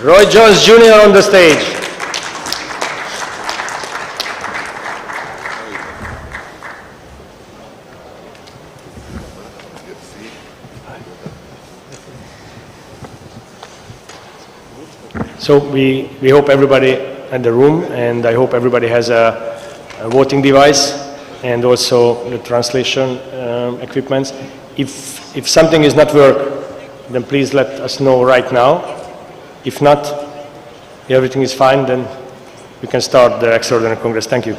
Roy Jones Jr. on the stage. So we hope everybody in the room, and I hope everybody has a voting device and also the translation equipment. If something is not working, then please let us know right now. If not, if everything is fine, then we can start the Extraordinary Congress. Thank you.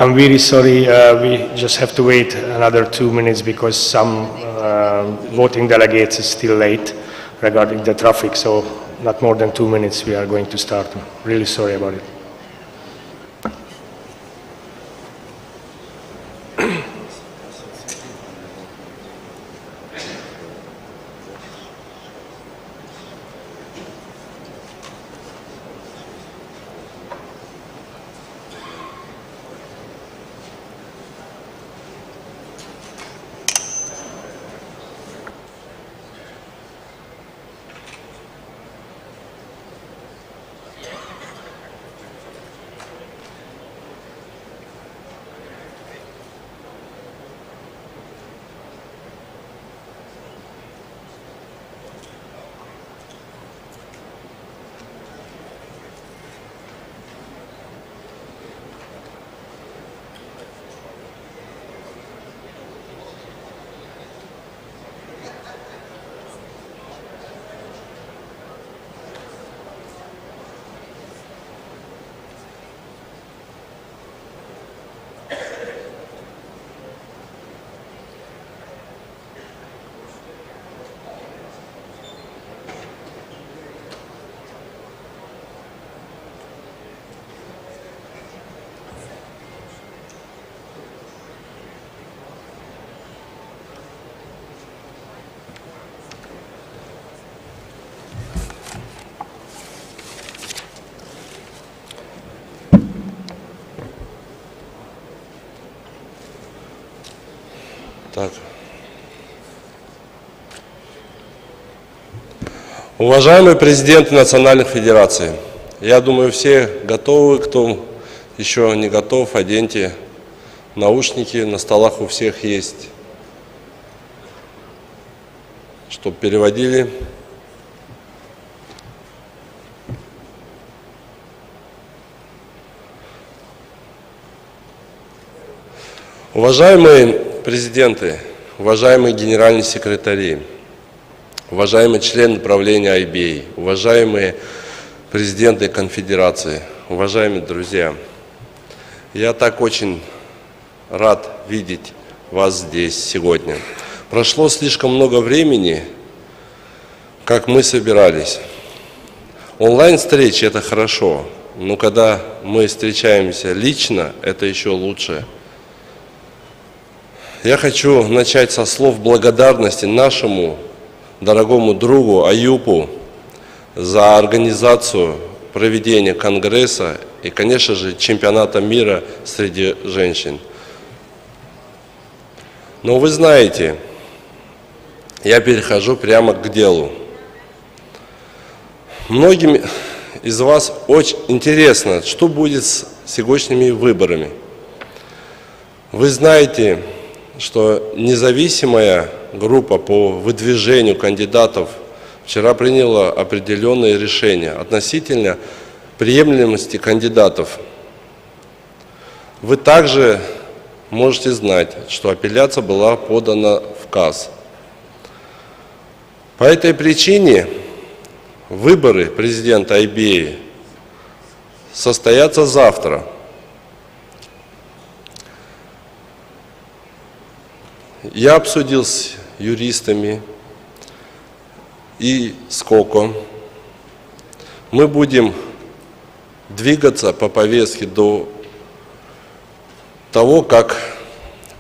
I'm really sorry, we just have to wait another 2 minutes because some voting delegates is still late regarding the traffic, so not more than 2 minutes we are going to start. Really sorry about it. Так. Уважаемые президенты национальных федераций, я думаю, все готовы, кто еще не готов, оденьте наушники, на столах у всех есть, чтобы переводили. Уважаемые президенты, уважаемые генеральные секретари, уважаемые члены правления IBA, уважаемые президенты Конфедерации, уважаемые друзья, я так очень рад видеть вас здесь сегодня. Прошло слишком много времени, как мы собирались. Онлайн-встречи – это хорошо, но когда мы встречаемся лично, это еще лучше. Я хочу начать со слов благодарности нашему дорогому другу Аюпу за организацию проведения Конгресса и, конечно же, чемпионата мира среди женщин. Но вы знаете, я перехожу прямо к делу. Многим из вас очень интересно, что будет с сегодняшними выборами. Вы знаете, что независимая группа по выдвижению кандидатов вчера приняла определенные решения относительно приемлемости кандидатов. Вы также можете знать, что апелляция была подана в КАС. По этой причине выборы президента IBA состоятся завтра. Я обсудил с юристами и с КОКО. Мы будем двигаться по повестке до того, как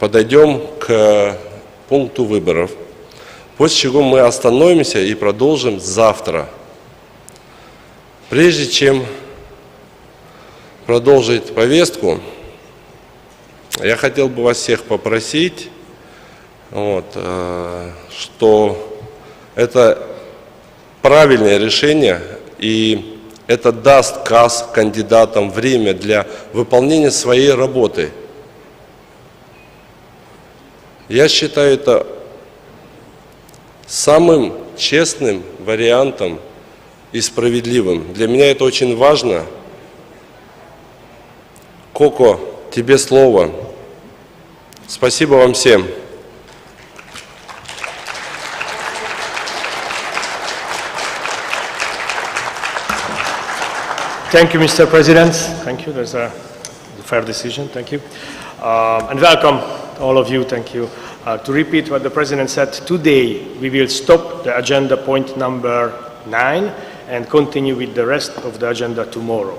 подойдем к пункту выборов, после чего мы остановимся и продолжим завтра. Прежде чем продолжить повестку, я хотел бы вас всех попросить, что это правильное решение, и это даст КАС кандидатам время для выполнения своей работы. Я считаю это самым честным вариантом и справедливым. Для меня это очень важно. Коко, тебе слово. Спасибо вам всем. Thank you, Mr. President. Thank you. That's a fair decision. Thank you. And welcome, all of you. Thank you. To repeat what the President said, today we will stop the agenda point number 9 and continue with the rest of the agenda tomorrow.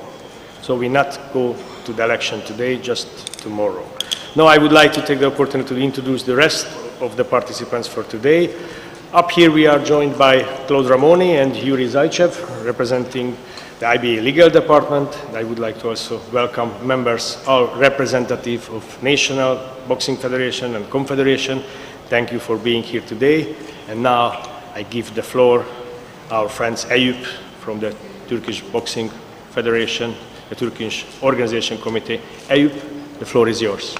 So we not go to the election today, just tomorrow. Now I would like to take the opportunity to introduce the rest of the participants for today. Up here we are joined by Claude Ramoni and Yuri Zaychev, representing the IBA Legal Department. I would like to also welcome members, all representatives of National Boxing Federation and Confederation. Thank you for being here today. And now I give the floor our friends Eyüp from the Turkish Boxing Federation, the Turkish Organization Committee. Eyüp, the floor is yours.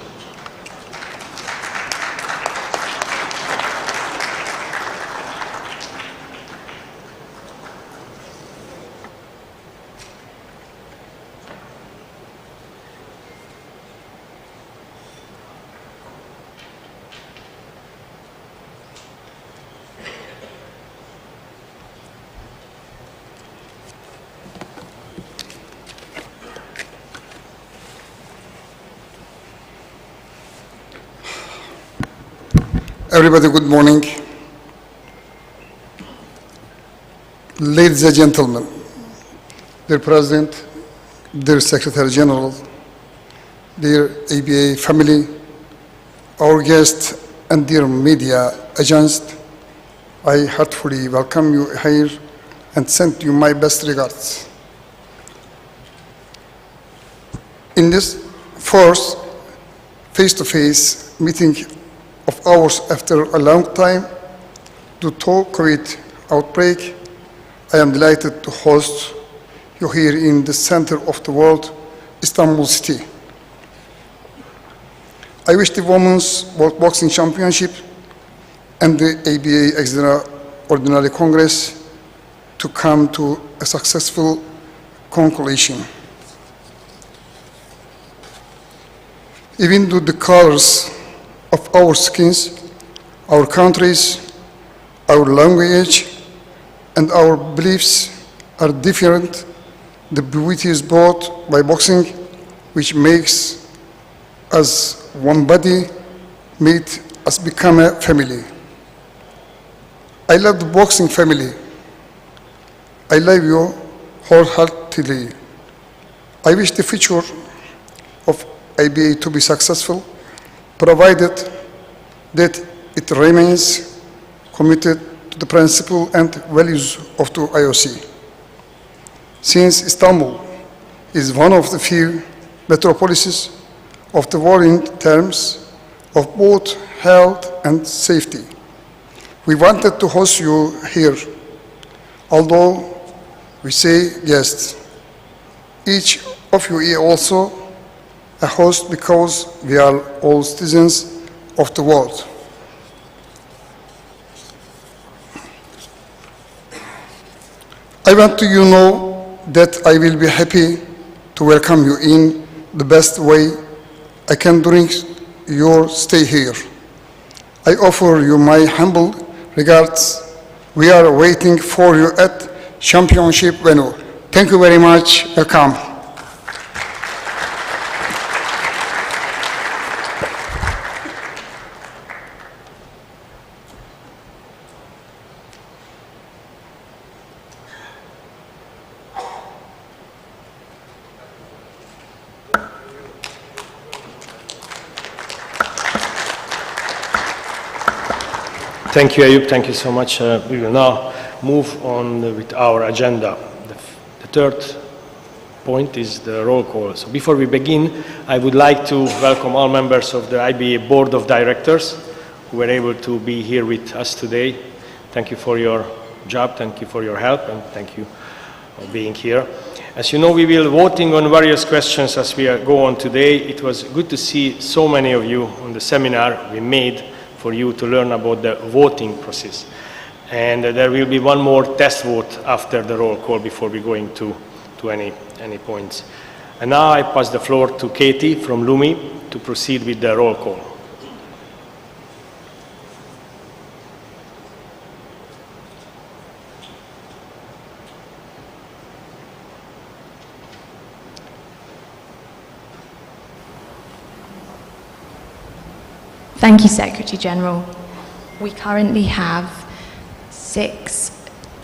Everybody, good morning. Ladies and gentlemen, dear President, dear Secretary General, dear ABA family, our guests, and dear media agents, I heartfully welcome you here and send you my best regards. In this first face-to-face meeting of ours after a long time due to COVID outbreak, I am delighted to host you here in the center of the world, Istanbul City. I wish the Women's World Boxing Championship and the IBA Extraordinary Congress to come to a successful conclusion. Even though the colors of our skins, our countries, our language, and our beliefs are different, the beauty is brought by boxing, which makes us one body, made us become a family. I love the boxing family. I love you wholeheartedly. I wish the future of IBA to be successful, provided that it remains committed to the principle and values of the IOC. Since Istanbul is one of the few metropolises of the world in terms of both health and safety, we wanted to host you here, although we say guests. Each of you is also a host because we are all citizens of the world. I want you to know that I will be happy to welcome you in the best way I can during your stay here. I offer you my humble regards. We are waiting for you at Championship venue. Thank you very much. Welcome. Thank you, Ayub. Thank you so much. We will now move on with our agenda. The third point is the roll call. So before we begin, I would like to welcome all members of the IBA Board of Directors who were able to be here with us today. Thank you for your job, thank you for your help, and thank you for being here. As you know, we will be voting on various questions as we go on today. It was good to see so many of you on the seminar we made for you to learn about the voting process. And there will be one more test vote after the roll call before we go into any points. And now I pass the floor to Katie from LUMI to proceed with the roll call. Thank you, Secretary General. We currently have 6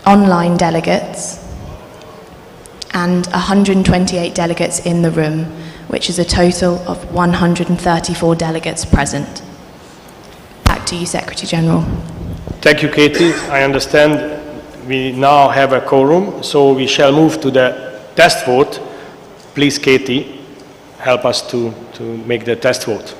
online delegates and 128 delegates in the room, which is a total of 134 delegates present. Back to you, Secretary General. Thank you, Katie. I understand we now have a quorum, so we shall move to the test vote. Please, Katie, help us to make the test vote.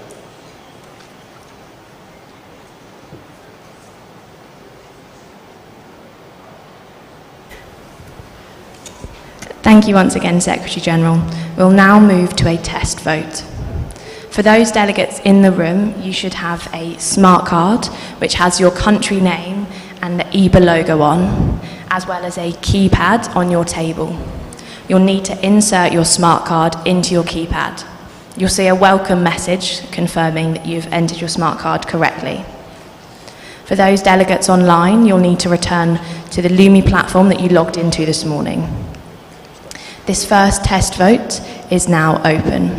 Thank you once again, Secretary General. We'll now move to a test vote. For those delegates in the room, you should have a smart card which has your country name and the IBA logo on, as well as a keypad on your table. You'll need to insert your smart card into your keypad. You'll see a welcome message confirming that you've entered your smart card correctly. For those delegates online, you'll need to return to the LUMI platform that you logged into this morning. This first test vote is now open.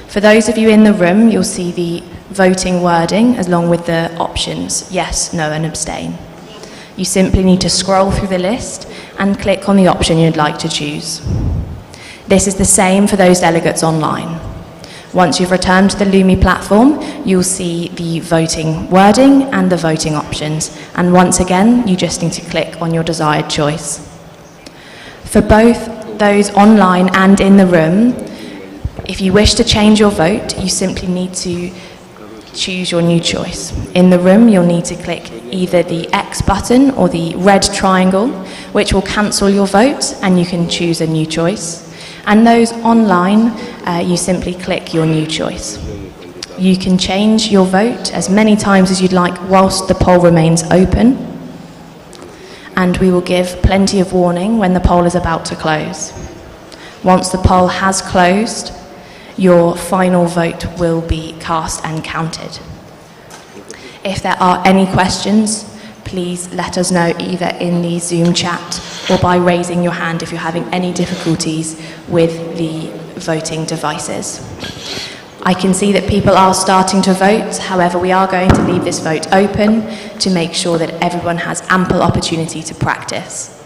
For those of you in the room, you'll see the voting wording along with the options, yes, no, and abstain. You simply need to scroll through the list and click on the option you'd like to choose. This is the same for those delegates online. Once you've returned to the LUMI platform, you'll see the voting wording and the voting options. And once again, you just need to click on your desired choice. For both those online and in the room, if you wish to change your vote, you simply need to choose your new choice. In the room, you'll need to click either the X button or the red triangle, which will cancel your vote, and you can choose a new choice. And those online, you simply click your new choice. You can change your vote as many times as you'd like whilst the poll remains open, and we will give plenty of warning when the poll is about to close. Once the poll has closed, your final vote will be cast and counted. If there are any questions, please let us know either in the Zoom chat or by raising your hand if you're having any difficulties with the voting devices. I can see that people are starting to vote. However, we are going to leave this vote open to make sure that everyone has ample opportunity to practice.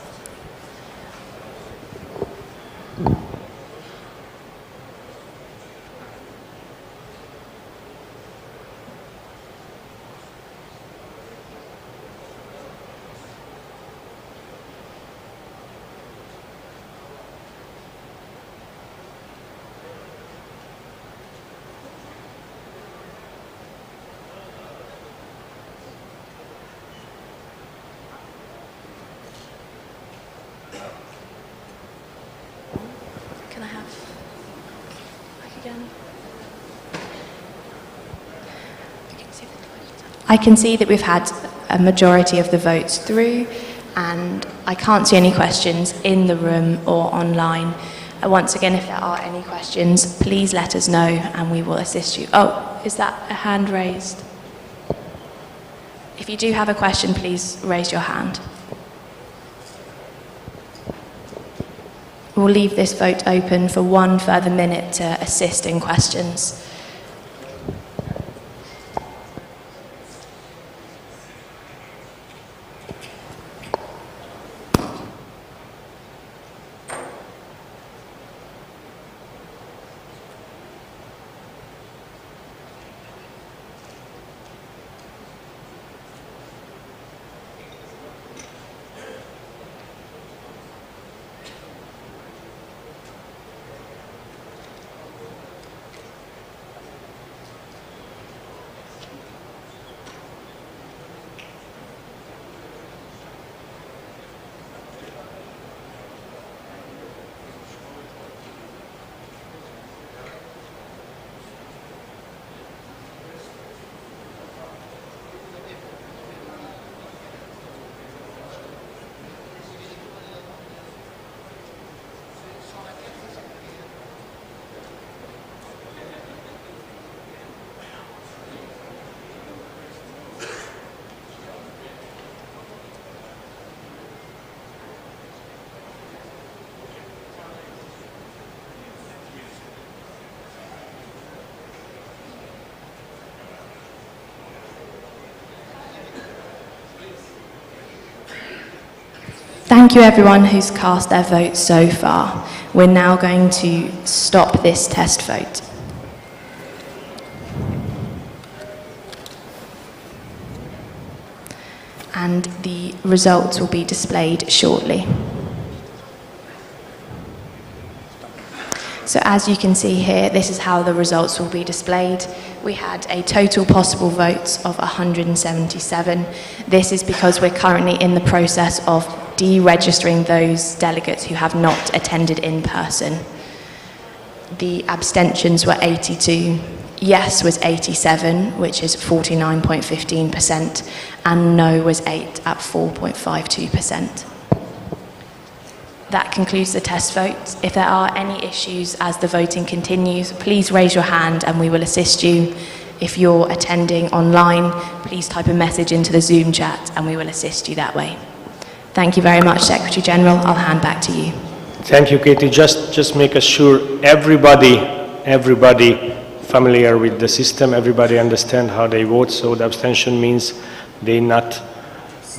I can see that we've had a majority of the votes through, and I can't see any questions in the room or online. Once again, if there are any questions, please let us know and we will assist you. Oh, is that a hand raised? If you do have a question, please raise your hand. We'll leave this vote open for 1 further minute to assist in questions. Thank you everyone who's cast their vote so far. We're now going to stop this test vote. And the results will be displayed shortly. So as you can see here, this is how the results will be displayed. We had a total possible votes of 177. This is because we're currently in the process of deregistering those delegates who have not attended in person. The abstentions were 82, yes was 87, which is 49.15%, and no was 8 at 4.52%. That concludes the test vote. If there are any issues as the voting continues, please raise your hand and we will assist you. If you're attending online, please type a message into the Zoom chat and we will assist you that way. Thank you very much, Secretary General. I'll hand back to you. Thank you, Katie. Just make sure everybody familiar with the system, everybody understand how they vote, so the abstention means they not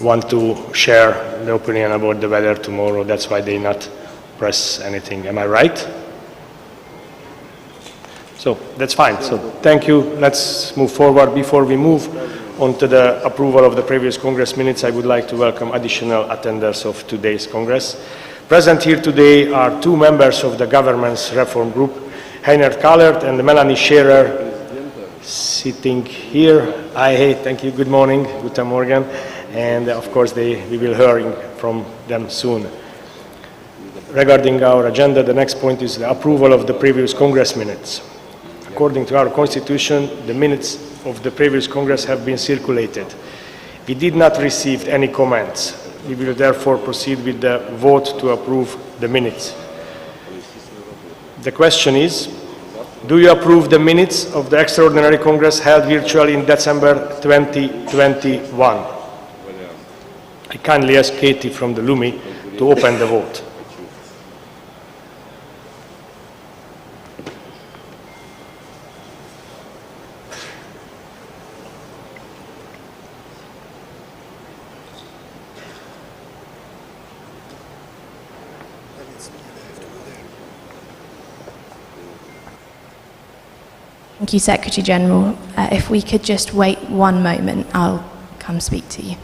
want to share the opinion about the weather tomorrow. That's why they not press anything. Am I right? So that's fine. So thank you. Let's move forward. Before we move on to the approval of the previous Congress minutes, I would like to welcome additional attenders of today's Congress. Present here today are 2 members of the Government's Reform Group, Heiner Kahlert and Melanie Scherer. sitting here. Hey, thank you, good morning, guten Morgen, and of course we will hear from them soon. Regarding our agenda, the next point is the approval of the previous Congress minutes. According to our Constitution, the minutes of the previous Congress have been circulated. We did not receive any comments. We will therefore proceed with the vote to approve the minutes. The question is, do you approve the minutes of the Extraordinary Congress held virtually in December 2021? I kindly ask Katie from the LUMI to open the vote. Thank you, Secretary General. If we could just wait one moment, I'll come speak to you.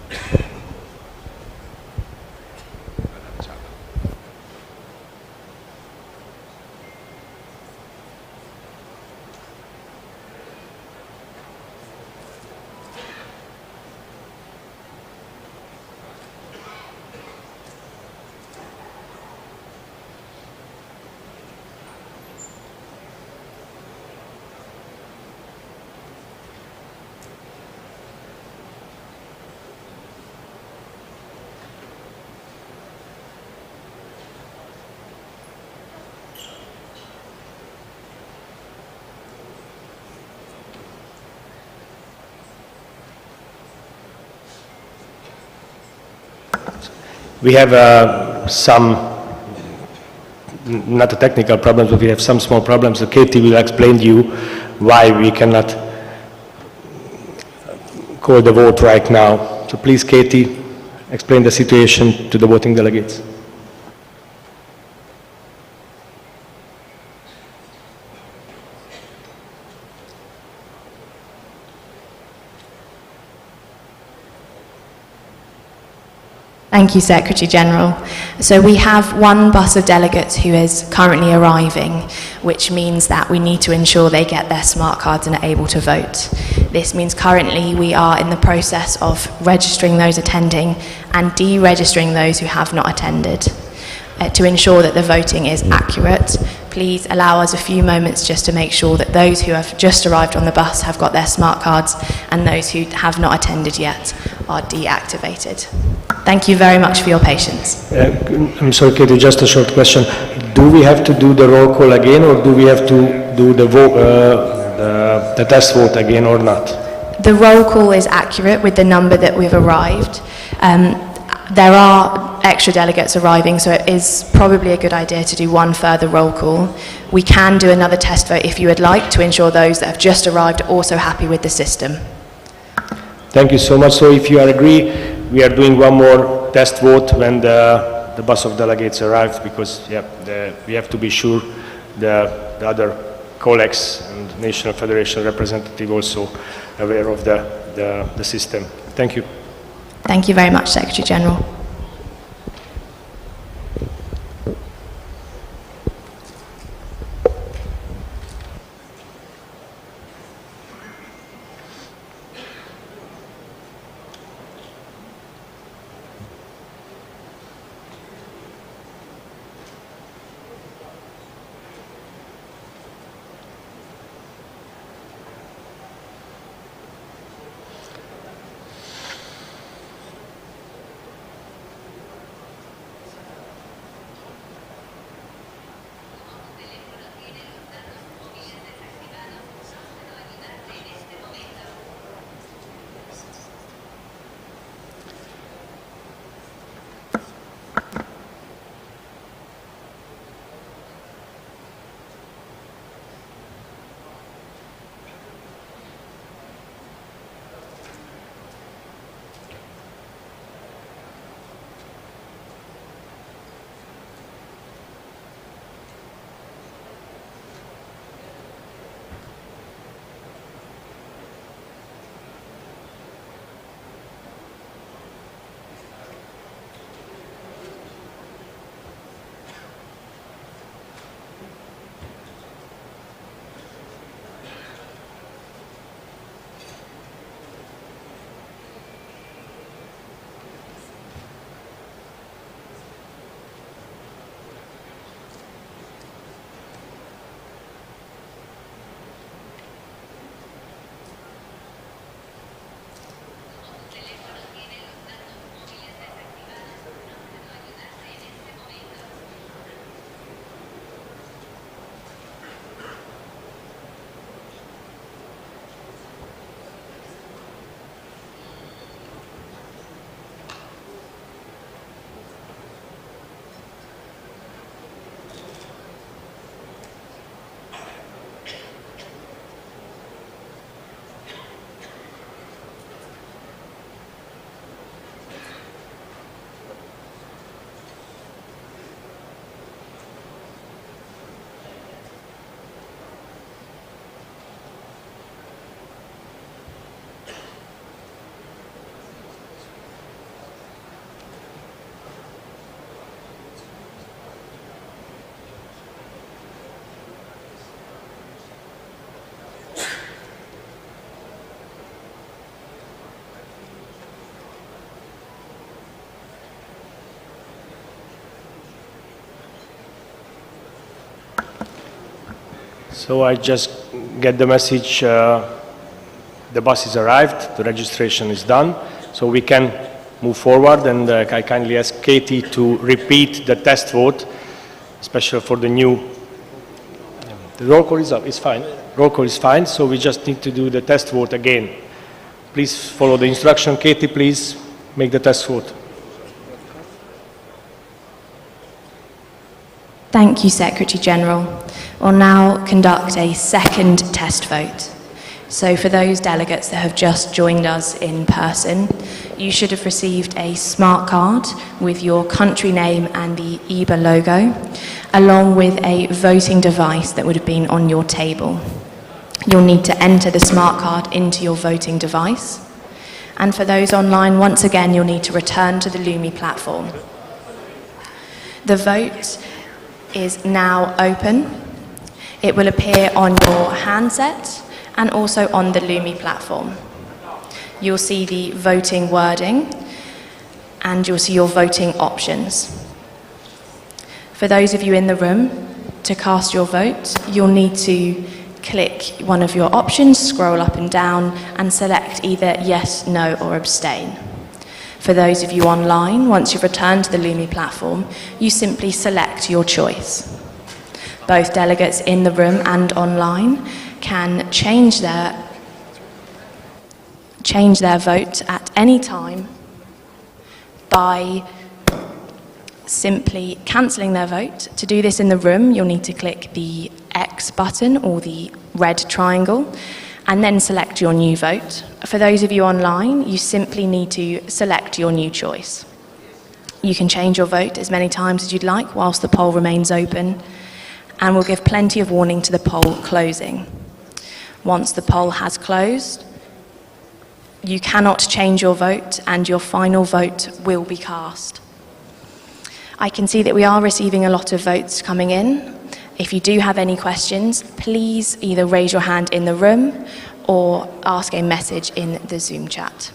We have some, not a technical problems, but we have some small problems. So Katie will explain to you why we cannot call the vote right now. So please, Katie, explain the situation to the voting delegates. Thank you, Secretary General. So we have one bus of delegates who is currently arriving, which means that we need to ensure they get their smart cards and are able to vote. This means currently we are in the process of registering those attending and deregistering those who have not attended. To ensure that the voting is accurate, please allow us a few moments just to make sure that those who have just arrived on the bus have got their smart cards and those who have not attended yet are deactivated. Thank you very much for your patience. I'm sorry, Katie, just a short question. Do we have to do the roll call again, or do we have to do the vote, the test vote again, or not? The roll call is accurate with the number that we've arrived. There are extra delegates arriving, so it is probably a good idea to do one further roll call. We can do another test vote if you would like, to ensure those that have just arrived are also happy with the system. Thank you so much. So if you agree, we are doing one more test vote when the bus of delegates arrives, because we have to be sure the other colleagues and National Federation representative also aware of the system. Thank you. Thank you very much, Secretary General. So I just get the message, the bus has arrived, the registration is done, so we can move forward, and I kindly ask Katie to repeat the test vote, especially for the new. The roll call is up, it's fine. Roll call is fine, so we just need to do the test vote again. Please follow the instruction. Katie, please make the test vote. Thank you, Secretary General. We'll now conduct a second test vote. So for those delegates that have just joined us in person, you should have received a smart card with your country name and the IBA logo, along with a voting device that would have been on your table. You'll need to enter the smart card into your voting device. And for those online, once again, you'll need to return to the Lumi platform. The vote is now open. It will appear on your handset and also on the Lumi platform. You'll see the voting wording and you'll see your voting options. For those of you in the room, to cast your vote, you'll need to click one of your options, scroll up and down, and select either yes, no, or abstain. For those of you online, once you've returned to the Lumi platform, you simply select your choice. Both delegates in the room and online can change their vote at any time by simply cancelling their vote. To do this in the room, you'll need to click the X button or the red triangle and then select your new vote. For those of you online, you simply need to select your new choice. You can change your vote as many times as you'd like whilst the poll remains open, and we'll give plenty of warning to the poll closing. Once the poll has closed, you cannot change your vote and your final vote will be cast. I can see that we are receiving a lot of votes coming in. If you do have any questions, please either raise your hand in the room or ask a message in the Zoom chat.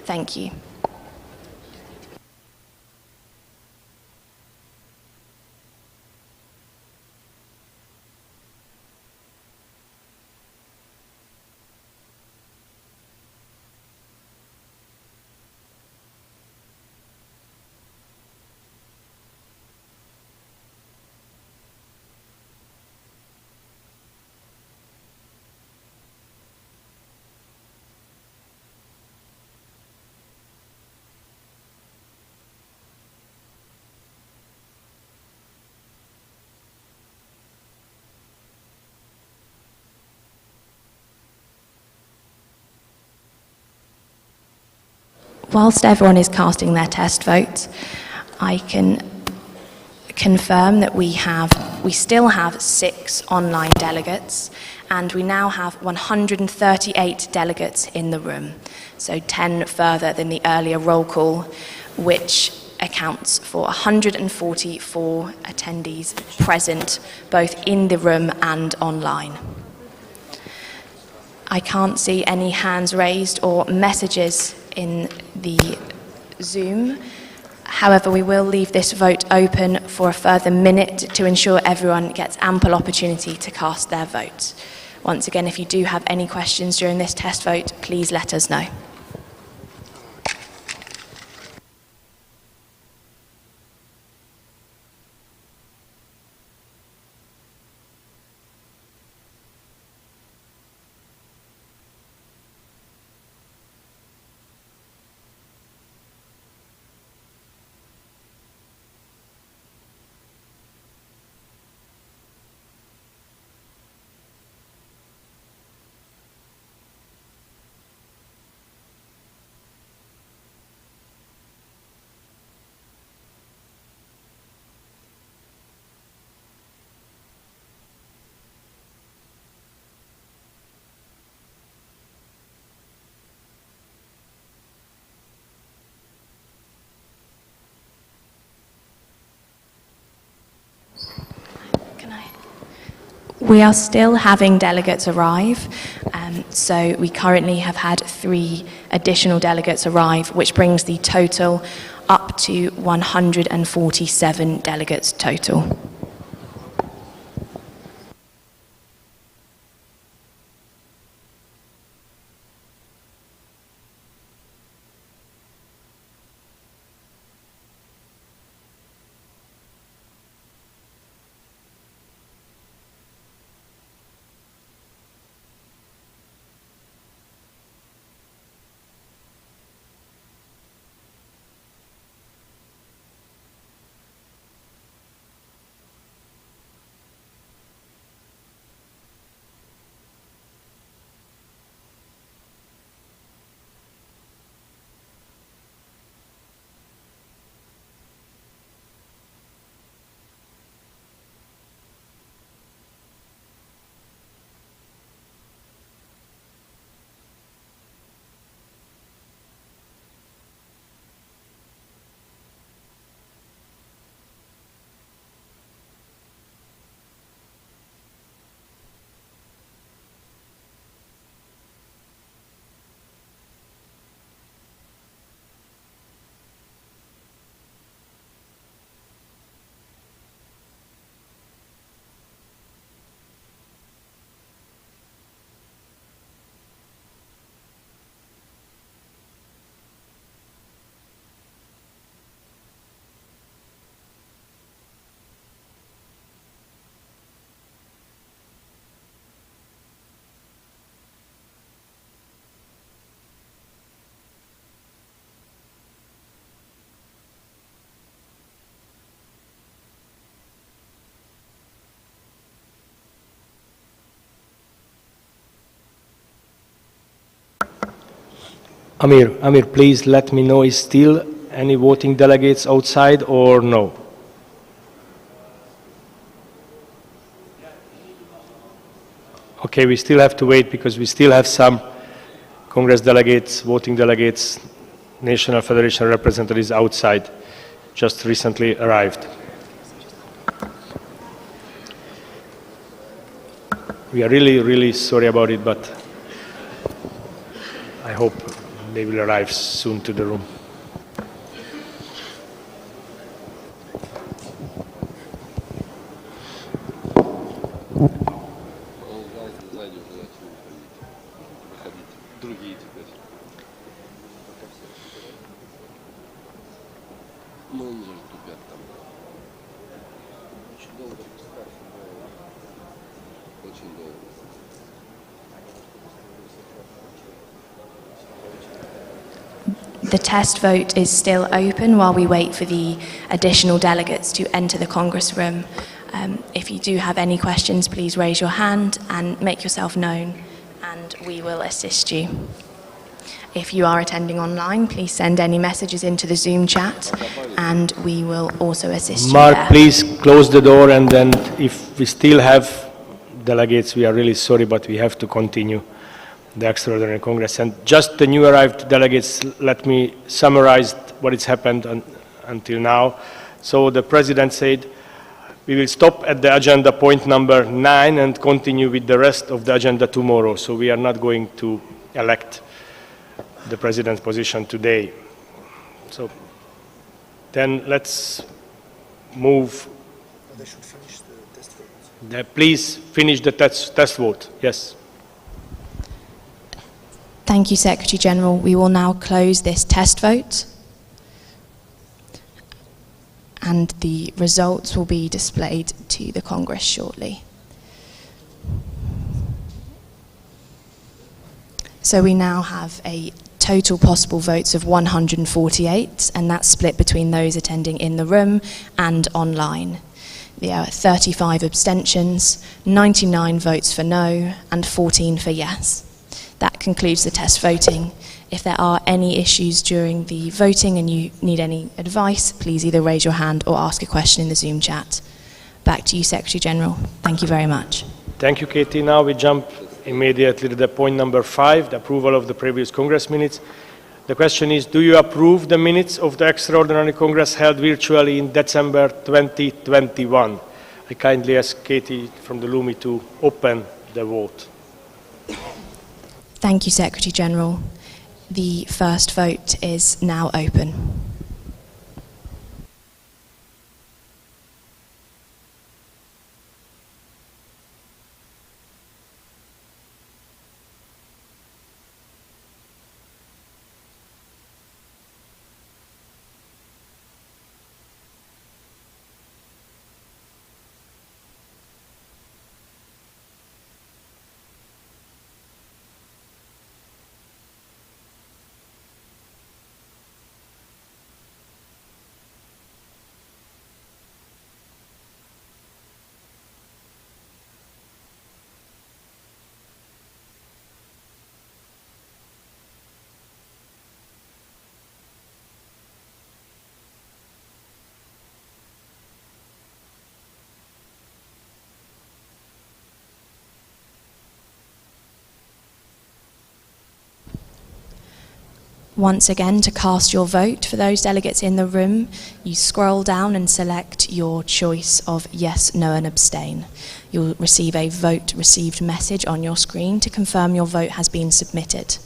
Thank you. Whilst everyone is casting their test vote, I can confirm that we still have 6 online delegates, and we now have 138 delegates in the room, so 10 further than the earlier roll call, which accounts for 144 attendees present, both in the room and online. I can't see any hands raised or messages in the Zoom. However, we will leave this vote open for a further minute to ensure everyone gets ample opportunity to cast their vote. Once again, if you do have any questions during this test vote, please let us know. We are still having delegates arrive, so we currently have had 3 additional delegates arrive, which brings the total up to 147 delegates total. Amir, please let me know, is still any voting delegates outside or no? Okay, we still have to wait because we still have some Congress delegates, voting delegates, National Federation representatives outside, just recently arrived. We are really, really sorry about it, but I hope they will arrive soon to the room. The test vote is still open while we wait for the additional delegates to enter the Congress room. If you do have any questions, please raise your hand and make yourself known, and we will assist you. If you are attending online, please send any messages into the Zoom chat, and we will also assist you there. Mark, please close the door, and then if we still have delegates, we are really sorry, but we have to continue the Extraordinary Congress. And just the new arrived delegates, let me summarize what has happened until now. So the President said, we will stop at the agenda point number 9 and continue with the rest of the agenda tomorrow. So we are not going to elect the President's position today. So then let's move. They should finish the test vote. Please finish the test vote. Yes. Thank you, Secretary General. We will now close this test vote, and the results will be displayed to the Congress shortly. So we now have a total possible votes of 148, and that's split between those attending in the room and online. There are 35 abstentions, 99 votes for no, and 14 for yes. That concludes the test voting. If there are any issues during the voting and you need any advice, please either raise your hand or ask a question in the Zoom chat. Back to you, Secretary General. Thank you very much. Thank you, Katie. Now we jump immediately to the point number 5, the approval of the previous Congress minutes. The question is, do you approve the minutes of the Extraordinary Congress held virtually in December 2021? I kindly ask Katie from the Lumi to open the vote. Thank you, Secretary General. The first vote is now open. Once again, to cast your vote, for those delegates in the room, you scroll down and select your choice of yes, no, and abstain. You'll receive a vote received message on your screen to confirm your vote has been submitted.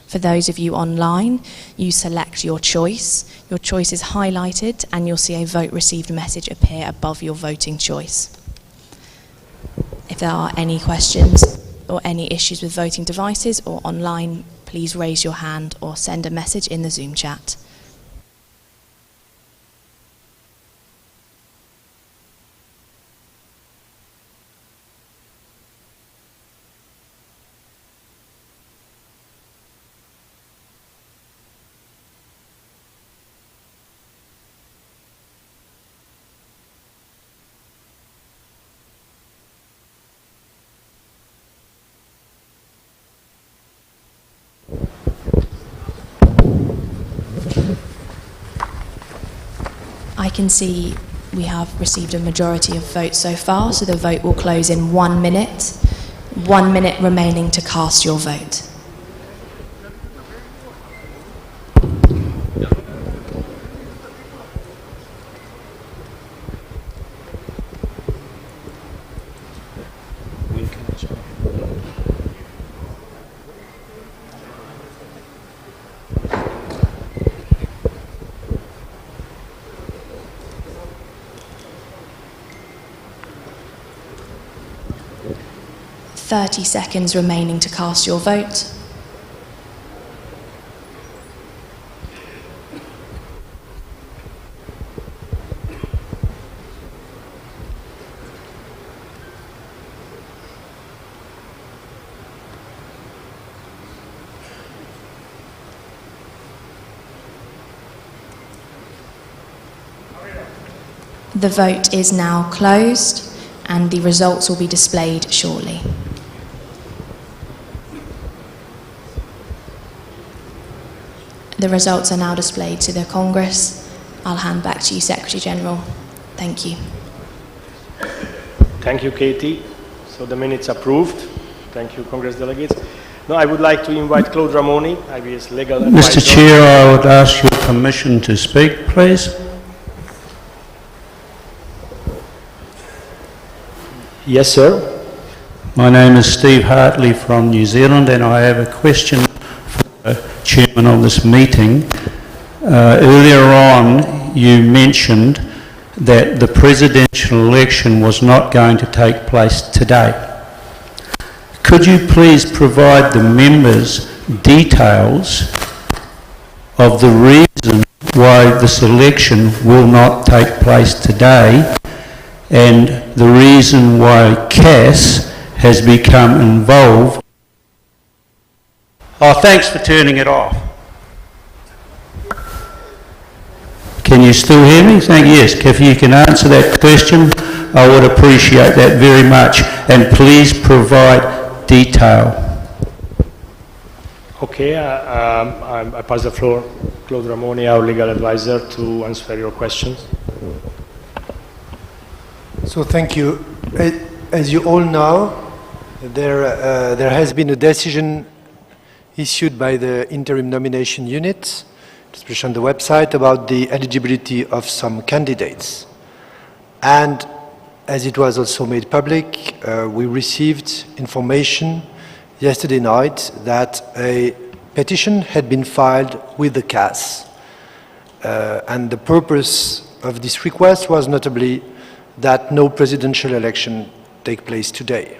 For those of you online, you select your choice. Your choice is highlighted and you'll see a vote received message appear above your voting choice. If there are any questions or any issues with voting devices or online, please raise your hand or send a message in the Zoom chat. can see we have received a majority of votes so far, so the vote will close in 1 minute. 1 minute remaining to cast your vote. Seconds remaining to cast your vote. The vote is now closed and the results will be displayed shortly. The results are now displayed to the Congress. I'll hand back to you, Secretary General. Thank you. Thank you, Katie. So the minutes approved. Thank you, Congress delegates. Now I would like to invite Claude Ramoni, IBA's legal advisor. Mr. Chair, I would ask your permission to speak, please. Yes, sir. My name is Steve Hartley from New Zealand, and I have a question for the chairman of this meeting. Earlier on, you mentioned that the presidential election was not going to take place today. Could you please provide the members details of the reason why this election will not take place today and the reason why CAS has become involved? Oh, thanks for turning it off. Can you still hear me? Yes, if you can answer that question, I would appreciate that very much. And please provide detail. Okay, I pass the floor to Claude Ramoni, our legal advisor, to answer your questions. So thank you. As you all know, there has been a decision issued by the interim nomination unit, especially on the website, about the eligibility of some candidates. And as it was also made public, we received information yesterday night that a petition had been filed with the CAS. And the purpose of this request was notably that no presidential election take place today.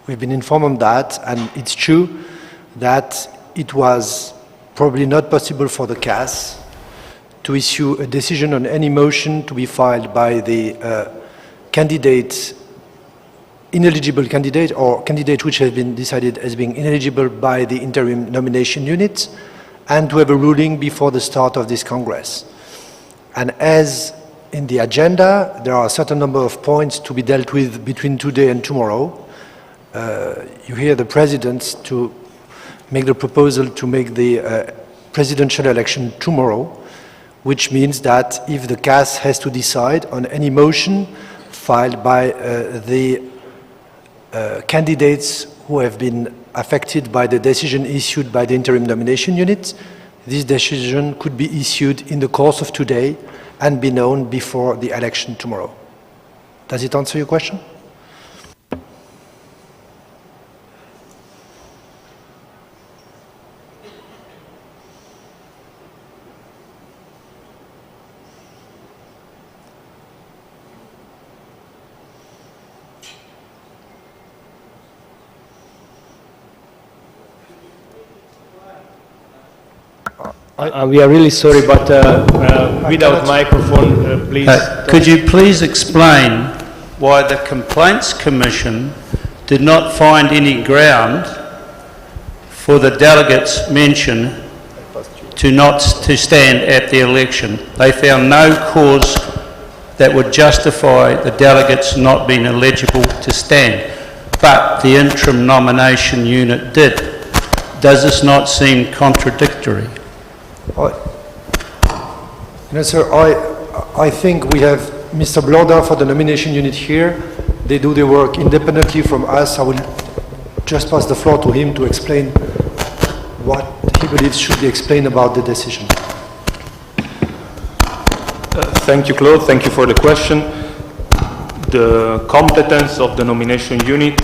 We've been informed on that, and it's true that it was probably not possible for the CAS to issue a decision on any motion to be filed by the candidate, ineligible candidate, or candidate which has been decided as being ineligible by the interim nomination unit, and to have a ruling before the start of this Congress. And as in the agenda, there are a certain number of points to be dealt with between today and tomorrow. You hear the President to make the proposal to make the presidential election tomorrow, which means that if the CAS has to decide on any motion filed by the candidates who have been affected by the decision issued by the interim nomination unit, this decision could be issued in the course of today and be known before the election tomorrow. Does it answer your question? We are really sorry, but without microphone, please. Could you please explain why the Complaints Commission did not find any ground for the delegates mentioned to not to stand at the election? They found no cause that would justify the delegates not being eligible to stand, but the interim nomination unit did. Does this not seem contradictory? You know, sir, I think we have Mr. Blondin for the nomination unit here. They do their work independently from us. I will just pass the floor to him to explain what he believes should be explained about the decision. Thank you, Claude. Thank you for the question. The competence of the nomination unit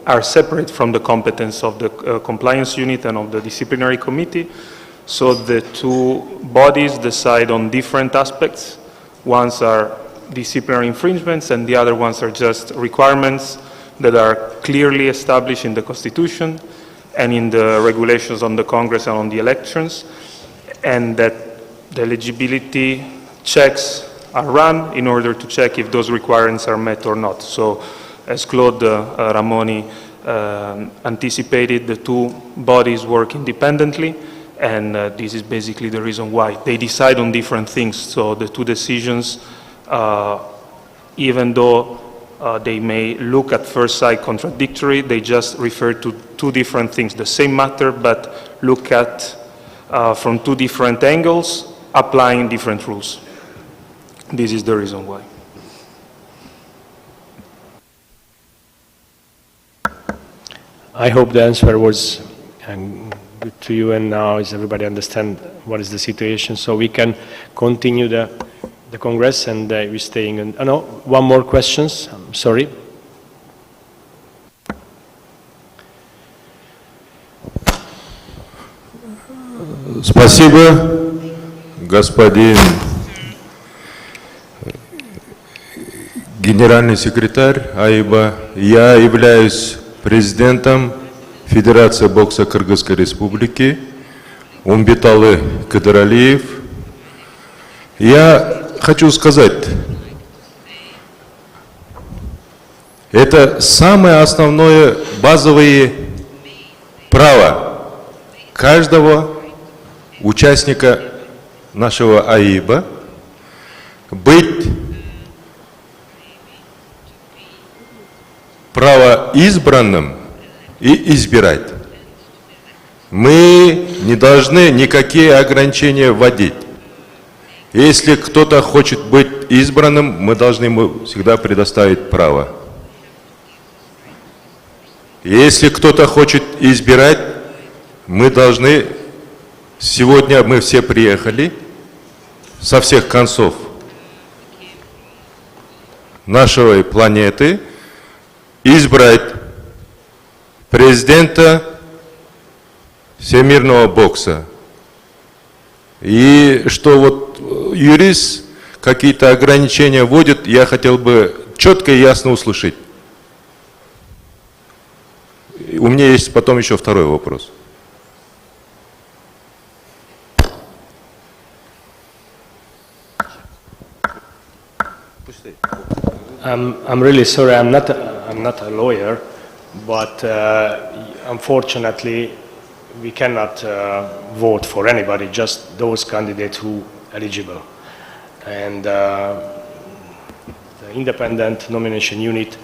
are separate from the competence of the compliance unit and of the disciplinary committee. So the two bodies decide on different aspects. Ones are disciplinary infringements and the other ones are just requirements that are clearly established in the Constitution and in the regulations on the Congress and on the elections, and that the eligibility checks are run in order to check if those requirements are met or not. So as Claude Ramoni anticipated, the two bodies work independently, and this is basically the reason why. They decide on different things, so the two decisions, even though they may look at first sight contradictory, they just refer to two different things, the same matter, but look at from two different angles, applying different rules. This is the reason why. I hope the answer was good to you, and now is everybody understand what is the situation, so we can continue the Congress, and we're staying in. Oh no, one more questions. I'm sorry. Спасибо, господин генеральный секретарь АИБА. Я являюсь президентом Федерации бокса Кыргызской Республики Умбеталы Кыдыралиев. Я хочу сказать, это самое основное базовое право каждого участника нашего АИБА быть правоизбранным и избирать. Мы не должны никакие ограничения вводить. Если кто-то хочет быть избранным, мы должны ему всегда предоставить право. Если кто-то хочет избирать, мы должны... Сегодня мы все приехали со всех концов нашей планеты избрать президента всемирного бокса. И что вот юрист какие-то ограничения вводит, я хотел бы четко и ясно услышать. У меня есть потом еще второй вопрос. I'm really sorry, I'm not a lawyer, but unfortunately we cannot vote for anybody, just those candidates who are eligible. And the independent nomination unit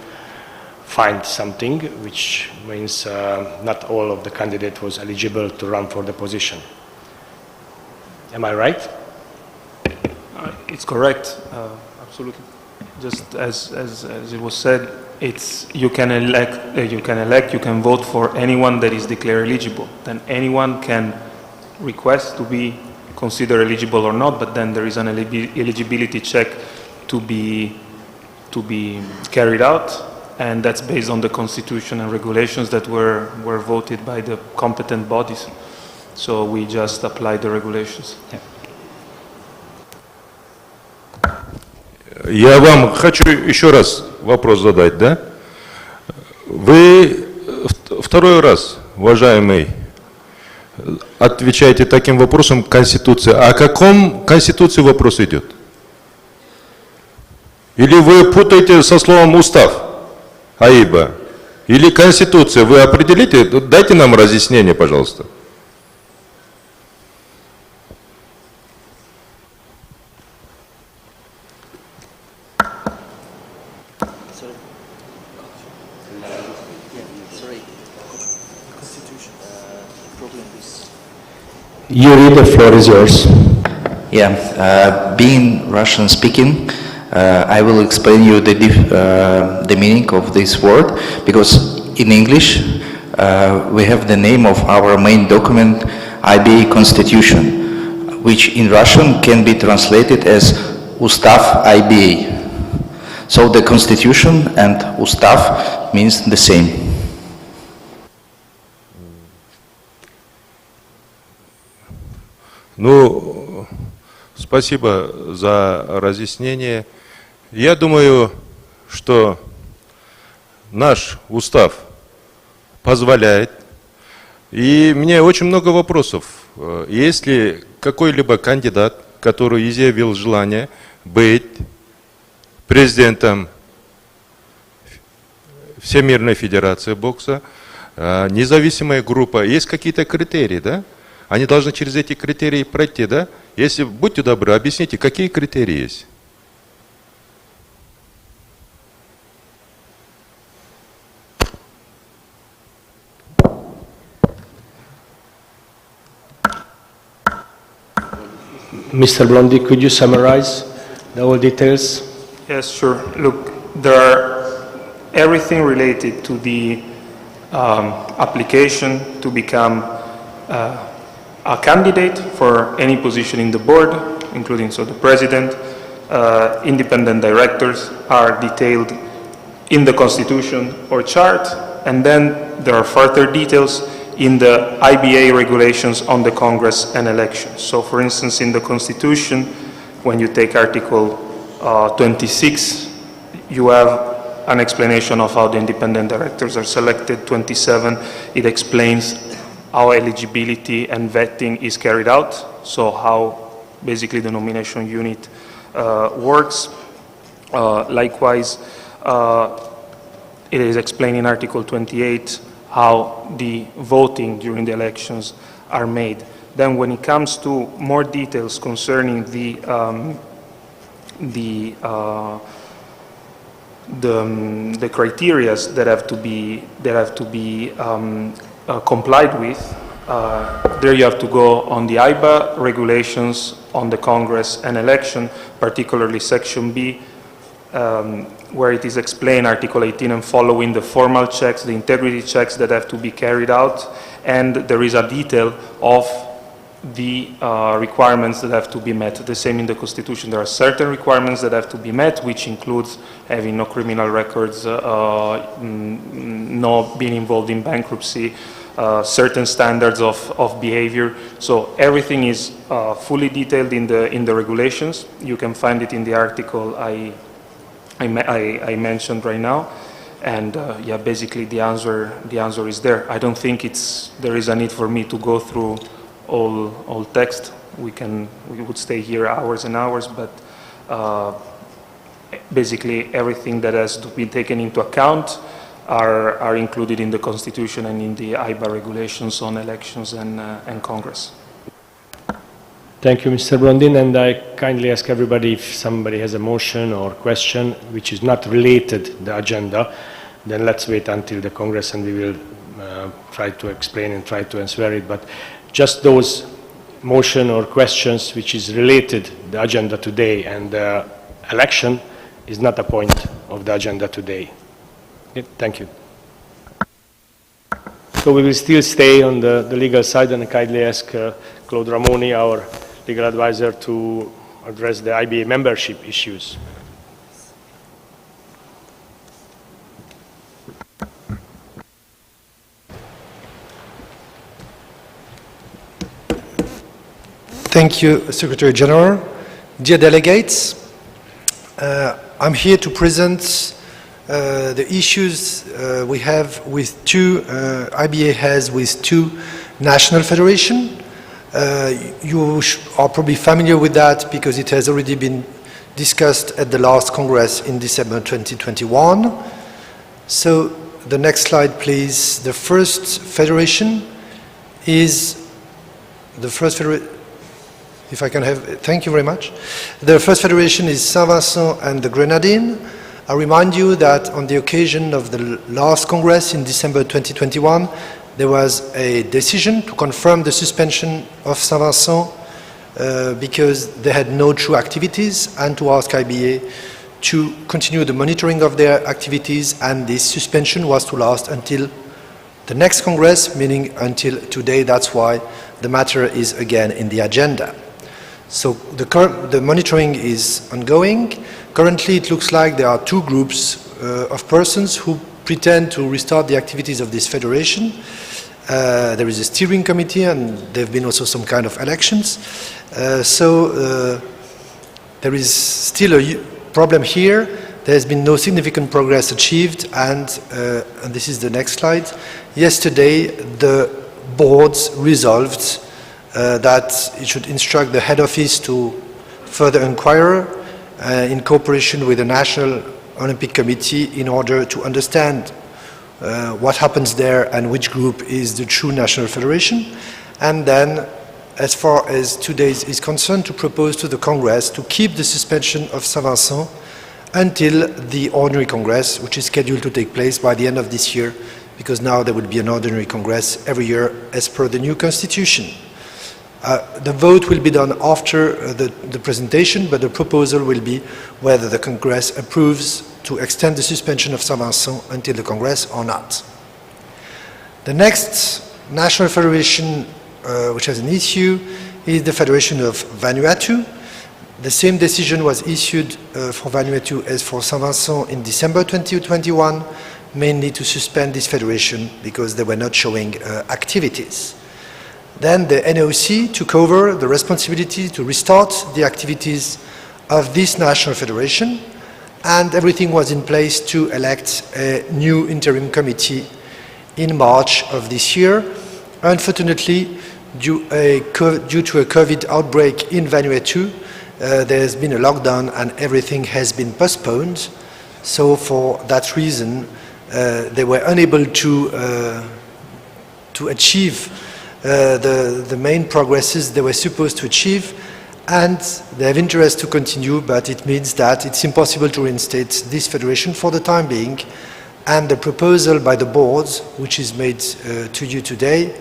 find something, which means not all of the candidates was eligible to run for the position. Am I right? It's correct, absolutely. Just as it was said, you can vote for anyone that is declared eligible. Then anyone can request to be considered eligible or not, but then there is an eligibility check to be carried out, and that's based on the Constitution and regulations that were voted by the competent bodies. So we just apply the regulations. Yeah. Я вам хочу еще раз вопрос задать, да? Вы второй раз, уважаемый, отвечаете таким вопросом Конституции. О каком Конституции вопрос идет? Или вы путаете со словом «устав» АИБА? Или Конституция? Вы определите? Дайте нам разъяснение, пожалуйста. Yuri, the floor is yours. Being Russian speaking, I will explain you the meaning of this word, because in English we have the name of our main document, IBA Constitution, which in Russian can be translated as Ustav IBA. So the Constitution and Ustav means the same. Ну, спасибо за разъяснение. Я думаю, что наш устав позволяет, и мне очень много вопросов. Если какой-либо кандидат, который изъявил желание быть президентом Всемирной Федерации бокса, независимая группа, есть какие-то критерии, да? Они должны через эти критерии пройти, да? Если, будьте добры, объясните, какие критерии есть? Mr. Blondi, could you summarize the whole details? Yes, sure. Look, there are everything related to the application to become a candidate for any position in the board, including the president, independent directors are detailed in the constitution or chart, and then there are further details in the IBA regulations on the Congress and elections. So for instance, in the Constitution, when you take Article 26, you have an explanation of how the independent directors are selected. 27, it explains how eligibility and vetting is carried out, so how basically the nomination unit works. Likewise, it is explained in Article 28 how the voting during the elections are made. Then when it comes to more details concerning the criteria that have to be complied with, there you have to go on the IBA regulations on the Congress and election, particularly Section B, where it is explained, Article 18 and following, the formal checks, the integrity checks that have to be carried out, and there is a detail of the requirements that have to be met. The same in the Constitution. There are certain requirements that have to be met, which includes having no criminal records, no being involved in bankruptcy, certain standards of behavior. So everything is fully detailed in the regulations. You can find it in the article I mentioned right now, and basically the answer is there. I don't think there is a need for me to go through all text. We would stay here hours and hours, but basically everything that has to be taken into account are included in the Constitution and in the IBA regulations on elections and Congress. Thank you, Mr. Blondin, and I kindly ask everybody if somebody has a motion or question which is not related to the agenda, then let's wait until the Congress and we will try to explain and try to answer it. But just those motion or questions which is related to the agenda today, and the election is not a point of the agenda today. Okay, thank you. So we will still stay on the legal side, and I kindly ask Claude Ramoni, our legal advisor, to address the IBA membership issues. Thank you, Secretary General. Dear delegates, I'm here to present the issues we have with IBA has with two national federations. You are probably familiar with that because it has already been discussed at the last Congress in December 2021. So the next slide, please. The first federation is if I can have, thank you very much. The first federation is Saint Vincent and the Grenadines. I remind you that on the occasion of the last Congress in December 2021, there was a decision to confirm the suspension of Saint Vincent because they had no true activities, and to ask IBA to continue the monitoring of their activities, and this suspension was to last until the next Congress, meaning until today. That's why the matter is again in the agenda. So the monitoring is ongoing. Currently it looks like there are two groups of persons who pretend to restart the activities of this federation. There is a steering committee, and there have been also some kind of elections. There is still a problem here. There has been no significant progress achieved, and this is the next slide. Yesterday, the boards resolved that it should instruct the head office to further inquire in cooperation with the National Olympic Committee in order to understand what happens there and which group is the true national federation. And then, as far as today is concerned, to propose to the Congress to keep the suspension of Saint-Vincent until the Ordinary Congress, which is scheduled to take place by the end of this year, because now there will be an Ordinary Congress every year as per the new Constitution. The vote will be done after the presentation, but the proposal will be whether the Congress approves to extend the suspension of Saint-Vincent until the Congress or not. The next national federation which has an issue is the Federation of Vanuatu. The same decision was issued for Vanuatu as for Saint-Vincent in December 2021, mainly to suspend this federation because they were not showing activities. Then the NOC took over the responsibility to restart the activities of this national federation, and everything was in place to elect a new interim committee in March of this year. Unfortunately, due to a COVID outbreak in Vanuatu, there has been a lockdown and everything has been postponed. So for that reason, they were unable to achieve the main progresses they were supposed to achieve, and they have interest to continue, but it means that it's impossible to reinstate this federation for the time being. And the proposal by the boards, which is made to you today,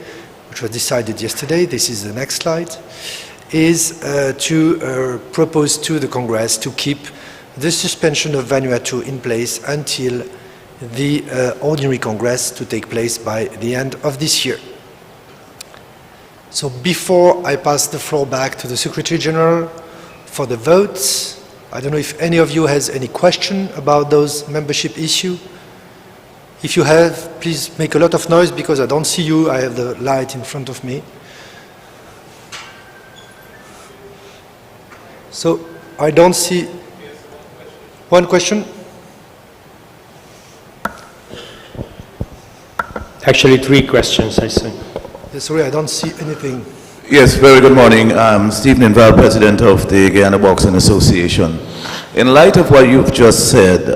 which was decided yesterday, this is the next slide, is to propose to the Congress to keep the suspension of Vanuatu in place until the Ordinary Congress to take place by the end of this year. So before I pass the floor back to the Secretary General for the votes, I don't know if any of you has any question about those membership issues. If you have, please make a lot of noise because I don't see you. I have the light in front of me. So I don't see. One question? Actually, three questions, I think. Sorry, I don't see anything. Yes, very good morning. I'm Stephen Inval, President of the Guyana Boxing Association. In light of what you've just said,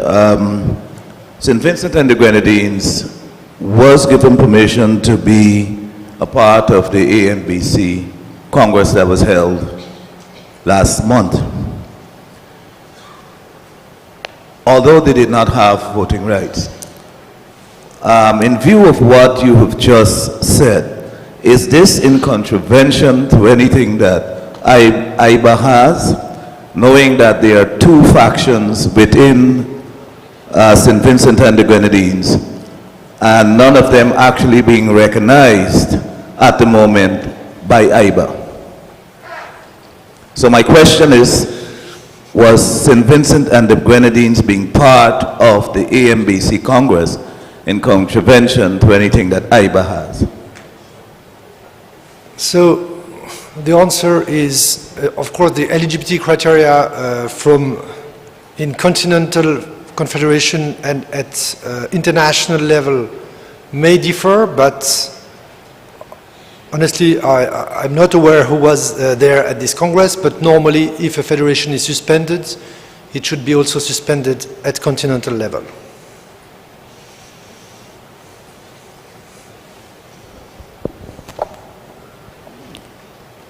St. Vincent and the Grenadines was given permission to be a part of the ANBC Congress that was held last month. Although they did not have voting rights. In view of what you have just said, is this in contravention to anything that IBA has, knowing that there are two factions within St. Vincent and the Grenadines, and none of them actually being recognized at the moment by IBA? So my question is, was St. Vincent and the Grenadines being part of the ANBC Congress in contravention to anything that IBA has? So the answer is, of course, the eligibility criteria in continental confederation and at international level may differ, but honestly, I'm not aware who was there at this Congress, but normally if a federation is suspended, it should be also suspended at continental level.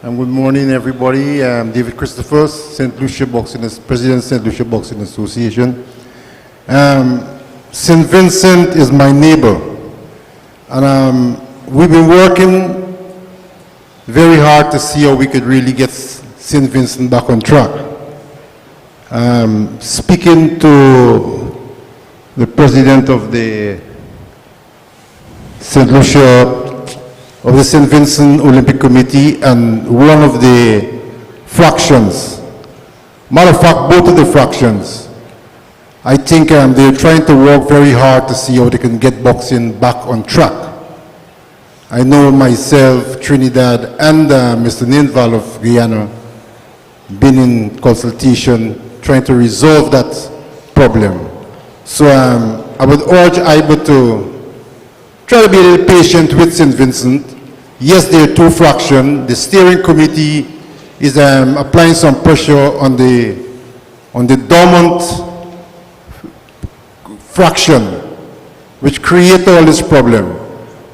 Good morning, everybody. I'm David Christopher, St. Lucia Boxing, President, St. Lucia Boxing Association. St. Vincent is my neighbor, and we've been working very hard to see how we could really get St. Vincent back on track. Speaking to the president of the St. Lucia, of the St. Vincent Olympic Committee, and one of the fractions, matter of fact, both of the fractions, I think they're trying to work very hard to see how they can get boxing back on track. I know myself, Trinidad, and Mr. Ninval of Guyana been in consultation trying to resolve that problem. So I would urge IBA to try to be a little patient with St. Vincent. Yes, there are two fractions. The steering committee is applying some pressure on the dormant fraction, which create all this problem.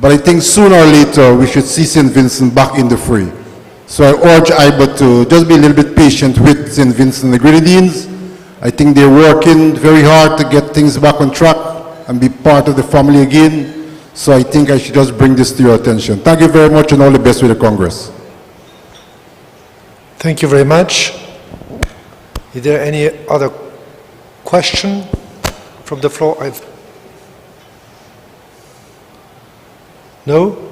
But I think sooner or later we should see St. Vincent back in the fray. So I urge IBA to just be a little bit patient with St. Vincent and the Grenadines. I think they're working very hard to get things back on track and be part of the family again. So I think I should just bring this to your attention. Thank you very much and all the best with the Congress. Thank you very much. Is there any other question from the floor? No?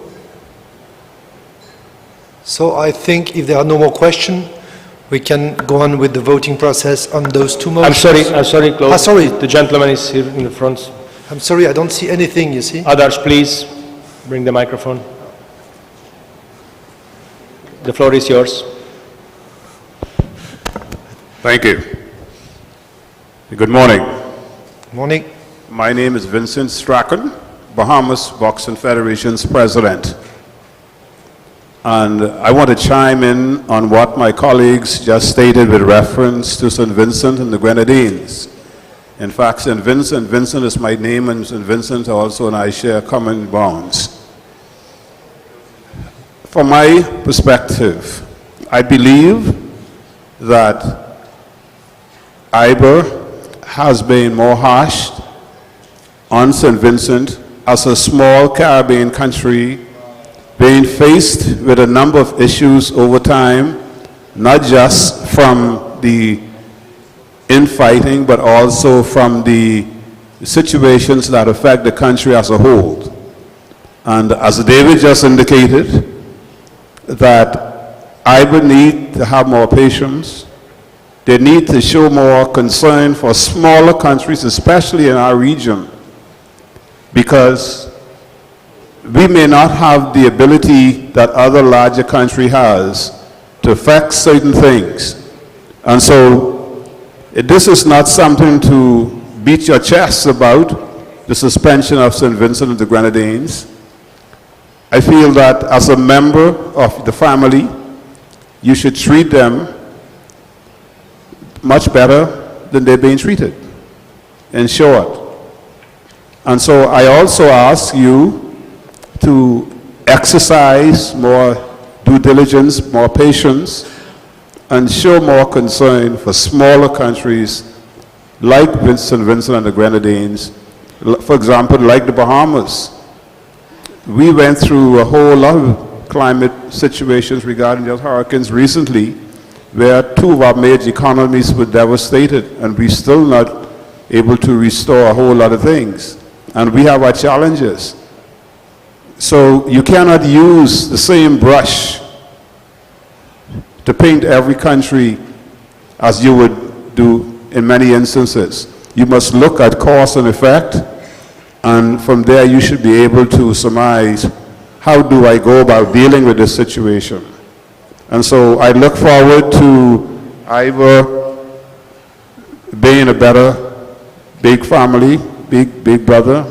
So I think if there are no more questions, we can go on with the voting process on those two motions. I'm sorry, Claude. Sorry. The gentleman is here in the front. I'm sorry, I don't see anything, you see? Others, please, bring the microphone. The floor is yours. Thank you. Good morning. Good morning. My name is Vincent Strachan, Bahamas Boxing Federation's president. And I want to chime in on what my colleagues just stated with reference to St. Vincent and the Grenadines. In fact, St. Vincent is my name, and St. Vincent also and I share common bonds. From my perspective, I believe that IBA has been more harsh on St. Vincent as a small Caribbean country being faced with a number of issues over time, not just from the infighting, but also from the situations that affect the country as a whole. And as David just indicated, that IBA need to have more patience. They need to show more concern for smaller countries, especially in our region, because we may not have the ability that other larger country has to affect certain things. And so this is not something to beat your chest about, the suspension of St. Vincent and the Grenadines. I feel that as a member of the family, you should treat them much better than they're being treated, in short. And so I also ask you to exercise more due diligence, more patience, and show more concern for smaller countries like St. Vincent and the Grenadines, for example, like the Bahamas. We went through a whole lot of climate situations regarding just hurricanes recently, where two of our major economies were devastated, and we're still not able to restore a whole lot of things. And we have our challenges. So you cannot use the same brush to paint every country as you would do in many instances. You must look at cause and effect, and from there you should be able to surmise, how do I go about dealing with this situation? And so I look forward to either being a better big family, big brother,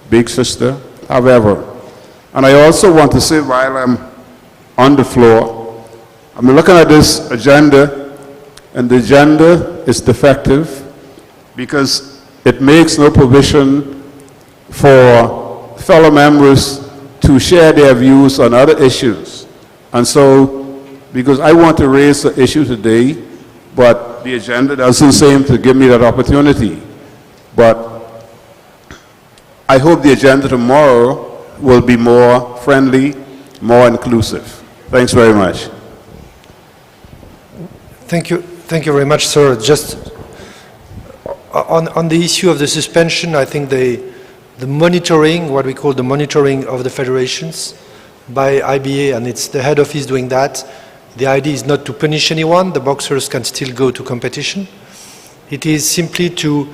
big sister, however. And I also want to say, while I'm on the floor, I'm looking at this agenda, and the agenda is defective because it makes no provision for fellow members to share their views on other issues. And so, because I want to raise the issue today, but the agenda doesn't seem to give me that opportunity. But I hope the agenda tomorrow will be more friendly, more inclusive. Thanks very much. Thank you very much, sir. Just on the issue of the suspension, I think the monitoring, what we call the monitoring of the federations by IBA, and it's the head office doing that. The idea is not to punish anyone. The boxers can still go to competition. It is simply to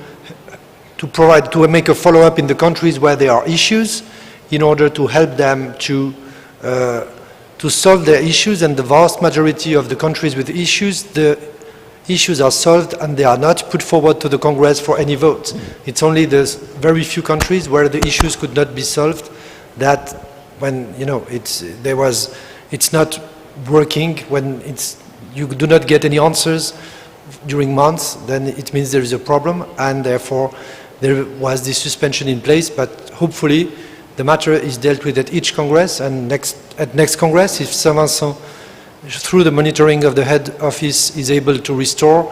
make a follow-up in the countries where there are issues in order to help them to solve their issues, and the vast majority of the countries with issues, the issues are solved and they are not put forward to the Congress for any vote. It's only the very few countries where the issues could not be solved that when, it's not working, when you do not get any answers during months, then it means there is a problem, and therefore there was this suspension in place, but hopefully the matter is dealt with at each Congress, and at next Congress, if Saint-Vincent, through the monitoring of the head office, is able to restore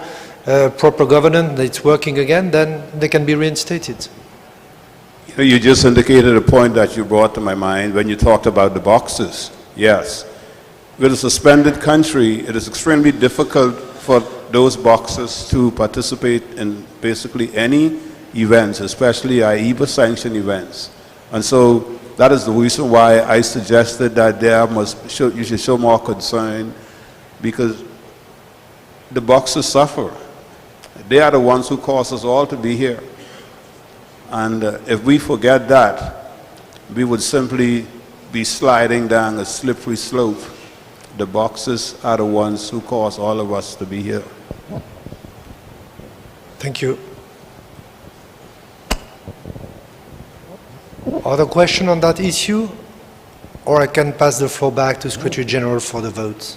proper governance, that it's working again, then they can be reinstated. You just indicated a point that you brought to my mind when you talked about the boxes. Yes. With a suspended country, it is extremely difficult for those boxers to participate in basically any events, especially IBA sanctioned events. And so that is the reason why I suggested that you should show more concern, because the boxers suffer. They are the ones who cause us all to be here. And if we forget that, we would simply be sliding down a slippery slope. The boxers are the ones who cause all of us to be here. Thank you. Other question on that issue? Or I can pass the floor back to Secretary General for the vote.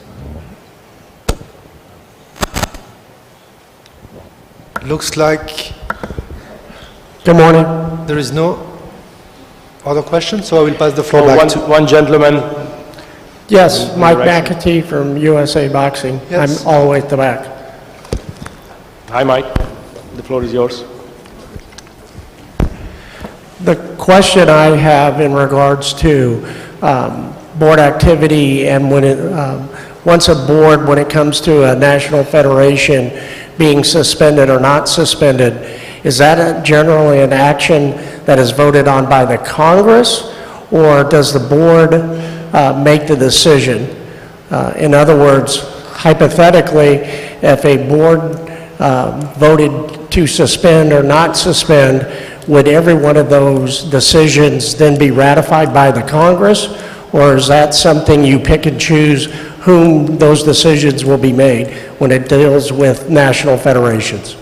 Looks like... Good morning. There is no other question, so I will pass the floor back to... One gentleman. Yes, Mike McAtee from USA Boxing. Yes. I'm all the way at the back. Hi, Mike. The floor is yours. The question I have in regards to board activity, and once a board, when it comes to a national federation being suspended or not suspended, is that generally an action that is voted on by the Congress, or does the board make the decision? In other words, hypothetically, if a board voted to suspend or not suspend, would every one of those decisions then be ratified by the Congress, or is that something you pick and choose whom those decisions will be made when it deals with national federations?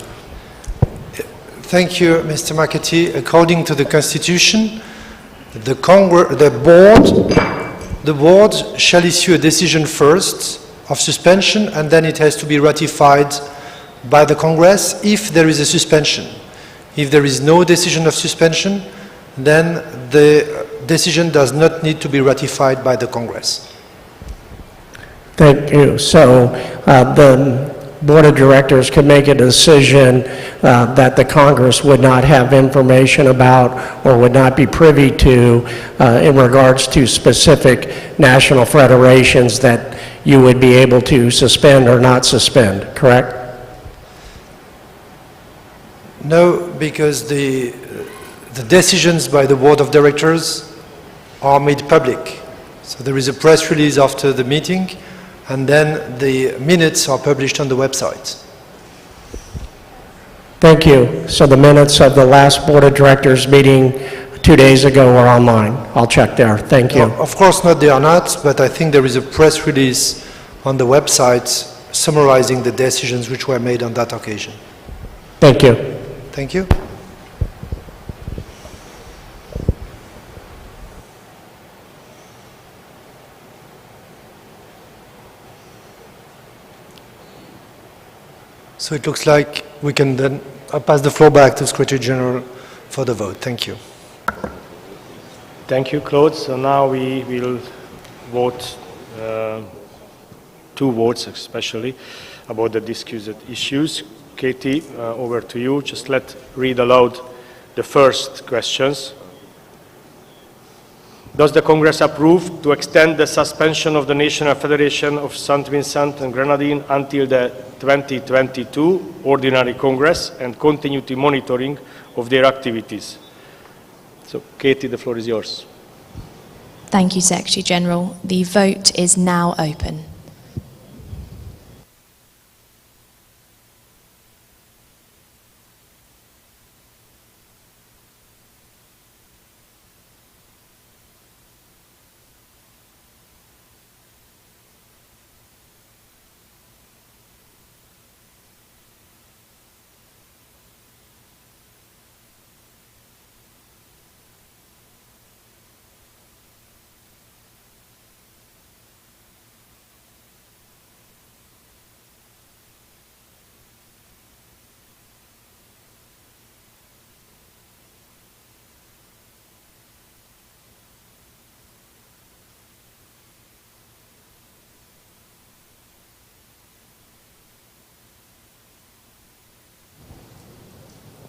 Thank you, Mr. McAtee. According to the Constitution, the board shall issue a decision first of suspension, and then it has to be ratified by the Congress if there is a suspension. If there is no decision of suspension, then the decision does not need to be ratified by the Congress. Thank you. So the Board of Directors could make a decision that the Congress would not have information about or would not be privy to in regards to specific national federations that you would be able to suspend or not suspend, correct? No, because the decisions by the Board of Directors are made public. So there is a press release after the meeting, and then the minutes are published on the website. Thank you. So the minutes of the last Board of Directors meeting 2 days ago are online. I'll check there. Thank you. Of course not, they are not, but I think there is a press release on the website summarizing the decisions which were made on that occasion. Thank you. Thank you. So it looks like we can then pass the floor back to Secretary General for the vote. Thank you. Thank you, Claude. So now we will vote, 2 votes especially, about the discussed issues. Katie, over to you. Just read aloud the first questions. Does the Congress approve to extend the suspension of the National Federation of St. Vincent and Grenadines until the 2022 Ordinary Congress and continue the monitoring of their activities. So, Katie, the floor is yours. Thank you, Secretary General. The vote is now open.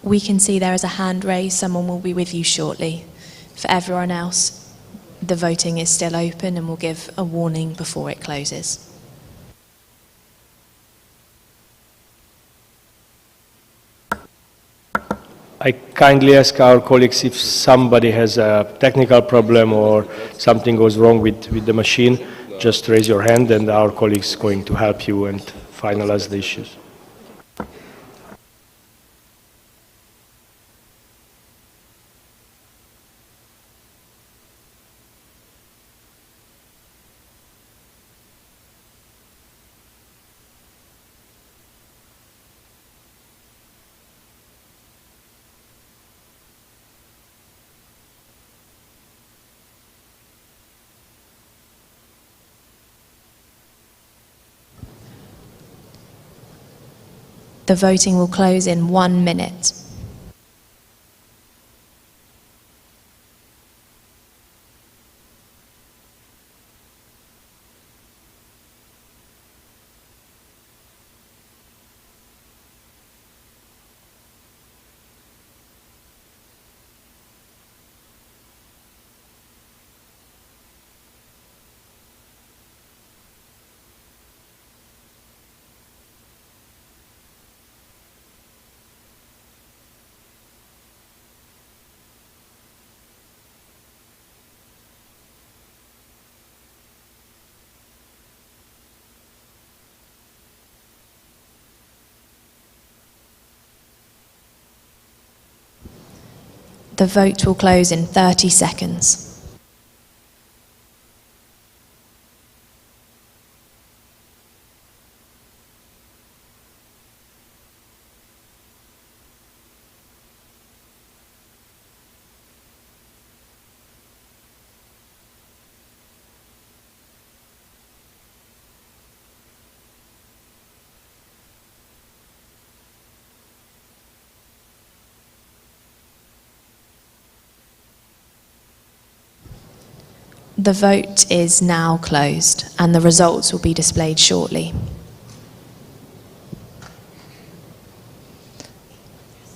We can see there is a hand raised. Someone will be with you shortly. For everyone else, the voting is still open and we'll give a warning before it closes. I kindly ask our colleagues if somebody has a technical problem or something goes wrong with the machine, just raise your hand and our colleagues are going to help you and finalize the issues. The voting will close in 1 minute. The vote will close in 30 seconds. The vote is now closed and the results will be displayed shortly.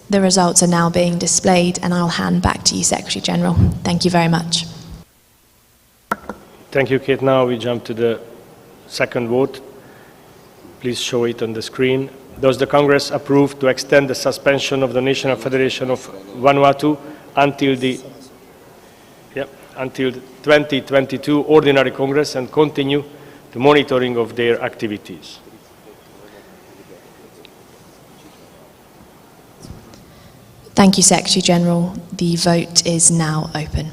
The results are now being displayed and I'll hand back to you, Secretary General. Thank you very much. Thank you, Kate. Now we jump to the second vote. Please show it on the screen. Does the Congress approve to extend the suspension of the National Federation of Vanuatu until the 2022 Ordinary Congress and continue the monitoring of their activities? Thank you, Secretary General. The vote is now open.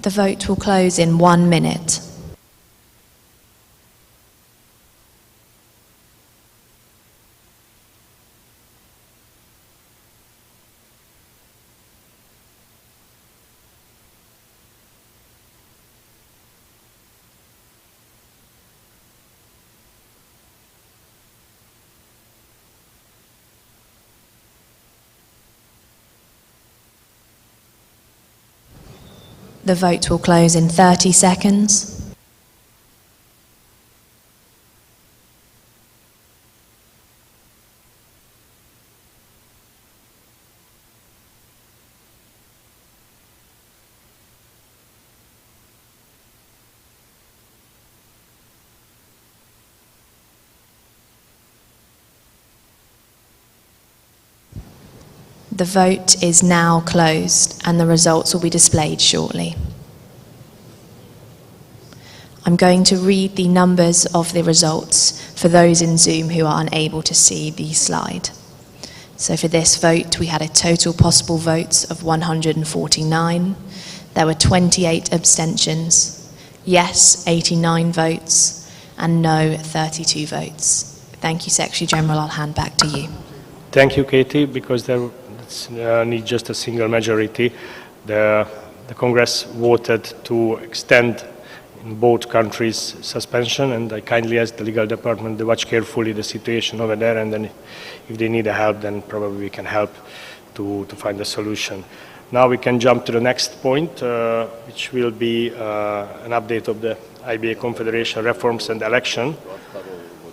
The vote will close in 1 minute. The vote will close in 30 seconds. The vote is now closed and the results will be displayed shortly. I'm going to read the numbers of the results for those in Zoom who are unable to see the slide. So for this vote, we had a total possible votes of 149. There were 28 abstentions, yes 89 votes, and no 32 votes. Thank you, Secretary General. I'll hand back to you. Thank you, Katie, because there need just a single majority. The Congress voted to extend in both countries suspension, and I kindly ask the legal department to watch carefully the situation over there, and then if they need help, then probably we can help to find a solution. Now we can jump to the next point, which will be an update of the IBA Confederation reforms and election.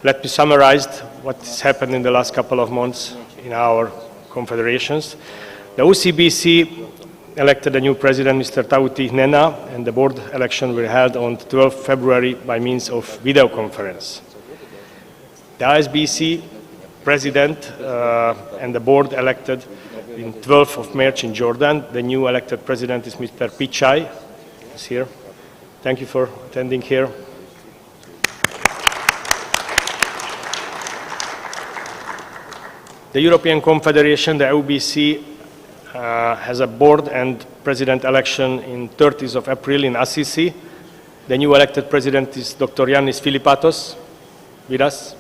Let me summarize what has happened in the last couple of months in our confederations. The OCBC elected a new president, Mr. Tauti Nena, and the board election were held on 12 February by means of video conference. The ISBC president and the board elected in 12th of March in Jordan. The new elected president is Mr. Pichai. He's here. Thank you for attending here. The European Confederation, the OBC, has a board and president election in 30th of April in Assisi. The new elected president is Dr. Yannis Filipatos, with us.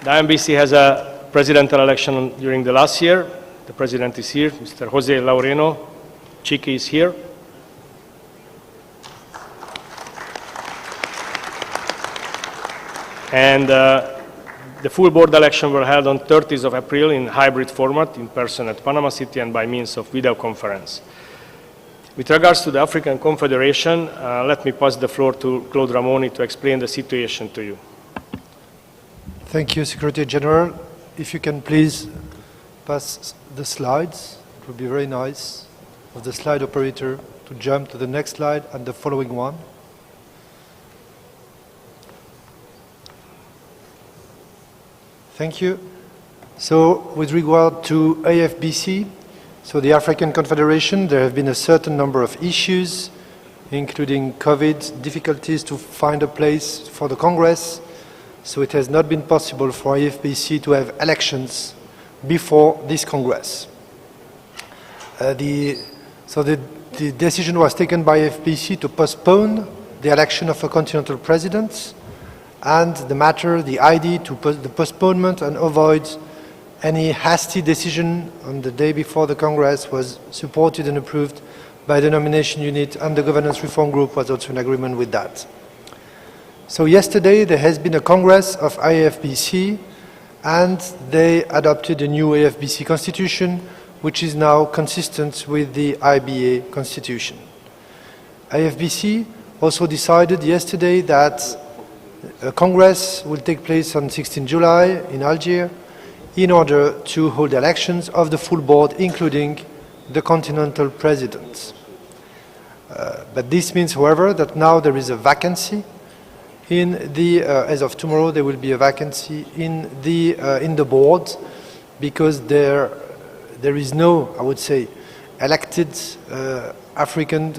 The IMBC has a presidential election during the last year. The president is here, Mr. Jose Laureno. Chiki is here. And the full board election were held on 30th of April in hybrid format, in person at Panama City and by means of video conference. With regards to the African Confederation, let me pass the floor to Claude Ramoni to explain the situation to you. Thank you, Secretary General. If you can please pass the slides, it would be very nice of the slide operator to jump to the next slide and the following one. Thank you. So with regard to AFBC, so the African Confederation, there have been a certain number of issues, including COVID, difficulties to find a place for the Congress. So it has not been possible for AFBC to have elections before this Congress. The decision was taken by AFBC to postpone the election of a continental president, and the idea to the postponement and avoid any hasty decision on the day before the Congress was supported and approved by the nomination unit, and the governance reform group was also in agreement with that. So yesterday there has been a Congress of AFBC, and they adopted a new AFBC constitution, which is now consistent with the IBA constitution. AFBC also decided yesterday that a Congress will take place on 16 July in Algiers in order to hold elections of the full board, including the continental president. But this means, however, that now there is a vacancy in the, as of tomorrow, there will be a vacancy in the board, because there is no, I would say, elected African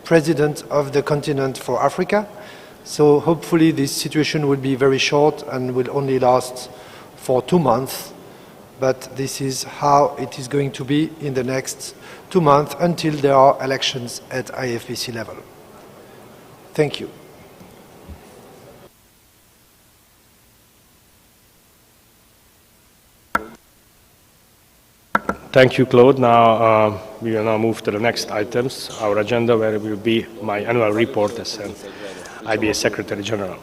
president of the continent for Africa. So hopefully this situation will be very short and will only last for 2 months. but this is how it is going to be in the next 2 months until there are elections at IFBC level. Thank you. Thank you, Claude. Now, we will now move to the next items, our agenda, where will be my annual report as an IBA Secretary General.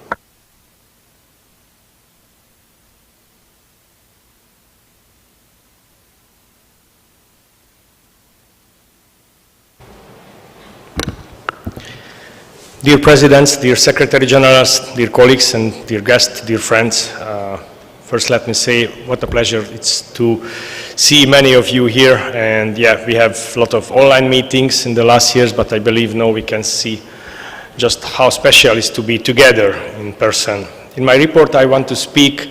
Dear Presidents, dear Secretary Generals, dear colleagues and dear guests, dear friends, first let me say what a pleasure it's to see many of you here. And yeah, we have a lot of online meetings in the last years, but I believe now we can see just how special it is to be together in person. In my report, I want to speak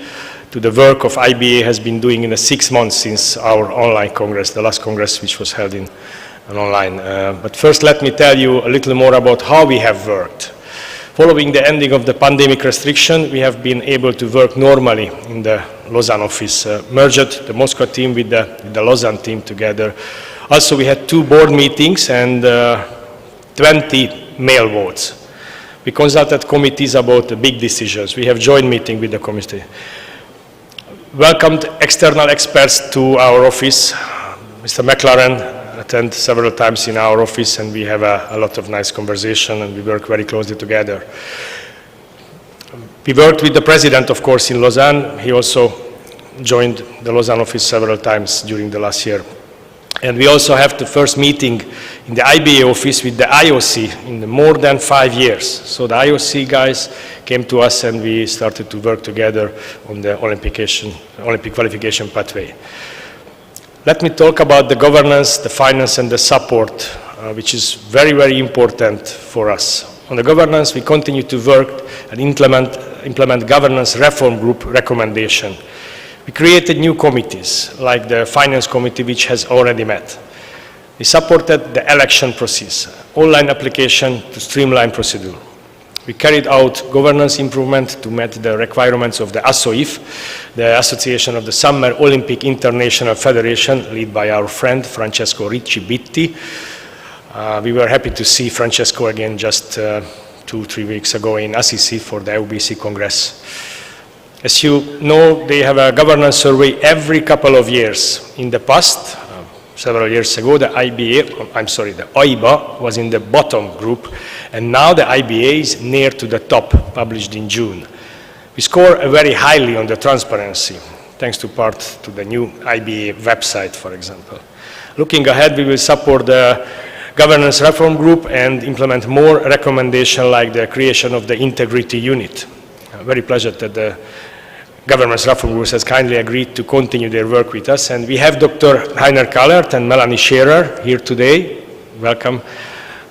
to the work of IBA has been doing in the 6 months since our online Congress, the last Congress which was held in online. But first let me tell you a little more about how we have worked. Following the ending of the pandemic restriction, we have been able to work normally in the Lausanne office, merged the Moscow team with the Lausanne team together. Also, we had 2 board meetings and 20 mail votes. We consulted committees about the big decisions. We have joint meeting with the committee. Welcomed external experts to our office. Mr. McLaren attend several times in our office, and we have a lot of nice conversation, and we work very closely together. We worked with the president, of course, in Lausanne. He also joined the Lausanne office several times during the last year. And we also have the first meeting in the IBA office with the IOC in more than 5 years. So the IOC guys came to us and we started to work together on the Olympic qualification pathway. Let me talk about the governance, the finance and the support, which is very, very important for us. On the governance, we continue to work and implement governance reform group recommendation. We created new committees, like the Finance Committee, which has already met. We supported the election process, online application to streamline procedure. We carried out governance improvement to meet the requirements of the ASOIF, the Association of the Summer Olympic International Federation, led by our friend Francesco Ricci Bitti. We were happy to see Francesco again just 2-3 weeks ago in Assisi for the IBC Congress. As you know, they have a governance survey every couple of years. In the past, several years ago, the IBA was in the bottom group, and now the IBA is near to the top, published in June. We score very highly on the transparency, thanks to the new IBA website, for example. Looking ahead, we will support the governance reform group and implement more recommendations like the creation of the integrity unit. I'm very pleased that the Governance Reform Group has kindly agreed to continue their work with us. And we have Dr. Heiner Kallert and Melanie Scherer here today. Welcome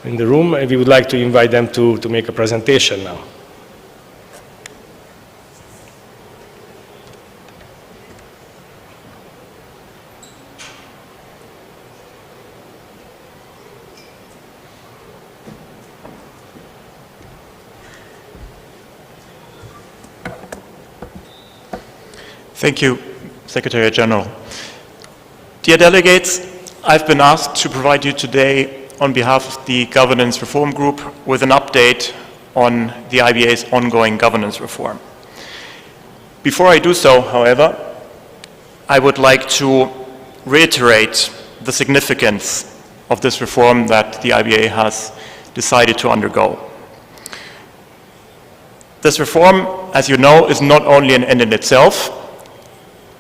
in the room. And we would like to invite them to make a presentation now. Thank you, Secretary General. Dear delegates, I've been asked to provide you today on behalf of the Governance Reform Group with an update on the IBA's ongoing governance reform. Before I do so, however, I would like to reiterate the significance of this reform that the IBA has decided to undergo. This reform, as you know, is not only an end in itself.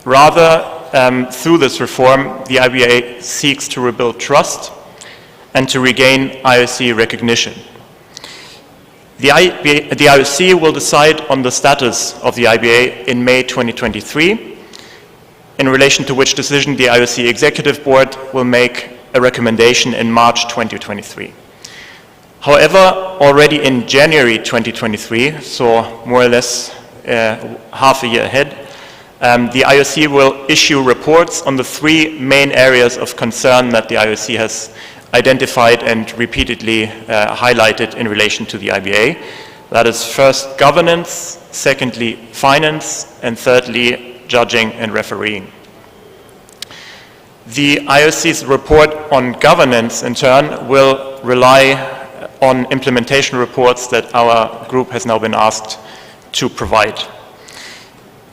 Rather, through this reform, the IBA seeks to rebuild trust and to regain IOC recognition. The IOC will decide on the status of the IBA in May 2023, in relation to which decision the IOC Executive Board will make a recommendation in March 2023. However, already in January 2023, so more or less half a year ahead, the IOC will issue reports on the 3 main areas of concern that the IOC has identified and repeatedly highlighted in relation to the IBA. That is first governance, secondly finance, and thirdly judging and refereeing. The IOC's report on governance, in turn, will rely on implementation reports that our group has now been asked to provide.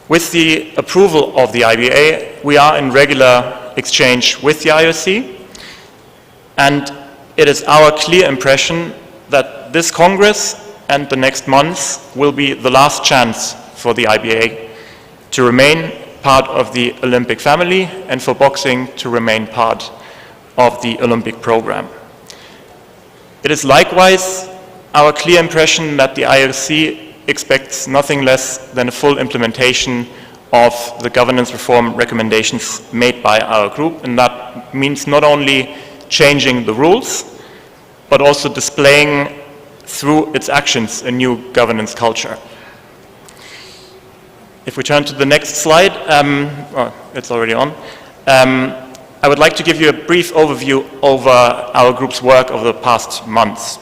With the approval of the IBA, we are in regular exchange with the IOC, and it is our clear impression that this Congress and the next months will be the last chance for the IBA to remain part of the Olympic family and for boxing to remain part of the Olympic program. It is likewise our clear impression that the IOC expects nothing less than a full implementation of the governance reform recommendations made by our group, and that means not only changing the rules, but also displaying through its actions a new governance culture. If we turn to the next slide, it's already on. I would like to give you a brief overview over our group's work over the past months.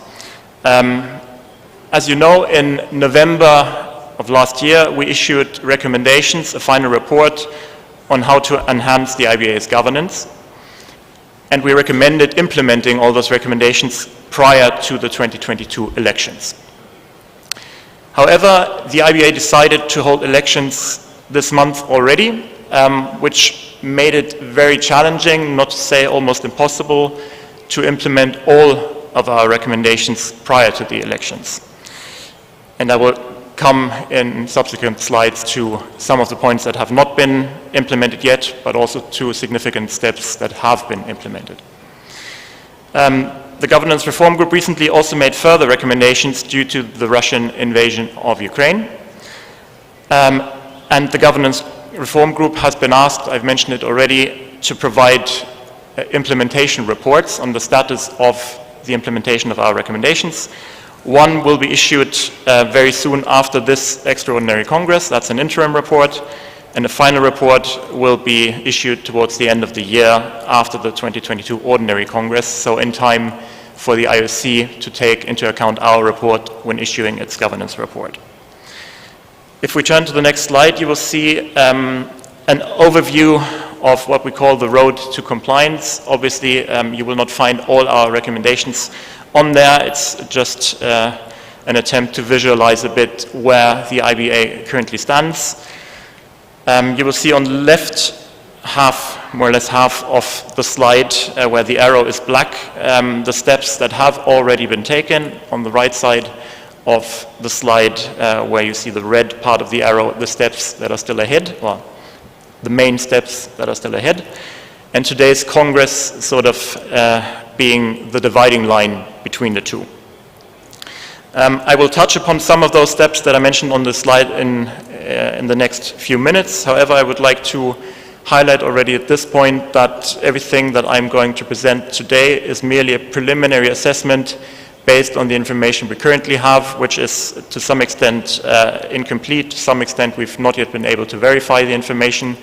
As you know, in November of last year, we issued recommendations, a final report on how to enhance the IBA's governance. And we recommended implementing all those recommendations prior to the 2022 elections. However, the IBA decided to hold elections this month already, which made it very challenging, not to say almost impossible, to implement all of our recommendations prior to the elections. And I will come in subsequent slides to some of the points that have not been implemented yet, but also to significant steps that have been implemented. The Governance Reform Group recently also made further recommendations due to the Russian invasion of Ukraine. And the Governance Reform Group has been asked, I've mentioned it already, to provide implementation reports on the status of the implementation of our recommendations. One will be issued very soon after this Extraordinary Congress. That's an interim report. And a final report will be issued towards the end of the year after the 2022 Ordinary Congress, so in time for the IOC to take into account our report when issuing its governance report. If we turn to the next slide, you will see an overview of what we call the road to compliance. Obviously, you will not find all our recommendations on there. It's just an attempt to visualize a bit where the IBA currently stands. You will see on the left half, more or less half of the slide where the arrow is black, the steps that have already been taken. On the right side of the slide where you see the red part of the arrow, the steps that are still ahead, well, the main steps that are still ahead. And today's Congress sort of being the dividing line between the two. I will touch upon some of those steps that I mentioned on the slide in the next few minutes. However, I would like to highlight already at this point that everything that I'm going to present today is merely a preliminary assessment based on the information we currently have, which is to some extent incomplete. To some extent, we've not yet been able to verify the information.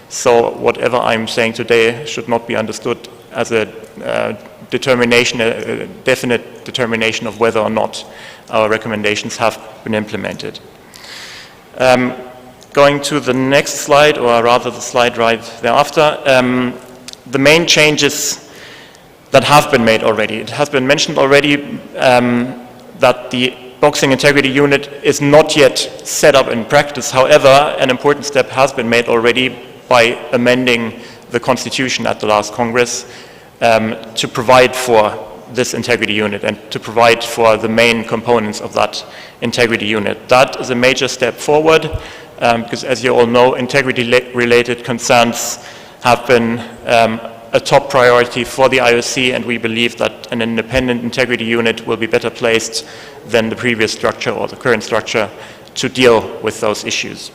So whatever I'm saying today should not be understood as a determination, a definite determination of whether or not our recommendations have been implemented. Going to the next slide, or rather the slide right thereafter, the main changes that have been made already. It has been mentioned already that the Boxing Integrity Unit is not yet set up in practice. However, an important step has been made already by amending the Constitution at the last Congress to provide for this integrity unit and to provide for the main components of that integrity unit. That is a major step forward because, as you all know, integrity-related concerns have been a top priority for the IOC, and we believe that an independent integrity unit will be better placed than the previous structure or the current structure to deal with those issues.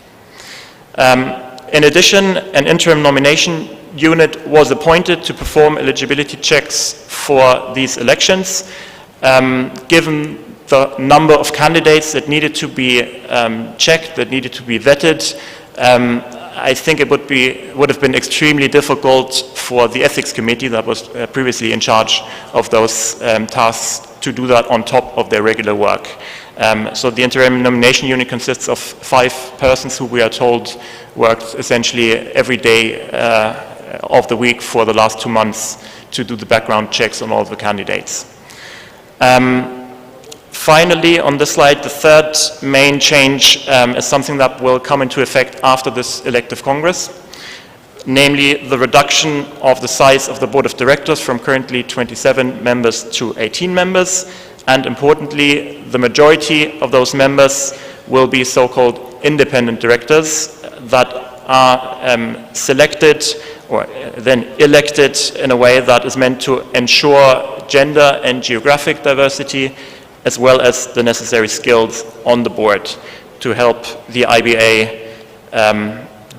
In addition, an interim nomination unit was appointed to perform eligibility checks for these elections. Given the number of candidates that needed to be checked, that needed to be vetted, I think it would have been extremely difficult for the ethics committee that was previously in charge of those tasks to do that on top of their regular work. So the interim nomination unit consists of 5 persons who we are told worked essentially every day of the week for the last 2 months to do the background checks on all the candidates. Finally, on this slide, the third main change is something that will come into effect after this elective Congress, namely the reduction of the size of the board of directors from currently 27 members to 18 members, and importantly, the majority of those members will be so-called independent directors that are selected or then elected in a way that is meant to ensure gender and geographic diversity, as well as the necessary skills on the board to help the IBA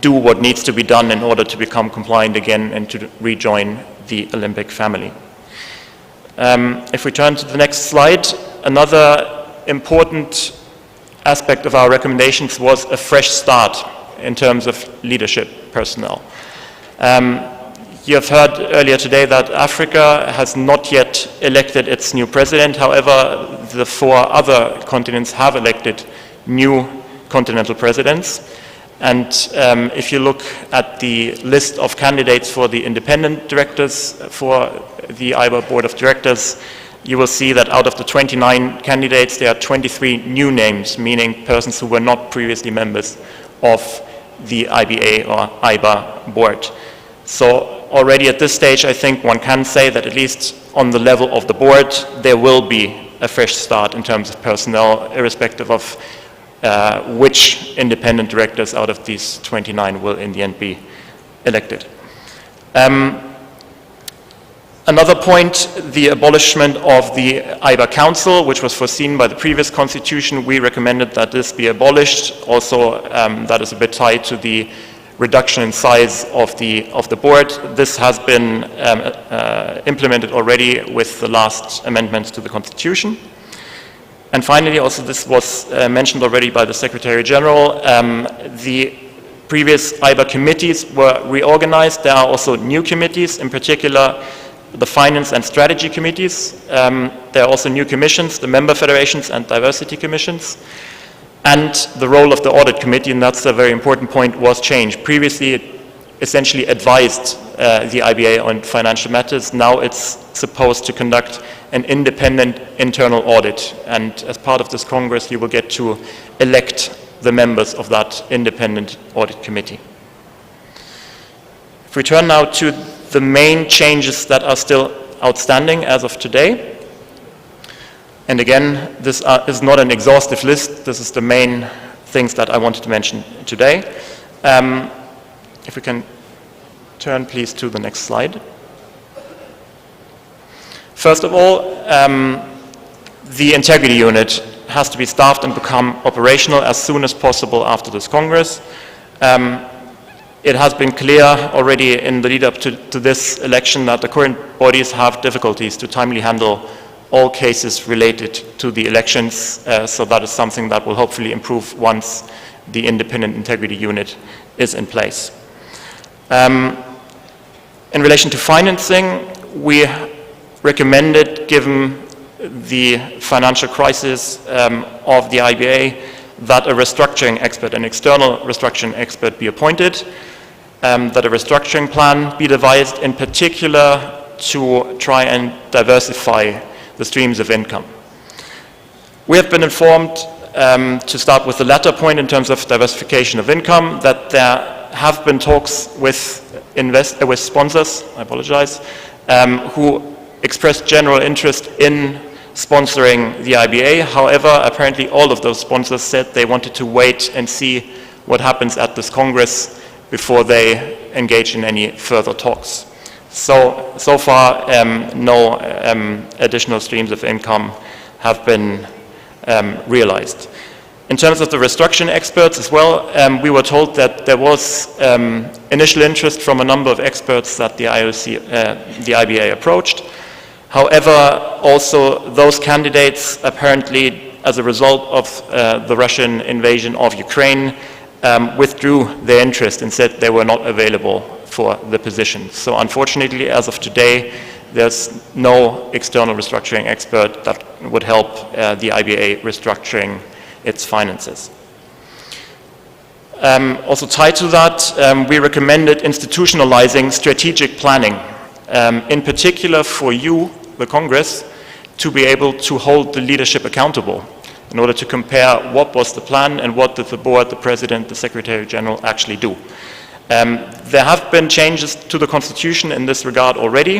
do what needs to be done in order to become compliant again and to rejoin the Olympic family. If we turn to the next slide, another important aspect of our recommendations was a fresh start in terms of leadership personnel. You have heard earlier today that Africa has not yet elected its new president. However, the 4 other continents have elected new continental presidents. And if you look at the list of candidates for the independent directors for the IBA Board of Directors, you will see that out of the 29 candidates, there are 23 new names, meaning persons who were not previously members of the IBA or IBA board. So already at this stage, I think one can say that at least on the level of the board, there will be a fresh start in terms of personnel, irrespective of which independent directors out of these 29 will in the end be elected. Another point, the abolishment of the IBA Council, which was foreseen by the previous constitution. We recommended that this be abolished. Also, that is a bit tied to the reduction in size of the board. This has been implemented already with the last amendments to the constitution. And finally, also this was mentioned already by the Secretary General, the previous IBA committees were reorganized. There are also new committees, in particular the finance and strategy committees. There are also new commissions, the member federations and diversity commissions. And the role of the audit committee, and that's a very important point, was changed. Previously, it essentially advised the IBA on financial matters. Now it's supposed to conduct an independent internal audit. And as part of this Congress, you will get to elect the members of that independent audit committee. If we turn now to the main changes that are still outstanding as of today. And again, this is not an exhaustive list. This is the main things that I wanted to mention today. If we can turn, please, to the next slide. First of all, the integrity unit has to be staffed and become operational as soon as possible after this Congress. It has been clear already in the lead up to this election that the current bodies have difficulties to timely handle all cases related to the elections, so that is something that will hopefully improve once the independent integrity unit is in place. In relation to financing, we recommended, given the financial crisis of the IBA, that a restructuring expert, an external restructuring expert, be appointed, that a restructuring plan be devised, in particular to try and diversify the streams of income. We have been informed, to start with the latter point in terms of diversification of income, that there have been talks with sponsors, I apologize, who expressed general interest in sponsoring the IBA. However, apparently all of those sponsors said they wanted to wait and see what happens at this Congress before they engage in any further talks. So far, no additional streams of income have been realized. In terms of the restructuring experts as well, we were told that there was initial interest from a number of experts that the IBA approached. However, also those candidates apparently, as a result of the Russian invasion of Ukraine, withdrew their interest and said they were not available for the position. So unfortunately, as of today, there's no external restructuring expert that would help the IBA restructuring its finances. Also tied to that, we recommended institutionalizing strategic planning, in particular for you, the Congress, to be able to hold the leadership accountable in order to compare what was the plan and what did the board, the president, the secretary general actually do. There have been changes to the constitution in this regard already.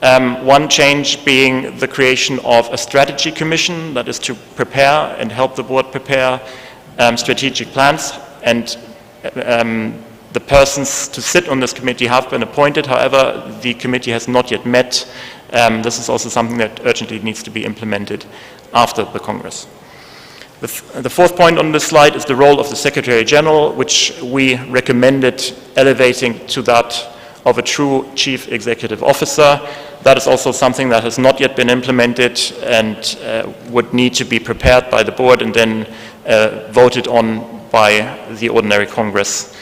One change being the creation of a strategy commission that is to prepare and help the board prepare strategic plans, and the persons to sit on this committee have been appointed. However, the committee has not yet met. This is also something that urgently needs to be implemented after the Congress. The fourth point on this slide is the role of the Secretary General, which we recommended elevating to that of a true Chief Executive Officer. That is also something that has not yet been implemented and would need to be prepared by the board and then voted on by the Ordinary Congress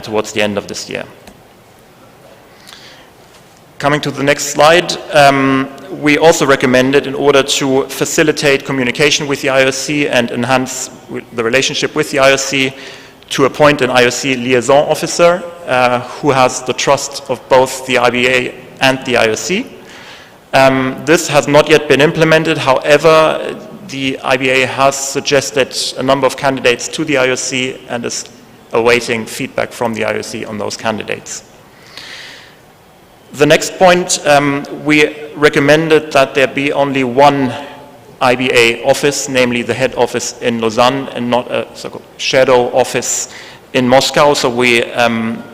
towards the end of this year. Coming to the next slide, we also recommended, in order to facilitate communication with the IOC and enhance the relationship with the IOC, to appoint an IOC liaison officer who has the trust of both the IBA and the IOC. This has not yet been implemented. However, the IBA has suggested a number of candidates to the IOC and is awaiting feedback from the IOC on those candidates. The next point, we recommended that there be only one IBA office, namely the head office in Lausanne, and not a so-called shadow office in Moscow. So we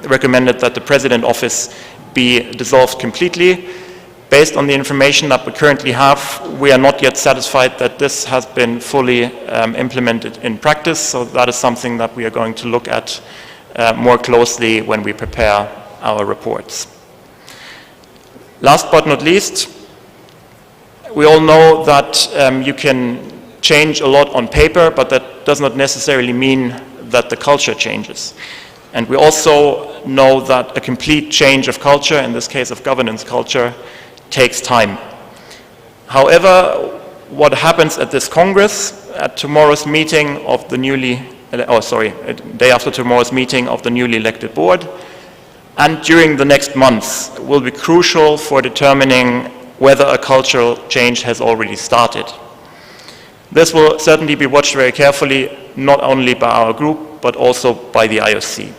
recommended that the president office be dissolved completely. Based on the information that we currently have, we are not yet satisfied that this has been fully implemented in practice. So that is something that we are going to look at more closely when we prepare our reports. Last but not least, we all know that you can change a lot on paper, but that does not necessarily mean that the culture changes. And we also know that a complete change of culture, in this case of governance culture, takes time. However, what happens at this Congress, at tomorrow's meeting of the day after tomorrow's meeting of the newly elected board, and during the next months, will be crucial for determining whether a cultural change has already started. This will certainly be watched very carefully, not only by our group, but also by the IOC.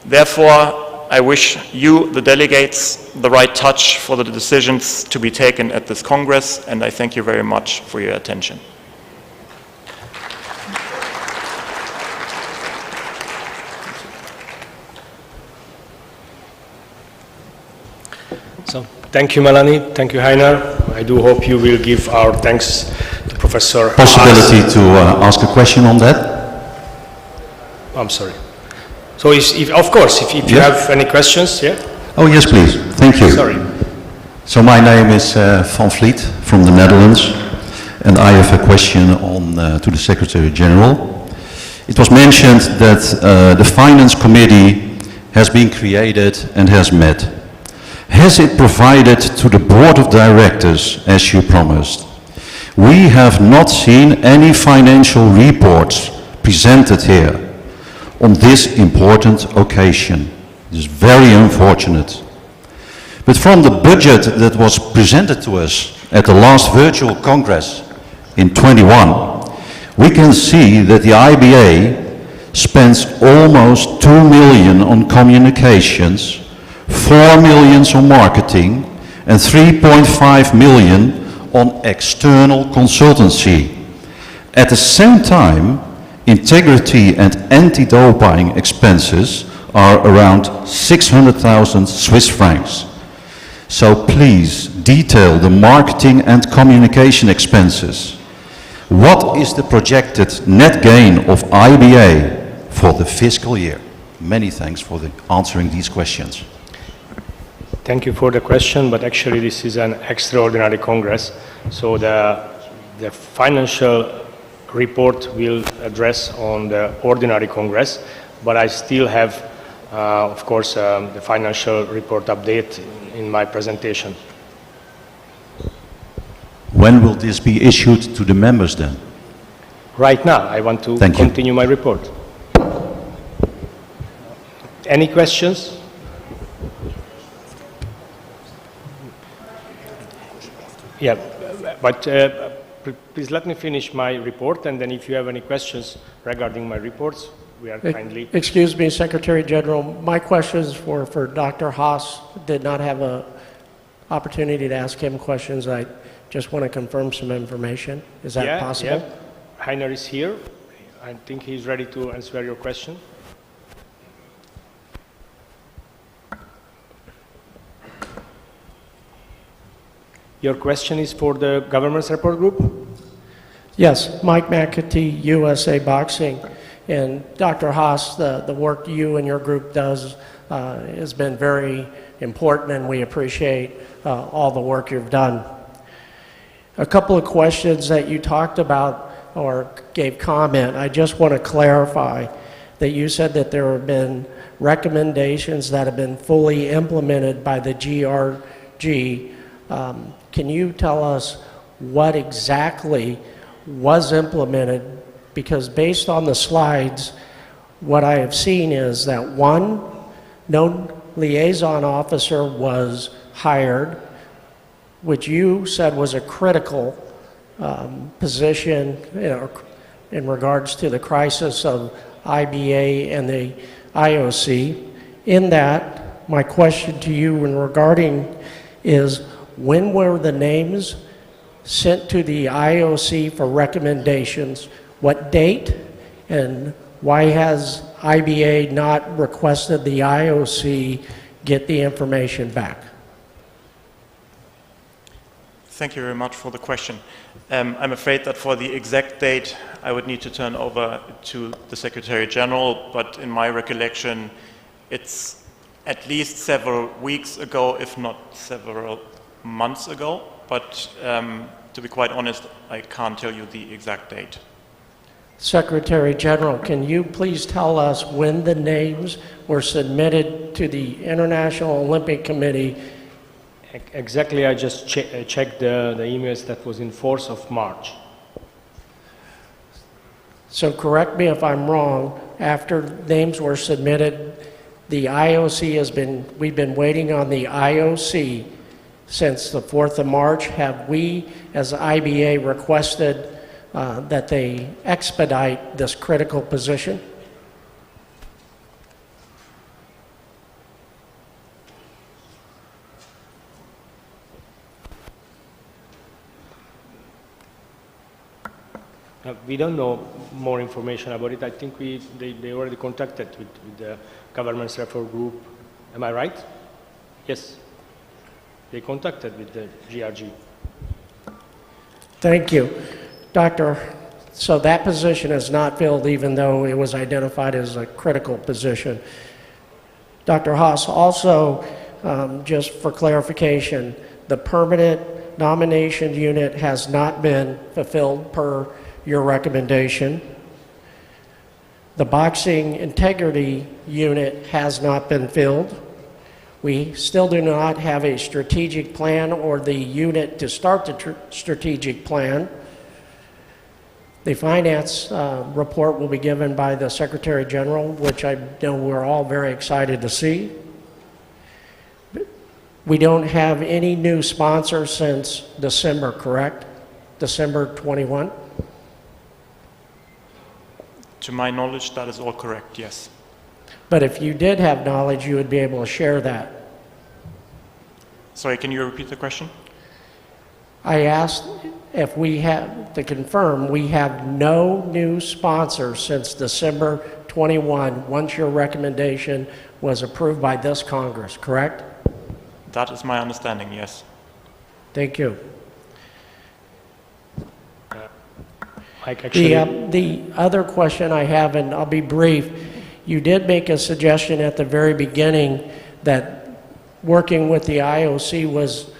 Therefore, I wish you, the delegates, the right touch for the decisions to be taken at this Congress, and I thank you very much for your attention. So, thank you, Melanie. Thank you, Heiner. I do hope you will give our thanks to Professor Possibility to ask a question on that? I'm sorry. So, of course, if you have any questions, yeah? Oh, yes, please. Thank you. Sorry. So my name is Van Vliet from the Netherlands, and I have a question on to the Secretary General. It was mentioned that the Finance Committee has been created and has met. Has it provided to the Board of Directors as you promised? We have not seen any financial reports presented here on this important occasion. It is very unfortunate. But from the budget that was presented to us at the last virtual Congress in 21, we can see that the IBA spends almost 2 million on communications, 4 million on marketing, and 3.5 million on external consultancy. At the same time, integrity and anti-doping expenses are around 600,000 Swiss francs. So please detail the marketing and communication expenses. What is the projected net gain of IBA for the fiscal year? Many thanks for answering these questions. Thank you for the question, but actually this is an extraordinary Congress, so the financial report will address on the ordinary Congress, but I still have, of course, the financial report update in my presentation. When will this be issued to the members then? Right now, I want to continue my report. Any questions? Yeah, but please let me finish my report, and then if you have any questions regarding my reports, we are kindly... Excuse me, Secretary General, my questions were for Dr. Haas. Did not have an opportunity to ask him questions. I just want to confirm some information. Is that possible? Yeah. Heiner is here. I think he's ready to answer your question. Your question is for the government support group? Yes, Mike McAtee, USA Boxing. And Dr. Haas, the work you and your group does has been very important, and we appreciate all the work you've done. A couple of questions that you talked about or gave comment, I just want to clarify that you said that there have been recommendations that have been fully implemented by the GRG. Can you tell us what exactly was implemented? Because based on the slides, what I have seen is that one, no liaison officer was hired, which you said was a critical position in regards to the crisis of IBA and the IOC. In that, my question to you in regarding is, when were the names sent to the IOC for recommendations? What date? And why has IBA not requested the IOC get the information back? Thank you very much for the question. I'm afraid that for the exact date, I would need to turn over to the Secretary General, but in my recollection, it's at least several weeks ago, if not several months ago, but to be quite honest, I can't tell you the exact date. Secretary General, can you please tell us when the names were submitted to the International Olympic Committee? Exactly, I just checked the emails that was in 4th of March. So correct me if I'm wrong, after names were submitted, the IOC we've been waiting on the IOC since the 4th of March. Have we, as IBA, requested that they expedite this critical position? We don't know more information about it. I think they already contacted with the government referral group. Am I right? Yes. They contacted with the GRG. Thank you. Doctor, so that position is not filled even though it was identified as a critical position. Dr. Haas, also, just for clarification, the permanent nomination unit has not been fulfilled per your recommendation. The boxing integrity unit has not been filled. We still do not have a strategic plan or the unit to start the strategic plan. The finance report will be given by the Secretary General, which I know we're all very excited to see. We don't have any new sponsors since December, correct? December 21? To my knowledge, that is all correct, yes. But if you did have knowledge, you would be able to share that. Sorry, can you repeat the question? I asked if we have, to confirm, we have no new sponsors since December 21, once your recommendation was approved by this Congress, correct? That is my understanding, yes. Thank you. Actually, the other question I have, and I'll be brief, you did make a suggestion at the very beginning that working with the IOC was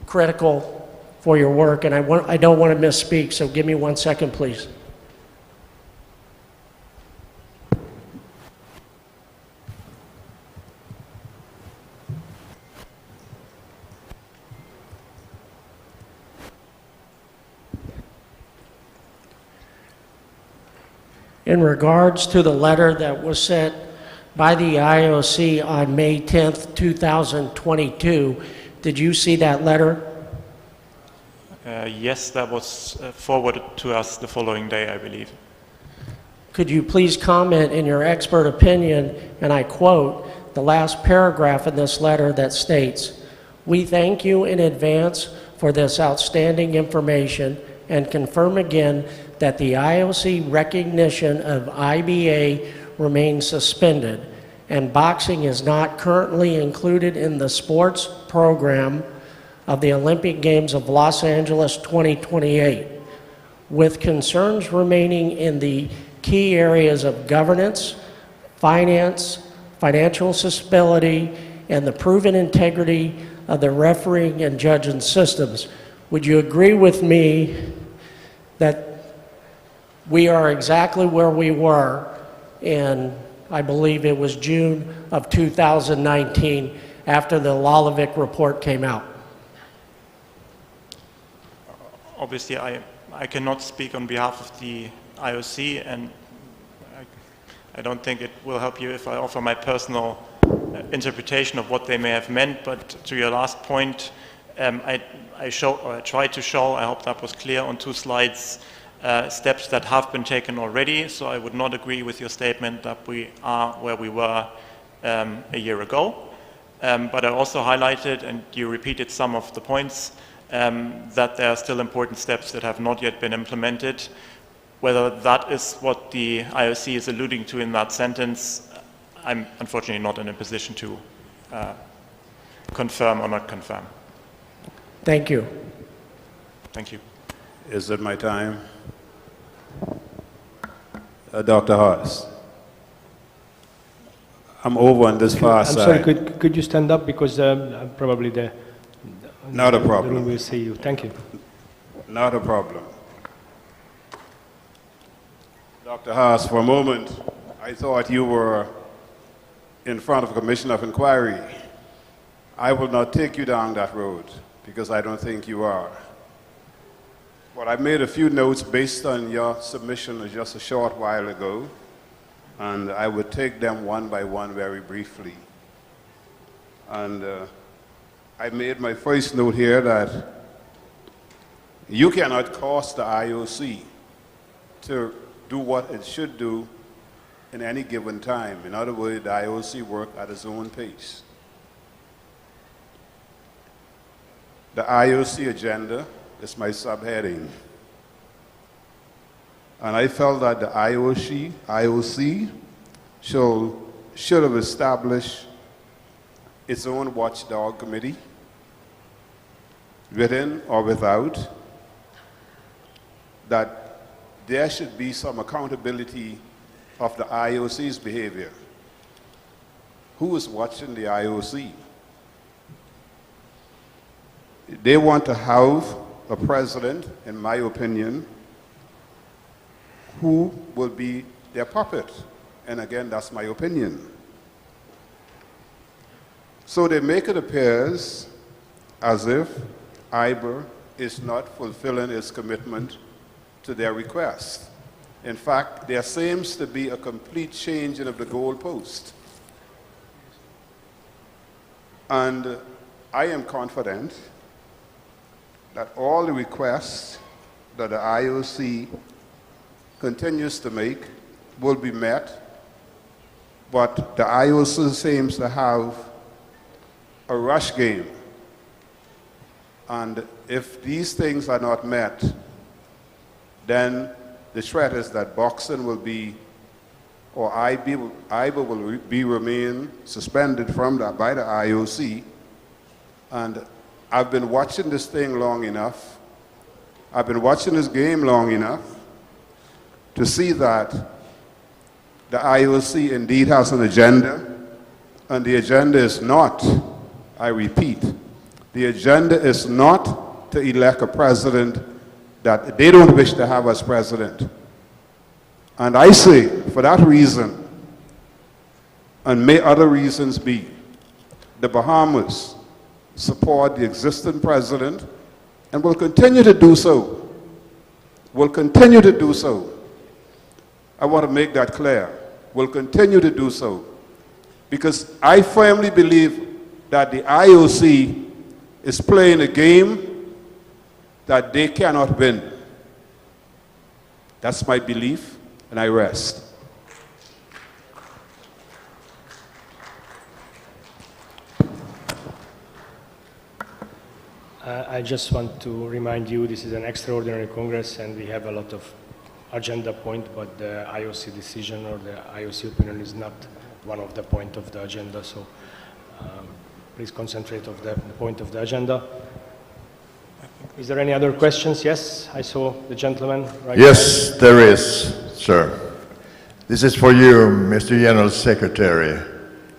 critical for your work, and I don't want to misspeak, so give me 1 second, please. In regards to the letter that was sent by the IOC on May 10th, 2022. Did you see that letter? Yes, that was forwarded to us the following day, I believe. Could you please comment in your expert opinion, and I quote, the last paragraph in this letter that states, "We thank you in advance for this outstanding information and confirm again that the IOC recognition of IBA remains suspended and boxing is not currently included in the sports program of the Olympic Games of Los Angeles 2028, with concerns remaining in the key areas of governance, finance, financial stability, and the proven integrity of the refereeing and judging systems." Would you agree with me that we are exactly where we were in, I believe it was June of 2019, after the Lalovic report came out? Obviously, I cannot speak on behalf of the IOC, and I don't think it will help you if I offer my personal interpretation of what they may have meant. But to your last point, I tried to show, I hope that was clear on 2 slides, steps that have been taken already. So I would not agree with your statement that we are where we were a year ago. But I also highlighted, and you repeated some of the points, that there are still important steps that have not yet been implemented. Whether that is what the IOC is alluding to in that sentence, I'm unfortunately not in a position to confirm or not confirm. Thank you. Thank you. Is it my time? Dr. Hart, I'm over on this far side. I'm sorry, could you stand up, because probably Not a the problem. room will see you. Thank you. Not a problem. Dr. Haas, for a moment, I thought you were in front of a commission of inquiry. I will not take you down that road, because I don't think you are. But I made a few notes based on your submission just a short while ago, and I would take them one by one very briefly. And I made my first note here that you cannot cause the IOC to do what it should do in any given time. In other words, the IOC work at its own pace. The IOC agenda is my subheading. And I felt that the IOC should have established its own watchdog committee, within or without, that there should be some accountability of the IOC's behavior. Who is watching the IOC? They want to have a president, in my opinion, who will be their puppet. And again, that's my opinion. So they make it appear as if IBA is not fulfilling its commitment to their request. In fact, there seems to be a complete changing of the goalpost. And I am confident that all the requests that the IOC continues to make will be met, but the IOC seems to have a rush game. And if these things are not met, then the threat is that boxing will be, or IBA will remain suspended by the IOC. And I've been watching this thing long enough, I've been watching this game long enough to see that the IOC indeed has an agenda, and the agenda is not, I repeat, the agenda is not to elect a president that they don't wish to have as president. And I say, for that reason, and may other reasons be, the Bahamas support the existing president and will continue to do so. Will continue to do so. I want to make that clear. Will continue to do so. because I firmly believe that the IOC is playing a game that they cannot win. That's my belief, and I rest. I just want to remind you this is an extraordinary Congress and we have a lot of agenda points, but the IOC decision or the IOC opinion is not one of the points of the agenda, so please concentrate on the point of the agenda. Is there any other questions? Yes, I saw the gentleman right Yes, there is, sir. This is for you, Mr. General Secretary.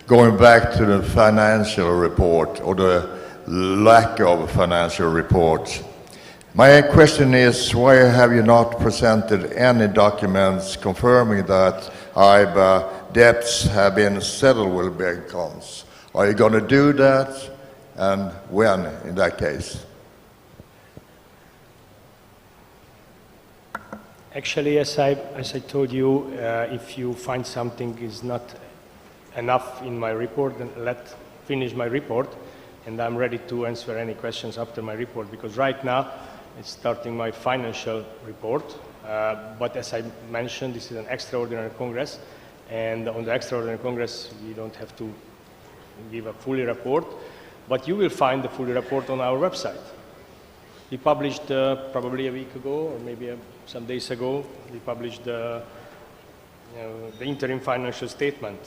Going back to the financial report or the lack of financial report. My question is, why have you not presented any documents confirming that IBA debts have been settled with bank accounts? Are you going to do that, and when in that case? Actually, as I told you, if you find something is not enough in my report, then let's finish my report, and I'm ready to answer any questions after my report, because right now it's starting my financial report. But as I mentioned, this is an extraordinary Congress, and on the extraordinary Congress, we don't have to give a full report, but you will find the full report on our website. We published probably a week ago, or maybe some days ago, we published the interim financial statement.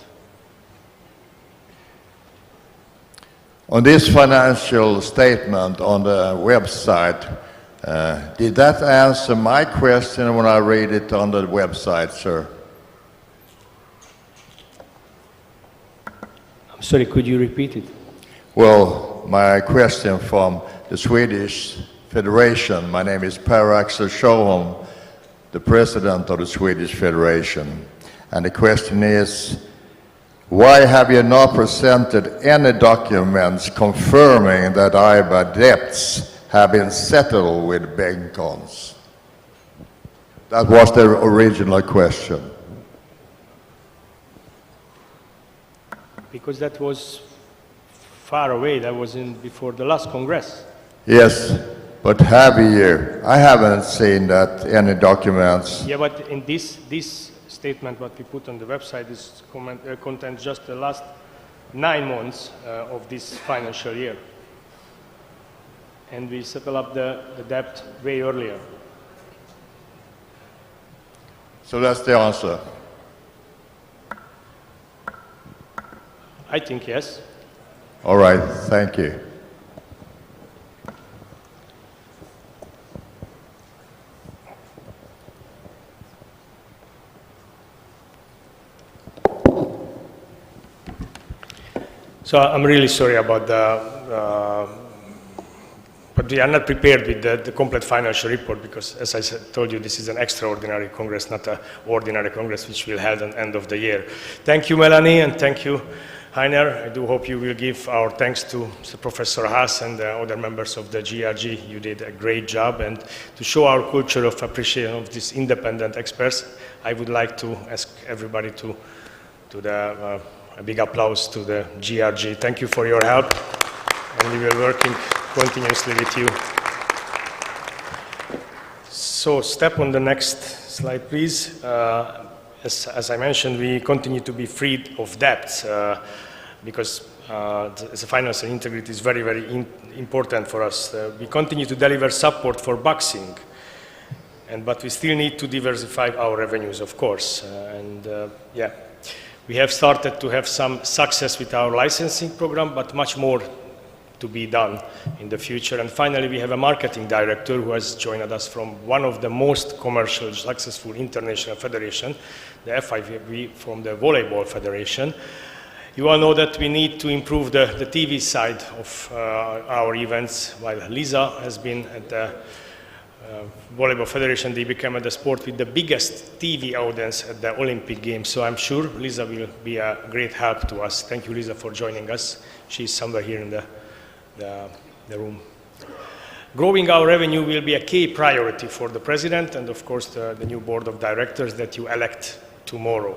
On this financial statement on the website, did that answer my question when I read it on the website, sir? I'm sorry, could you repeat it? Well, my question from the Swedish Federation, my name is Per-Axel Sjöholm, the president of the Swedish Federation, and the question is, why have you not presented any documents confirming that IBA debts have been settled with bank accounts? That was the original question. Because that was far away, that was before the last Congress. Yes, but have you? I haven't seen that, any documents. Yeah, but in this statement, what we put on the website is contains just the last 9 months of this financial year. And we settle up the debt way earlier. So that's the answer. I think yes. All right, thank you. So I'm really sorry about but we are not prepared with the complete financial report because, as I told you, this is an extraordinary Congress, not an ordinary Congress, which will held at the end of the year. Thank you, Melanie, and thank you, Heiner. I do hope you will give our thanks to Professor Haas and the other members of the GRG. You did a great job, and to show our culture of appreciation of these independent experts, I would like to ask everybody to a big applause to the GRG. Thank you for your help, and we will working continuously with you. So, step on the next slide, please. As I mentioned, we continue to be freed of debts because the financial integrity is very, very important for us. We continue to deliver support for boxing, but we still need to diversify our revenues, of course. We have started to have some success with our licensing program, but much more to be done in the future. And finally, we have a marketing director who has joined us from one of the most commercial, successful international federation, the FIVB, from the Volleyball Federation. You all know that we need to improve the TV side of our events. While Lisa has been at the Volleyball Federation, they became the sport with the biggest TV audience at the Olympic Games. So I'm sure Lisa will be a great help to us. Thank you, Lisa, for joining us. She's somewhere here in the room. Growing our revenue will be a key priority for the President and, of course, the new Board of Directors that you elect tomorrow.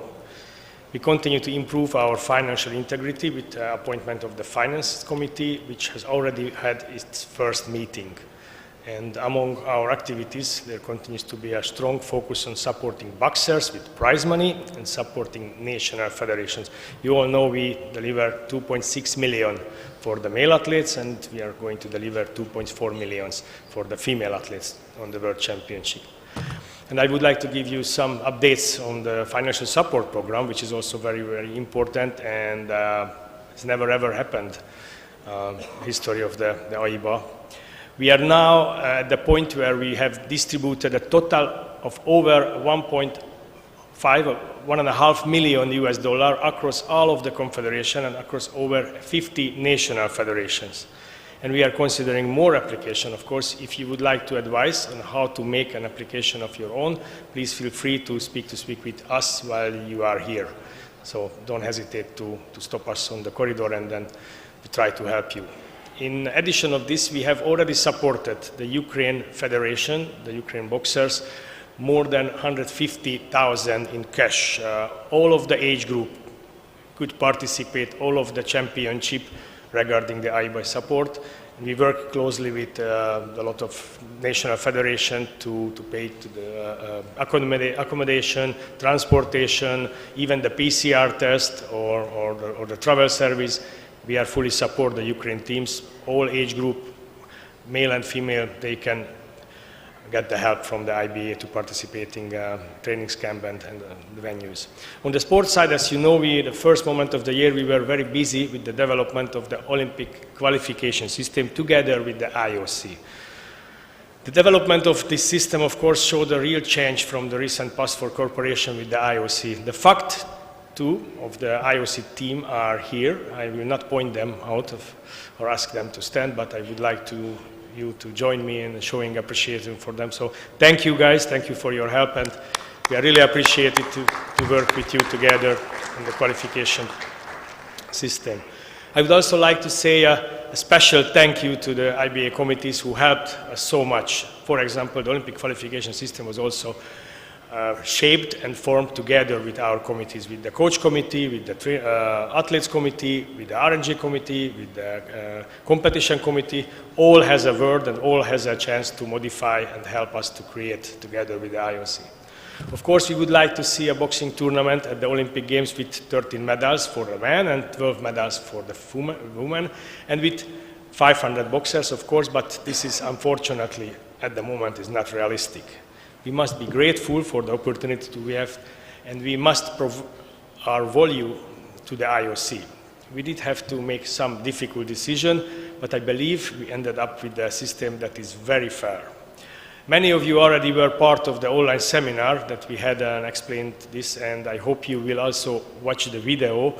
We continue to improve our financial integrity with the appointment of the Finance Committee, which has already had its first meeting. And among our activities, there continues to be a strong focus on supporting boxers with prize money and supporting national federations. You all know we deliver 2.6 million for the male athletes, and we are going to deliver 2.4 million for the female athletes on the World Championship. And I would like to give you some updates on the financial support program, which is also very, very important, and it's never ever happened history of the IBA. We are now at the point where we have distributed a total of over 1.5 million US dollar across all of the Confederation and across over 50 national federations. And we are considering more application. Of course, if you would like to advise on how to make an application of your own, please feel free to speak with us while you are here. So don't hesitate to stop us on the corridor, and then we try to help you. In addition of this, we have already supported the Ukraine Federation, the Ukraine boxers, more than 150,000 in cash. All of the age group could participate, all of the championship regarding the IBA support. We work closely with a lot of national federation to pay to the accommodation, transportation, even the PCR test or the travel service. We are fully support the Ukraine teams, all age group, male and female, they can get the help from the IBA to participate in training camp and the venues. On the sports side, as you know, the first moment of the year, we were very busy with the development of the Olympic qualification system together with the IOC. The development of this system, of course, showed a real change from the recent past for cooperation with the IOC. The fact two of the IOC team are here. I will not point them out or ask them to stand, but I would like you to join me in showing appreciation for them. So thank you guys, thank you for your help, and we are really appreciated to work with you together in the qualification system. I would also like to say a special thank you to the IBA committees who helped us so much. For example, the Olympic qualification system was also shaped and formed together with our committees, with the coach committee, with the athletes committee, with the RNG committee, with the competition committee. All has a word and all has a chance to modify and help us to create together with the IOC. Of course, we would like to see a boxing tournament at the Olympic Games with 13 medals for the men and 12 medals for the women, and with 500 boxers, of course, but this is unfortunately at the moment is not realistic. We must be grateful for the opportunity we have, and we must prove our value to the IOC. We did have to make some difficult decision, but I believe we ended up with a system that is very fair. Many of you already were part of the online seminar that we had and explained this, and I hope you will also watch the video.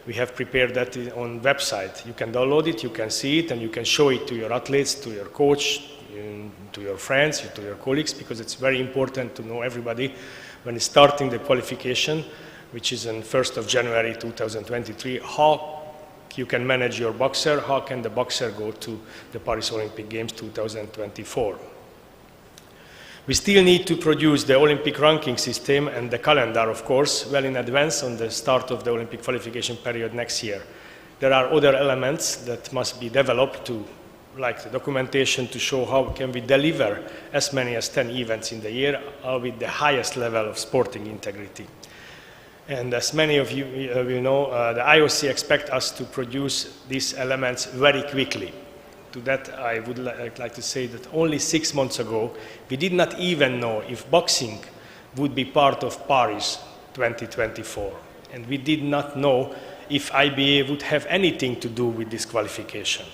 We have prepared that on website. You can download it, you can see it, and you can show it to your athletes, to your coach, to your friends, to your colleagues, because it's very important to know everybody when it's starting the qualification, which is on 1st of January 2023, how you can manage your boxer, how can the boxer go to the Paris Olympic Games 2024. We still need to produce the Olympic ranking system and the calendar, of course, well in advance on the start of the Olympic qualification period next year. There are other elements that must be developed to, like the documentation to show how can we deliver as many as 10 events in the year with the highest level of sporting integrity. And as many of you will know, the IOC expect us to produce these elements very quickly. To that, I would like to say that only 6 months ago, we did not even know if boxing would be part of Paris 2024. And we did not know if IBA would have anything to do with this qualification.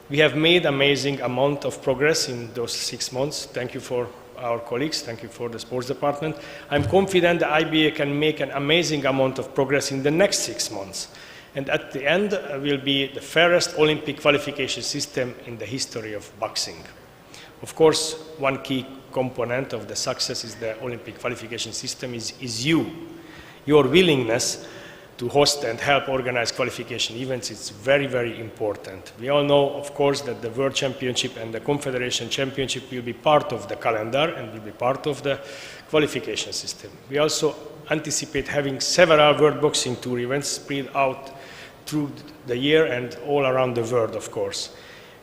We have made amazing amount of progress in those 6 months. Thank you for our colleagues. Thank you for the sports department. I'm confident the IBA can make an amazing amount of progress in the next 6 months. And at the end will be the fairest Olympic qualification system in the history of boxing. Of course, one key component of the success is the Olympic qualification system is you. Your willingness to host and help organize qualification events is very, very important. We all know, of course, that the World Championship and the Confederation Championship will be part of the calendar and will be part of the qualification system. We also anticipate having several World Boxing Tour events spread out through the year and all around the world, of course.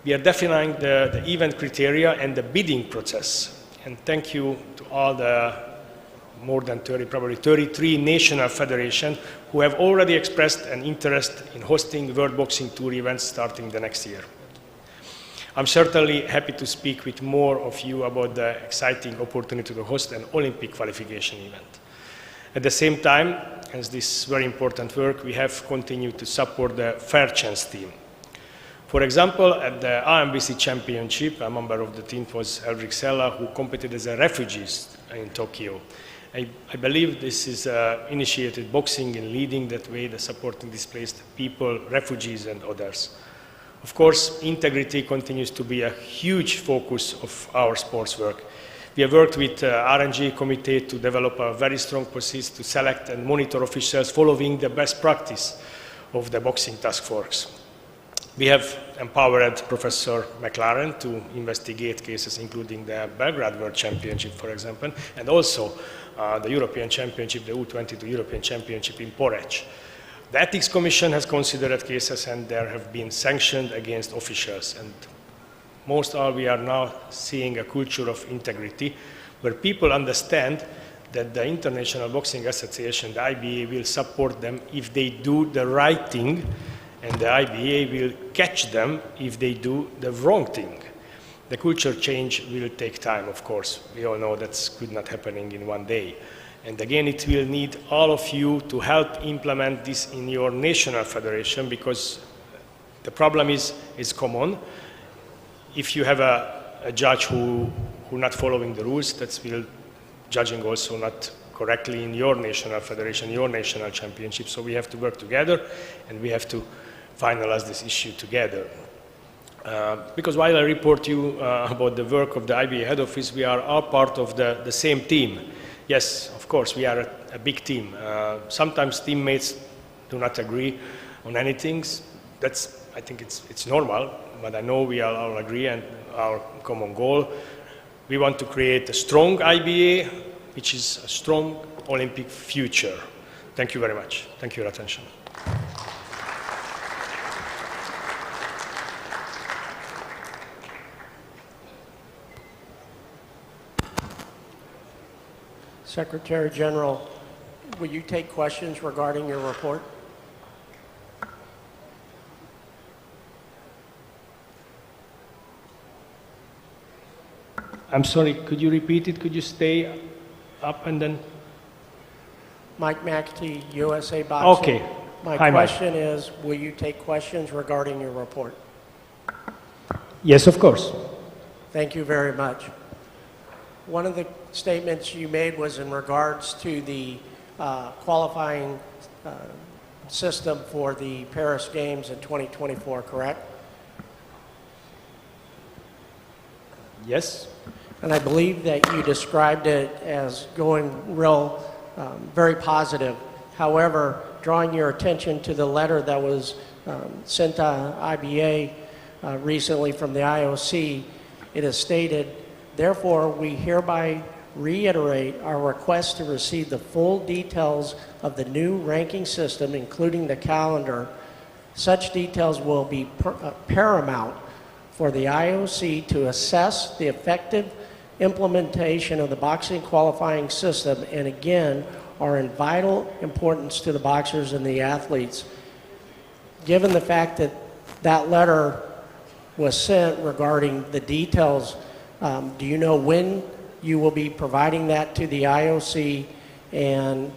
We are defining the event criteria and the bidding process. And thank you to all the more than 30, probably 33 national federations who have already expressed an interest in hosting World Boxing Tour events starting the next year. I'm certainly happy to speak with more of you about the exciting opportunity to host an Olympic qualification event. At the same time, as this very important work, we have continued to support the Fair Chance team. For example, at the RMBC Championship, a member of the team was Elric Sella, who competed as a refugee in Tokyo. I believe this is initiated boxing and leading that way, the supporting displaced people, refugees and others. Of course, integrity continues to be a huge focus of our sports work. We have worked with RNG committee to develop a very strong process to select and monitor officials following the best practice of the boxing task force. We have empowered Professor McLaren to investigate cases including the Belgrade World Championship, for example, and also the European Championship, the U22 European Championship in Porridge. The Ethics Commission has considered cases and there have been sanctions against officials. And most all, we are now seeing a culture of integrity where people understand that the International Boxing Association, the IBA, will support them if they do the right thing, and the IBA will catch them if they do the wrong thing. The culture change will take time, of course. We all know that's good not happening in one day. And again, it will need all of you to help implement this in your national federation, because the problem is common. If you have a judge who not following the rules, that's will judging also not correctly in your national federation, your national championship. So we have to work together and we have to finalize this issue together. Because while I report you about the work of the IBA head office, we are all part of the same team. Yes, of course, we are a big team. Sometimes teammates do not agree on anything. That's, I think it's normal, but I know we all agree and our common goal. We want to create a strong IBA, which is a strong Olympic future. Thank you very much. Thank you for your attention. Secretary General, will you take questions regarding your report? I'm sorry, could you repeat it? Could you stay up and then? Mike McAtee, USA Boxing. Okay. My Hi, Mike. question is, will you take questions regarding your report? Yes, of course. Thank you very much. One of the statements you made was in regards to the qualifying system for the Paris Games in 2024, correct? Yes. And I believe that you described it as going very positive. However, drawing your attention to the letter that was sent to IBA recently from the IOC, it is stated, therefore, we hereby reiterate our request to receive the full details of the new ranking system, including the calendar. Such details will be paramount for the IOC to assess the effective implementation of the boxing qualifying system, and again, are in vital importance to the boxers and the athletes. Given the fact that that letter was sent regarding the details, do you know when you will be providing that to the IOC, and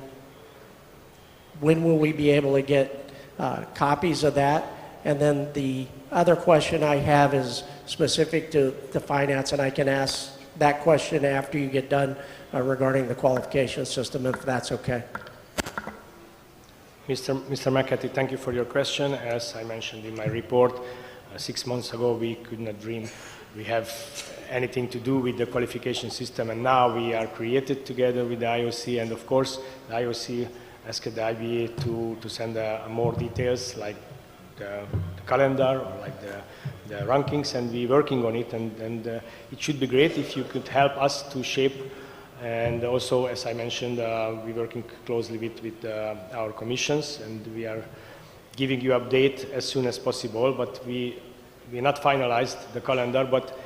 when will we be able to get copies of that? And then the other question I have is specific to the finance, and I can ask that question after you get done regarding the qualification system, if that's okay. Mr. McAtee, thank you for your question. As I mentioned in my report, 6 months ago we could not dream we have anything to do with the qualification system, and now we are created together with the IOC, and of course the IOC asked the IBA to send more details like the calendar or like the rankings, and we're working on it, and it should be great if you could help us to shape And also, as I mentioned, we're working closely with our commissions, and we are giving you update as soon as possible, but we not finalized the calendar, but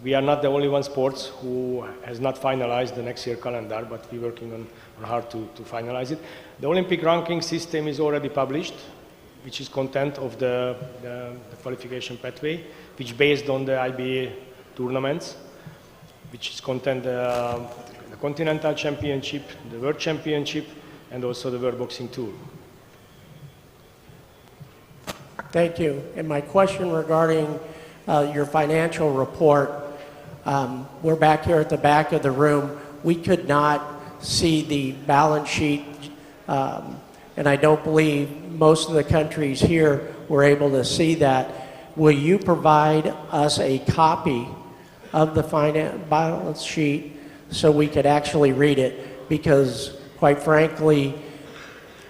we are not the only one sports who has not finalized the next year calendar, but we're working on hard to finalize it. The Olympic ranking system is already published, which is content of the qualification pathway, which based on the IBA tournaments, which is content the Continental Championship, the World Championship, and also the World Boxing Tour. Thank you. And my question regarding your financial report, we're back here at the back of the room. We could not see the balance sheet, and I don't believe most of the countries here were able to see that. Will you provide us a copy of the balance sheet so we could actually read it? Because quite frankly,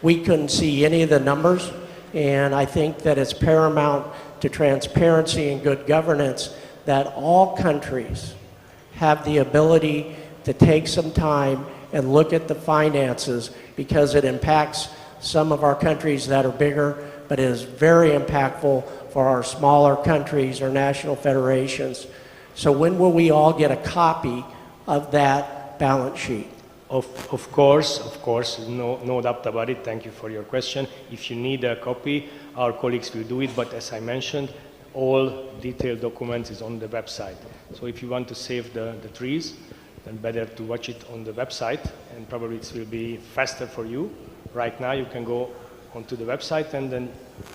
we couldn't see any of the numbers, and I think that it's paramount to transparency and good governance that all countries have the ability to take some time and look at the finances, because it impacts some of our countries that are bigger, but it is very impactful for our smaller countries or national federations. So when will we all get a copy of that balance sheet? Of course, no doubt about it. Thank you for your question. If you need a copy, our colleagues will do it, but as I mentioned, all detailed documents is on the website. So if you want to save the trees, then better to watch it on the website, and probably it will be faster for you. Right now you can go onto the website and then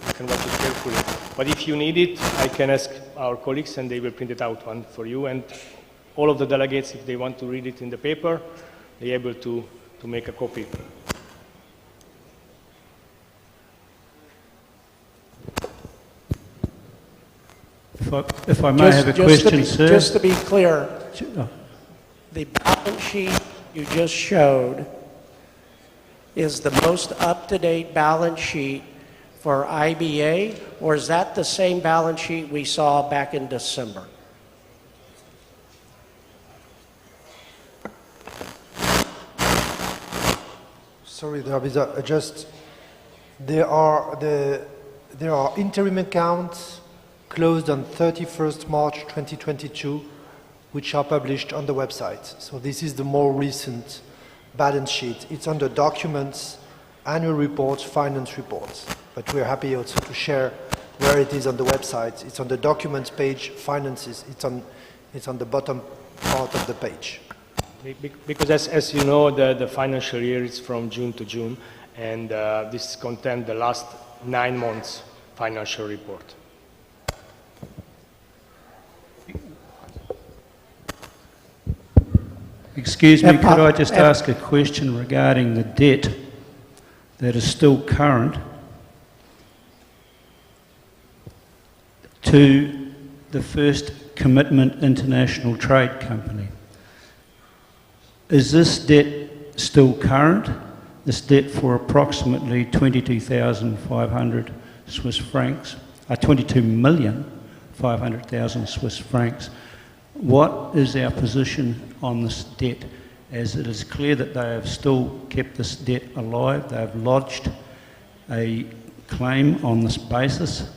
you can watch it carefully. But if you need it, I can ask our colleagues and they will print it out one for you, and all of the delegates, if they want to read it in the paper, they're able to make a copy. If I may have a question, sir. Just to be clear, the balance sheet you just showed is the most up-to-date balance sheet for IBA, or is that the same balance sheet we saw back in December? Sorry, there are interim accounts closed on 31st March 2022, which are published on the website. So this is the more recent balance sheet. It's under documents, annual reports, finance reports. But we're happy also to share where it is on the website. It's on the documents page, finances. It's on the bottom part of the page. Because as you know, the financial year is from June to June, and this contains the last 9 months financial report. Excuse me, could I just ask a question regarding the debt that is still current to the First Commitment International Trade Company? Is this debt still current? This debt for approximately 22,500 Swiss francs, 22,500,000 Swiss francs. What is our position on this debt, as it is clear that they have still kept this debt alive? They have lodged a claim on this basis,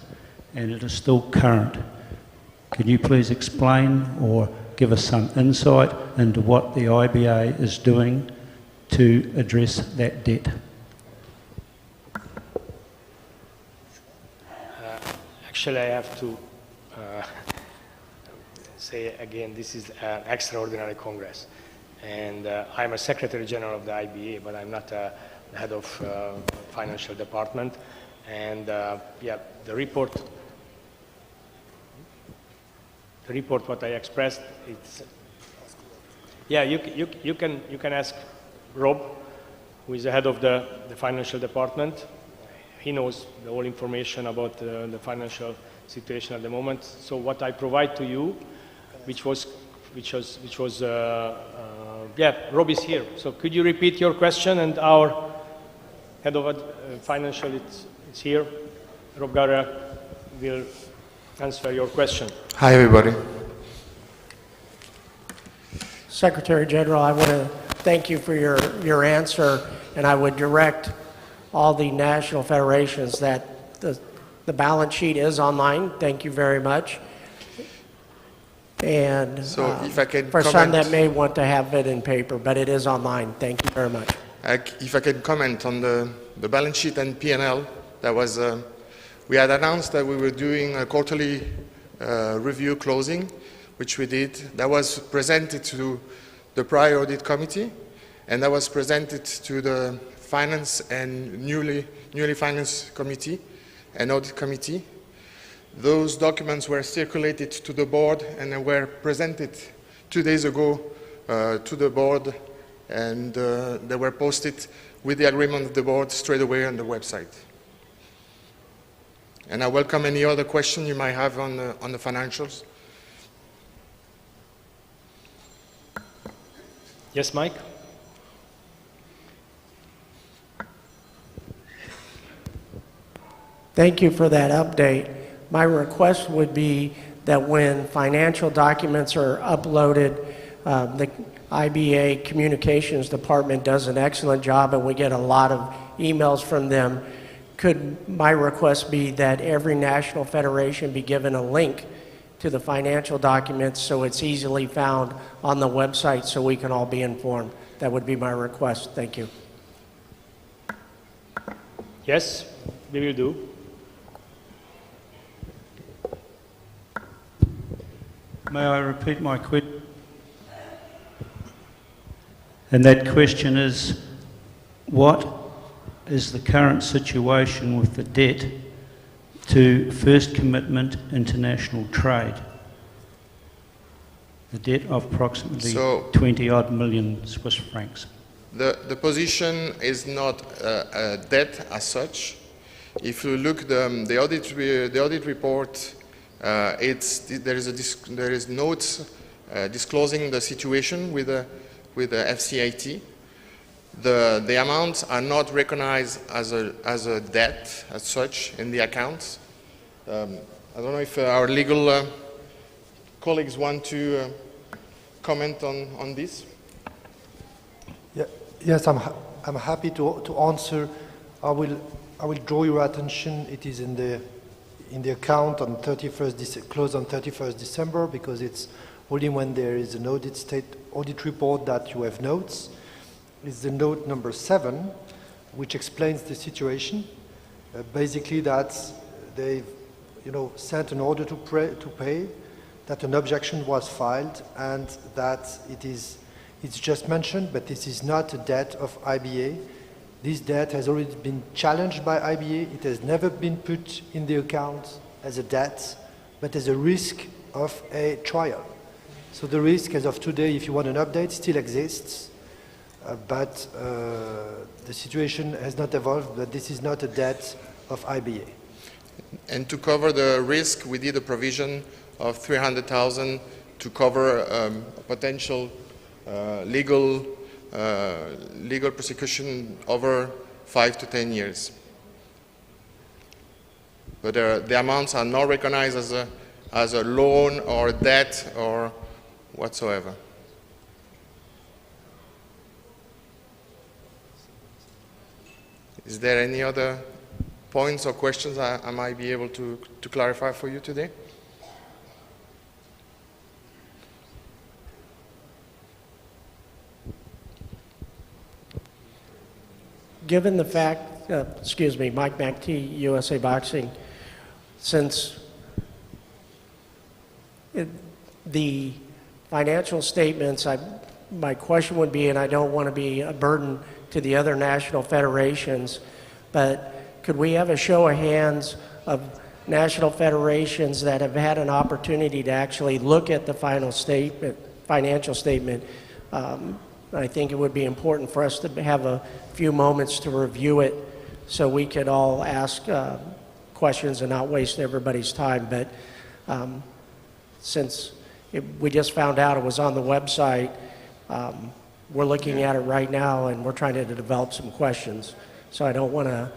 and it is still current. Can you please explain or give us some insight into what the IBA is doing to address that debt? Actually, I have to say again, this is an extraordinary Congress. And I'm a Secretary General of the IBA, but I'm not the head of financial department. And yeah, the report what I expressed, it's, yeah, you can ask Rob, who is the head of the financial department. He knows the whole information about the financial situation at the moment. So what I provide to you, which was yeah, Rob is here. So could you repeat your question? And our head of financial is here. Rob Gara will answer your question. Hi, everybody. Secretary General, I want to thank you for your answer, and I would direct all the national federations that the balance sheet is online. Thank you very much. And So if I can for some comment- that may want to have it in paper, but it is online. Thank you very much. If I can comment on the balance sheet and P&L, that was, we had announced that we were doing a quarterly review closing, which we did. That was presented to the prior audit committee, and that was presented to the finance and newly financed committee and audit committee. Those documents were circulated to the board and they were presented 2 days ago to the board, and they were posted with the agreement of the board straight away on the website. And I welcome any other question you might have on the financials. Yes, Mike? Thank you for that update. My request would be that when financial documents are uploaded, the IBA Communications Department does an excellent job and we get a lot of emails from them. Could my request be that every national federation be given a link to the financial documents so it's easily found on the website so we can all be informed? That would be my request. Thank you. Yes, we will do. May I repeat my question? And that question is, what is the current situation with the debt to First Commitment International Trade? The debt of approximately 20-odd million Swiss francs. The position is not a debt as such. If you look the audit report, there is notes disclosing the situation with the FCIT. The amounts are not recognized as a debt as such in the accounts. I don't know if our legal colleagues want to comment on this. Yeah, yes, I'm happy to answer. I will draw your attention. It is in the account on 31st closed on 31st December, because it's only when there is an audit report that you have notes. It's the note number 7, which explains the situation. Basically, that they've sent an order to pay, that an objection was filed, and that it's just mentioned, but this is not a debt of IBA. This debt has already been challenged by IBA. It has never been put in the account as a debt, but as a risk of a trial. So the risk, as of today, if you want an update, still exists, but the situation has not evolved, but this is not a debt of IBA. And to cover the risk, we did a provision of 300,000 to cover a potential legal prosecution over 5 to 10 years. But the amounts are not recognized as a loan or debt or whatsoever. Is there any other points or questions I might be able to clarify for you today? Given the fact, Mike McTee, USA Boxing, since the financial statements, my question would be, and I don't want to be a burden to the other national federations, but could we have a show of hands of national federations that have had an opportunity to actually look at the financial statement? I think it would be important for us to have a few moments to review it so we could all ask questions and not waste everybody's time. But since we just found out it was on the website, we're looking at it right now and we're trying to develop some questions. So I don't want to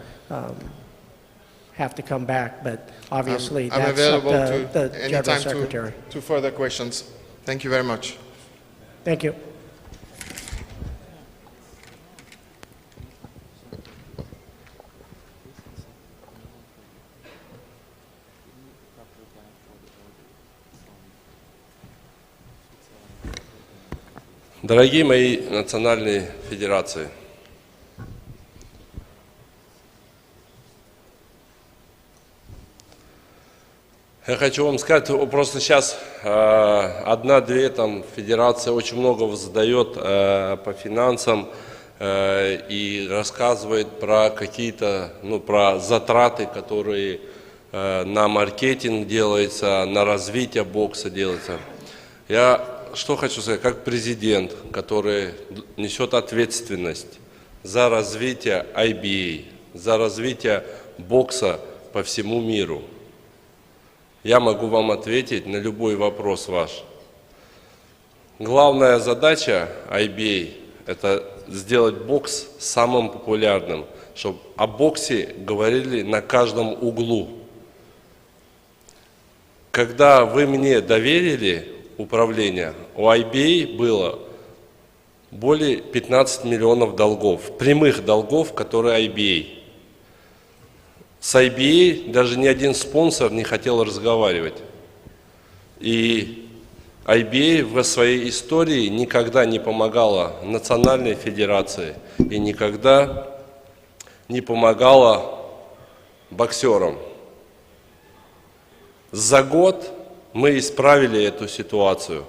have to come back, but obviously I'm that's available up to the General anytime Secretary. to further questions. Thank you very much. Thank you. Дорогие мои национальные федерации, я хочу вам сказать, просто сейчас одна-две там федерации очень много задает по финансам и рассказывает про какие-то, про затраты, которые на маркетинг делается, на развитие бокса делается. Я что хочу сказать, как президент, который несет ответственность за развитие IBA, за развитие бокса по всему миру. Я могу вам ответить на любой вопрос ваш. Главная задача IBA – это сделать бокс самым популярным, чтобы о боксе говорили на каждом углу. Когда вы мне доверили управление, у IBA было более 15 миллионов долгов, прямых долгов, которые IBA. С IBA даже ни один спонсор не хотел разговаривать. И IBA в своей истории никогда не помогала национальной федерации и никогда не помогала боксерам. За год мы исправили эту ситуацию.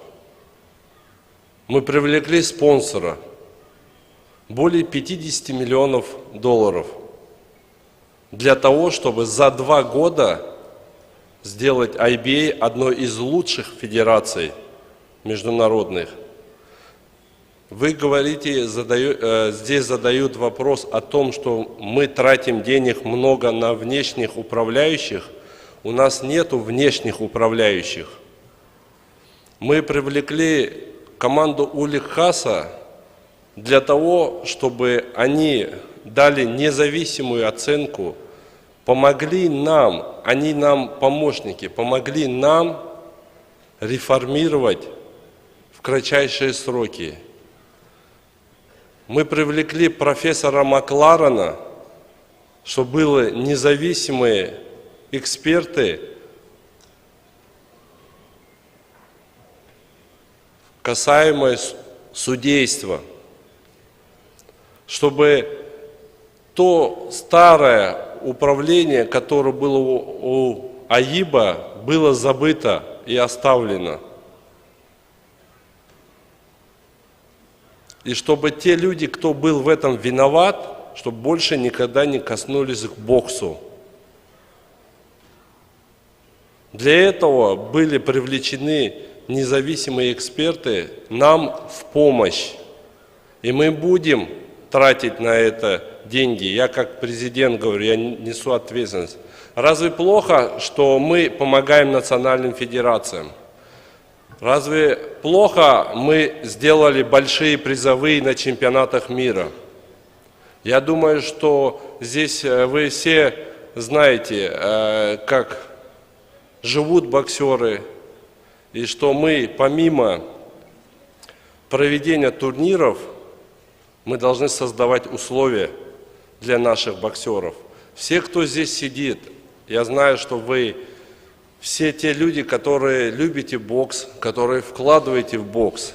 Мы привлекли спонсора более 50 миллионов долларов для того, чтобы за 2 года сделать IBA одной из лучших федераций международных. Вы говорите, здесь задают вопрос о том, что мы тратим денег много на внешних управляющих. У нас нету внешних управляющих. Мы привлекли команду Улихаса для того, чтобы они дали независимую оценку, помогли нам, они нам помощники, помогли нам реформировать в кратчайшие сроки. Мы привлекли профессора Макларена, чтобы были независимые эксперты, касаемо судейства, чтобы то старое управление, которое было у АИБа, было забыто и оставлено. И чтобы те люди, кто был в этом виноват, чтобы больше никогда не коснулись к боксу. Для этого были привлечены независимые эксперты нам в помощь. И мы будем тратить на это деньги. Я как президент говорю, я несу ответственность. Разве плохо, что мы помогаем национальным федерациям? Разве плохо мы сделали большие призовые на чемпионатах мира? Я думаю, что здесь вы все знаете, как живут боксеры, и что мы помимо проведения турниров, мы должны создавать условия для наших боксеров. Все, кто здесь сидит, я знаю, что вы все те люди, которые любите бокс, которые вкладываете в бокс.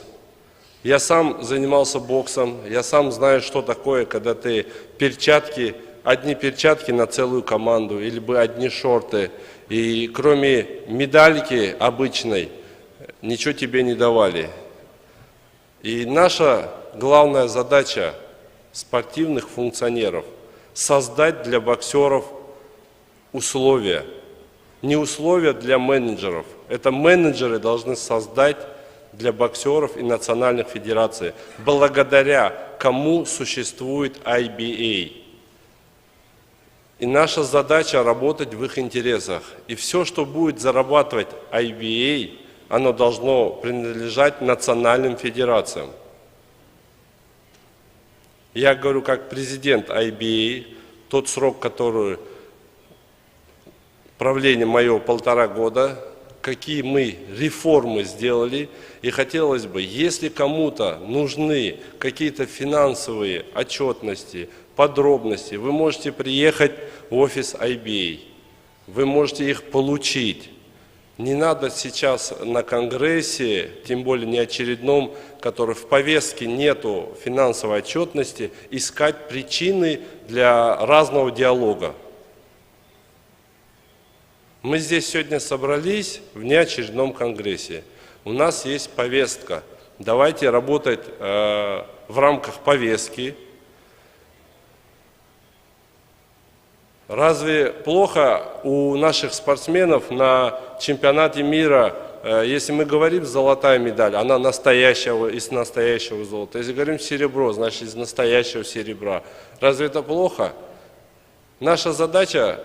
Я сам занимался боксом, я сам знаю, что такое, когда ты перчатки, одни перчатки на целую команду, или бы одни шорты, и кроме медальки обычной, ничего тебе не давали. И наша главная задача спортивных функционеров – создать для боксеров условия. Не условия для менеджеров. Это менеджеры должны создать для боксеров и национальных федераций, благодаря кому существует IBA. И наша задача работать в их интересах. И все, что будет зарабатывать IBA, оно должно принадлежать национальным федерациям. Я говорю как президент IBA, тот срок, который правление мое 1,5 года, какие мы реформы сделали. И хотелось бы, если кому-то нужны какие-то финансовые отчетности, подробности, вы можете приехать в офис IBA, вы можете их получить. Не надо сейчас на Конгрессе, тем более не очередном, который в повестке нету финансовой отчетности, искать причины для разного диалога. Мы здесь сегодня собрались в неочередном Конгрессе. У нас есть повестка. Давайте работать в рамках повестки. Разве плохо у наших спортсменов на чемпионате мира, если мы говорим золотая медаль, она настоящего, из настоящего золота. Если говорим серебро, значит из настоящего серебра. Разве это плохо? Наша задача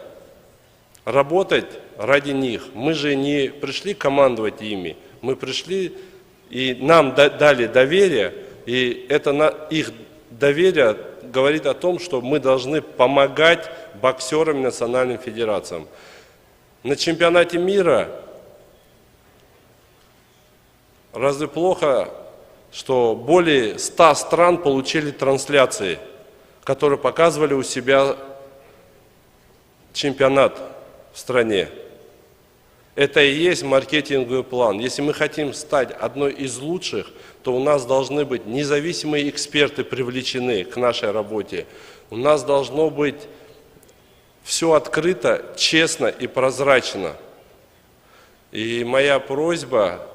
работать ради них. Мы же не пришли командовать ими, мы пришли и нам дали доверие, и это их доверие говорит о том, что мы должны помогать боксерам и национальным федерациям. На чемпионате мира разве плохо, что более 100 стран получили трансляции, которые показывали у себя чемпионат в стране? Это и есть маркетинговый план. Если мы хотим стать одной из лучших, то у нас должны быть независимые эксперты привлечены к нашей работе. У нас должно быть все открыто, честно и прозрачно. И моя просьба,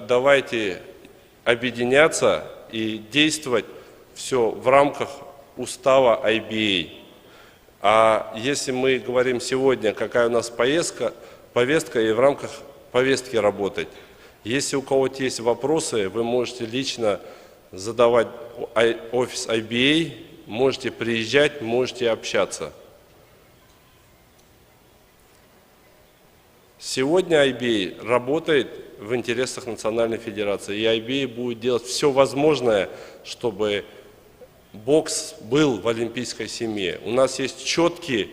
давайте объединяться и действовать все в рамках устава IBA. А если мы говорим сегодня, какая у нас повестка и в рамках повестки работать. Если у кого-то есть вопросы, вы можете лично задавать офис IBA, можете приезжать, можете общаться. Сегодня IBA работает в интересах Национальной Федерации, и IBA будет делать все возможное, чтобы бокс был в олимпийской семье. У нас есть четкие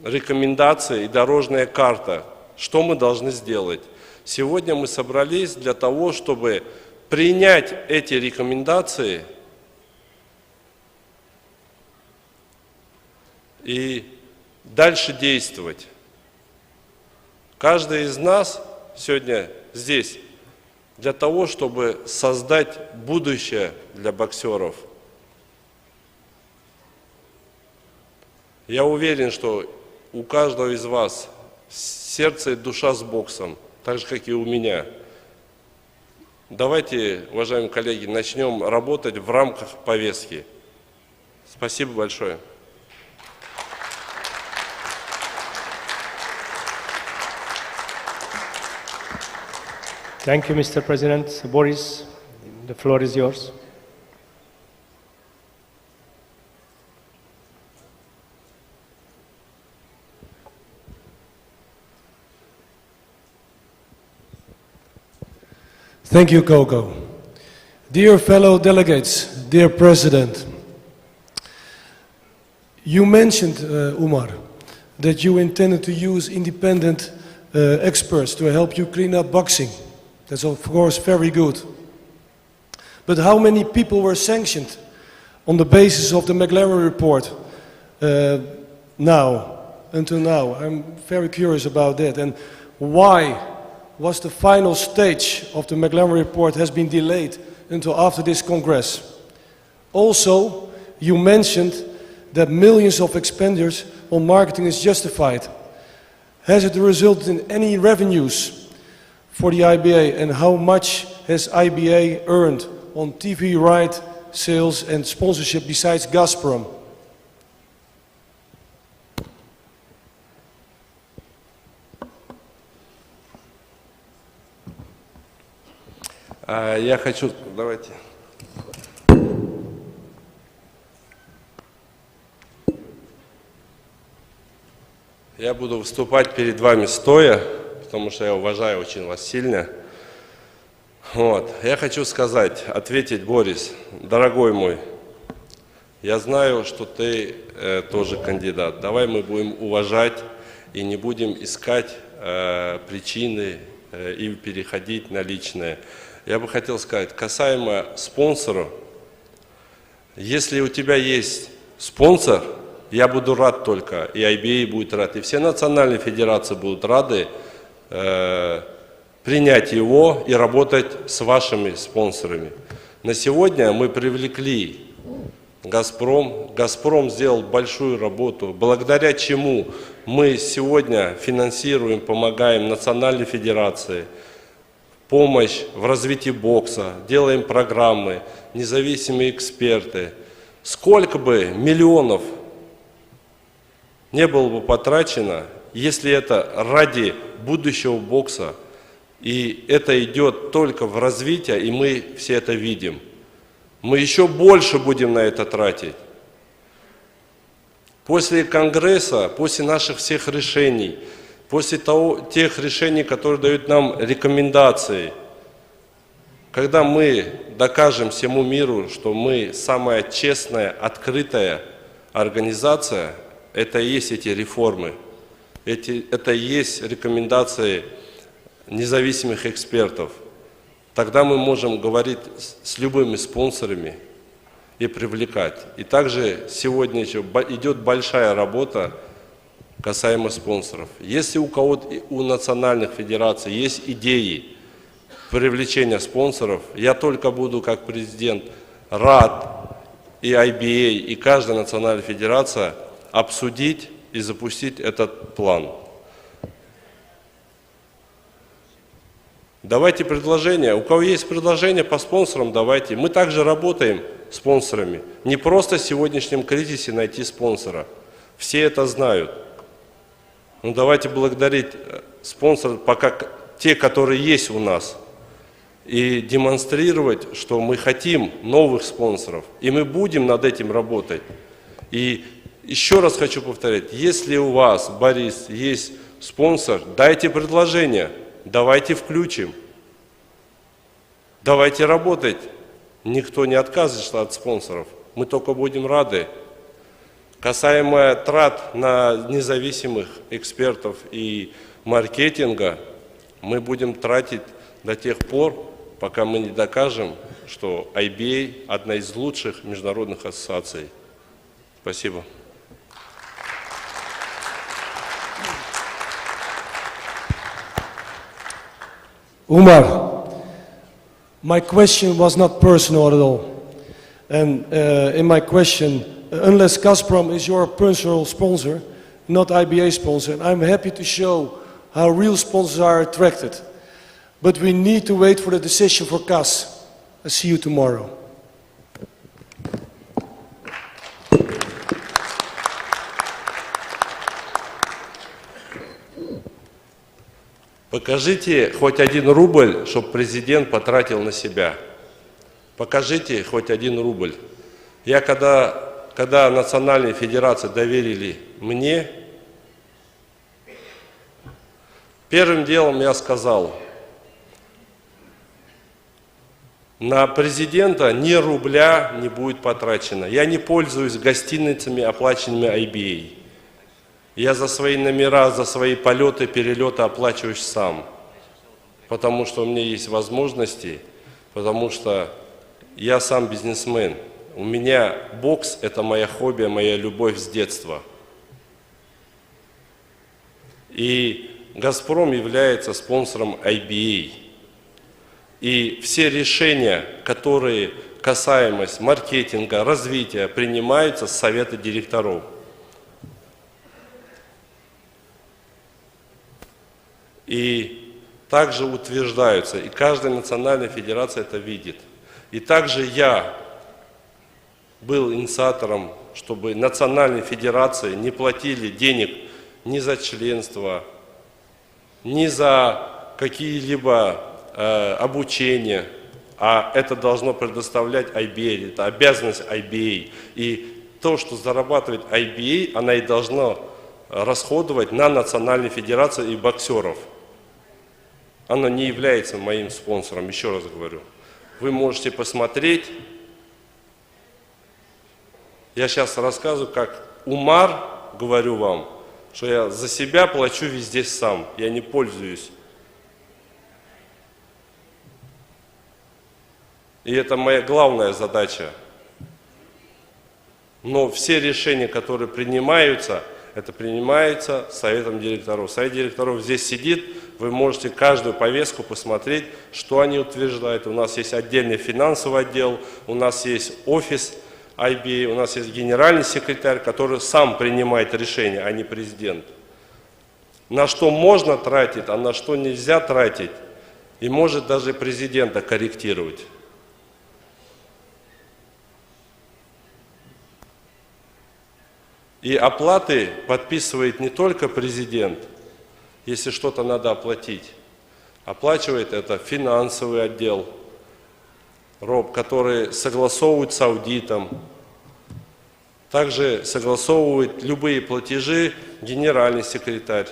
рекомендации и дорожная карта, что мы должны сделать. Сегодня мы собрались для того, чтобы принять эти рекомендации и дальше действовать. Каждый из нас сегодня здесь для того, чтобы создать будущее для боксеров. Я уверен, что у каждого из вас сердце и душа с боксом, так же, как и у меня. Давайте, уважаемые коллеги, начнем работать в рамках повестки. Спасибо большое. Thank you, Mr. President. Boris, the floor is yours. Thank you, Coco. Dear fellow delegates, dear President, you mentioned, Umar, that you intended to use independent experts to help you clean up boxing. That's of course very good. But how many people were sanctioned on the basis of the McLaren report until now? I'm very curious about that. And why was the final stage of the McLaren report has been delayed until after this Congress? Also, you mentioned that millions of expenditures on marketing is justified. Has it resulted in any revenues for the IBA, and how much has IBA earned on TV right sales and sponsorship besides Gazprom? Я хочу, давайте. Я буду выступать перед вами стоя, потому что я уважаю очень вас сильно. Вот. Я хочу сказать, ответить, Борис, дорогой мой, я знаю, что ты тоже кандидат. Давай мы будем уважать и не будем искать причины и переходить на личное. Я бы хотел сказать, касаемо спонсора, если у тебя есть спонсор, я буду рад только, и IBA будет рад, и все национальные федерации будут рады принять его и работать с вашими спонсорами. На сегодня мы привлекли «Газпром». «Газпром» сделал большую работу, благодаря чему мы сегодня финансируем, помогаем национальной федерации, помощь в развитии бокса, делаем программы, независимые эксперты. Сколько бы миллионов не было бы потрачено, если это ради будущего бокса, и это идет только в развитие, и мы все это видим. Мы еще больше будем на это тратить. После Конгресса, после наших всех решений, после тех решений, которые дают нам рекомендации, когда мы докажем всему миру, что мы самая честная, открытая организация, это и есть эти реформы, это и есть рекомендации независимых экспертов. Тогда мы можем говорить с любыми спонсорами и привлекать. И также сегодня еще идет большая работа касаемо спонсоров. Если у кого-то, у национальных федераций есть идеи привлечения спонсоров, я только буду как президент рад и IBA, и каждая национальная федерация обсудить и запустить этот план. Давайте предложения. У кого есть предложения по спонсорам, давайте. Мы также работаем с спонсорами. Не просто в сегодняшнем кризисе найти спонсора. Все это знают. Но давайте благодарить спонсоров, пока те, которые есть у нас, и демонстрировать, что мы хотим новых спонсоров. И мы будем над этим работать. И еще раз хочу повторять, если у вас, Борис, есть спонсор, дайте предложение. Давайте включим, давайте работать. Никто не отказывается от спонсоров, мы только будем рады. Касаемо трат на независимых экспертов и маркетинга, мы будем тратить до тех пор, пока мы не докажем, что IBA – одна из лучших международных ассоциаций. Спасибо. Umar, my question was not personal at all. And in my question, unless Gazprom is your personal sponsor, not IBA sponsor, and I'm happy to show how real sponsors are attracted. But we need to wait for the decision for Gaz. I see you tomorrow. Покажите хоть 1 рубль, чтобы президент потратил на себя. Покажите хоть 1 рубль. Я когда национальные федерации доверили мне, первым делом я сказал, на президента ни рубля не будет потрачено. Я не пользуюсь гостиницами, оплаченными IBA. Я за свои номера, за свои полеты, перелеты оплачиваюсь сам. Потому что у меня есть возможности, потому что я сам бизнесмен. У меня бокс – это моя хобби, моя любовь с детства. И «Газпром» является спонсором IBA. И все решения, которые касаемость маркетинга, развития, принимаются с совета директоров. И также утверждаются, и каждая национальная федерация это видит. И также я был инициатором, чтобы национальные федерации не платили денег ни за членство, ни за какие-либо обучение, а это должно предоставлять IBA, это обязанность IBA. И то, что зарабатывает IBA, она и должна расходовать на национальные федерации и боксеров. Она не является моим спонсором, еще раз говорю. Вы можете посмотреть. Я сейчас рассказываю, как Умар, говорю вам, что я за себя плачу везде сам, я не пользуюсь. И это моя главная задача. Но все решения, которые принимаются, это принимается Советом директоров. Совет директоров здесь сидит, вы можете каждую повестку посмотреть, что они утверждают. У нас есть отдельный финансовый отдел, у нас есть офис IBA, у нас есть генеральный секретарь, который сам принимает решения, а не президент. На что можно тратить, а на что нельзя тратить, и может даже президента корректировать. И оплаты подписывает не только президент, если что-то надо оплатить. Оплачивает это финансовый отдел, который согласовывает с аудитом. Также согласовывает любые платежи генеральный секретарь.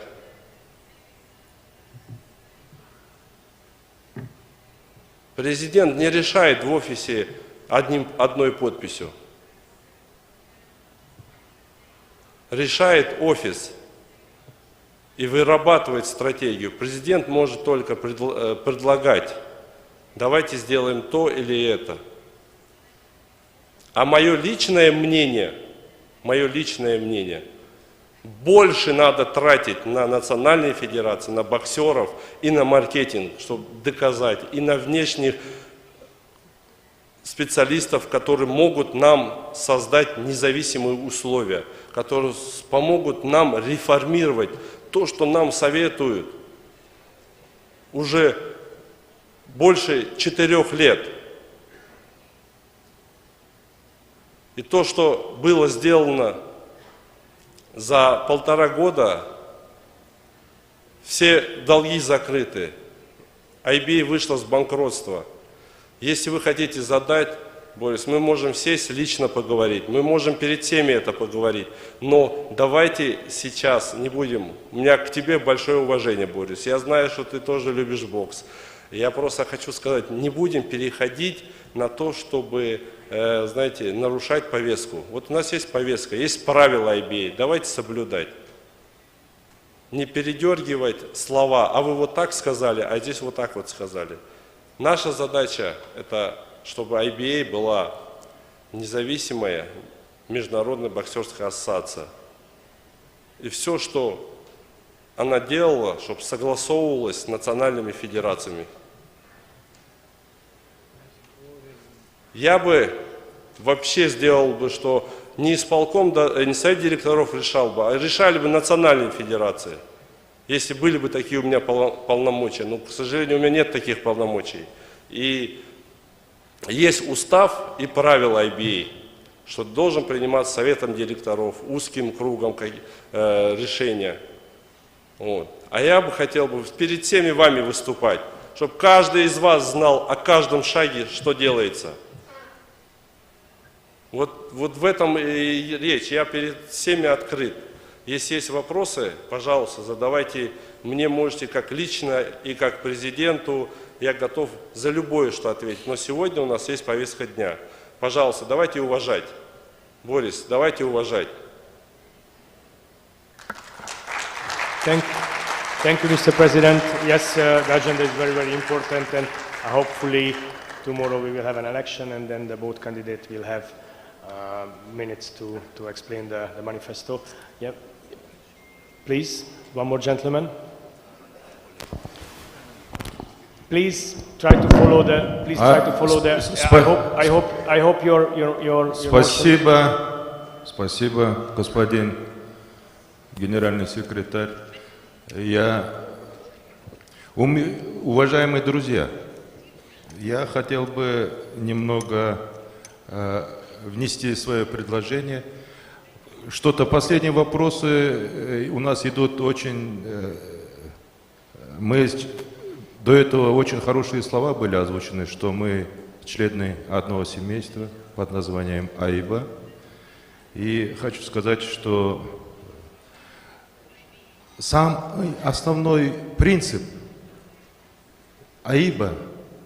Президент не решает в офисе одной подписью. Решает офис и вырабатывает стратегию. Президент может только предлагать, давайте сделаем то или это. А мое личное мнение, больше надо тратить на национальные федерации, на боксеров и на маркетинг, чтобы доказать, и на внешних специалистов, которые могут нам создать независимые условия, которые помогут нам реформировать то, что нам советуют уже больше 4 лет. И то, что было сделано за 1,5 года, все долги закрыты. IBA вышла с банкротства. Если вы хотите задать, Борис, мы можем сесть, лично поговорить, мы можем перед всеми это поговорить, но давайте сейчас не будем. У меня к тебе большое уважение, Борис. Я знаю, что ты тоже любишь бокс. Я просто хочу сказать, не будем переходить на то, чтобы, знаете, нарушать повестку. Вот у нас есть повестка, есть правила IBA, давайте соблюдать. Не передергивать слова, а вы вот так сказали, а здесь вот так вот сказали. Наша задача – это чтобы IBA была независимая международная боксерская ассоциация. И все, что она делала, чтобы согласовывалась с национальными федерациями. Я бы вообще сделал бы, что не исполком, не совет директоров решал бы, а решали бы национальные федерации. Если были бы такие у меня полномочия. Но, к сожалению, у меня нет таких полномочий. И есть устав и правила IBA, что должен приниматься советом директоров, узким кругом решения. Вот. А я бы хотел перед всеми вами выступать, чтобы каждый из вас знал о каждом шаге, что делается. Вот в этом и речь. Я перед всеми открыт. Если есть вопросы, пожалуйста, задавайте. Мне можете как лично и как президенту. Я готов за любое, что ответить. Но сегодня у нас есть повестка дня. Пожалуйста, давайте уважать. Борис, давайте уважать. Thank you, Mr. President. Yes, the agenda is very, very important, and hopefully tomorrow we will have an election, and then the both candidates will have minutes to explain the manifesto. Yep. Please, one more gentleman. Please try to follow the. Please try to follow the. I hope your. Спасибо, господин генеральный секретарь. Уважаемые друзья, я хотел бы немного внести свое предложение. Последние вопросы у нас идут очень... До этого очень хорошие слова были озвучены, что мы члены одного семейства под названием IBA. И хочу сказать, что сам основной принцип IBA,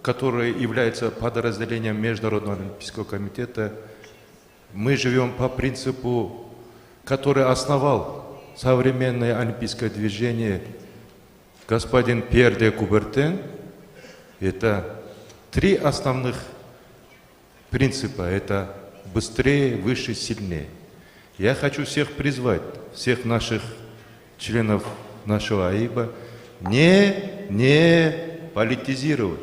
который является подразделением Международного олимпийского комитета, мы живем по принципу, который основал современное олимпийское движение господин Пьер де Кубертен. Это 3 основных принципа. Это быстрее, выше, сильнее. Я хочу всех призвать, всех наших членов нашего АИБа, не политизировать.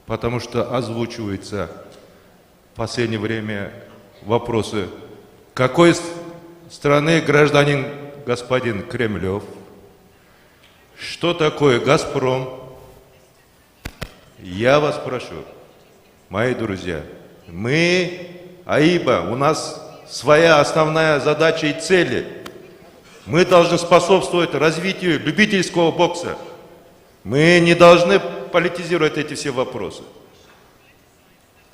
Потому что озвучиваются в последнее время вопросы, какой страны гражданин господин Кремлев, что такое «Газпром». Я вас прошу, мои друзья, мы, АИБА, у нас своя основная задача и цели. Мы должны способствовать развитию любительского бокса. Мы не должны политизировать эти все вопросы.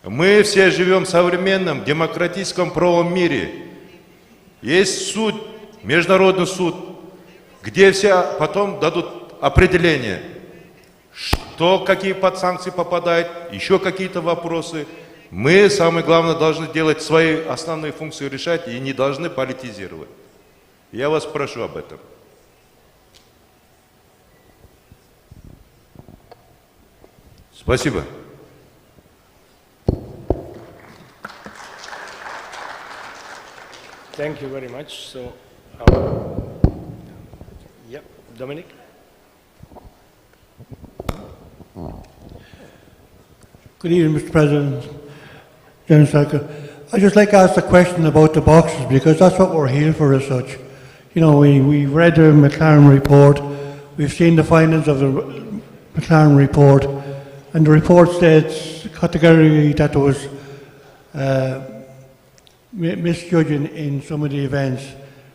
Мы все живем в современном демократическом правовом мире. Есть суд, международный суд, где все потом дадут определение, что какие под санкции попадают, еще какие-то вопросы. Мы, самое главное, должны делать свои основные функции, решать и не должны политизировать. Я вас прошу об этом. Спасибо. Thank you very much. So, yeah, Dominic. Good evening, Mr. President, General Secretary. I'd just like to ask a question about the boxes, because that's what we're here for as such. You know, we read the McLaren report, we've seen the findings of the McLaren report, and the report states categorically that there was misjudging in some of the events,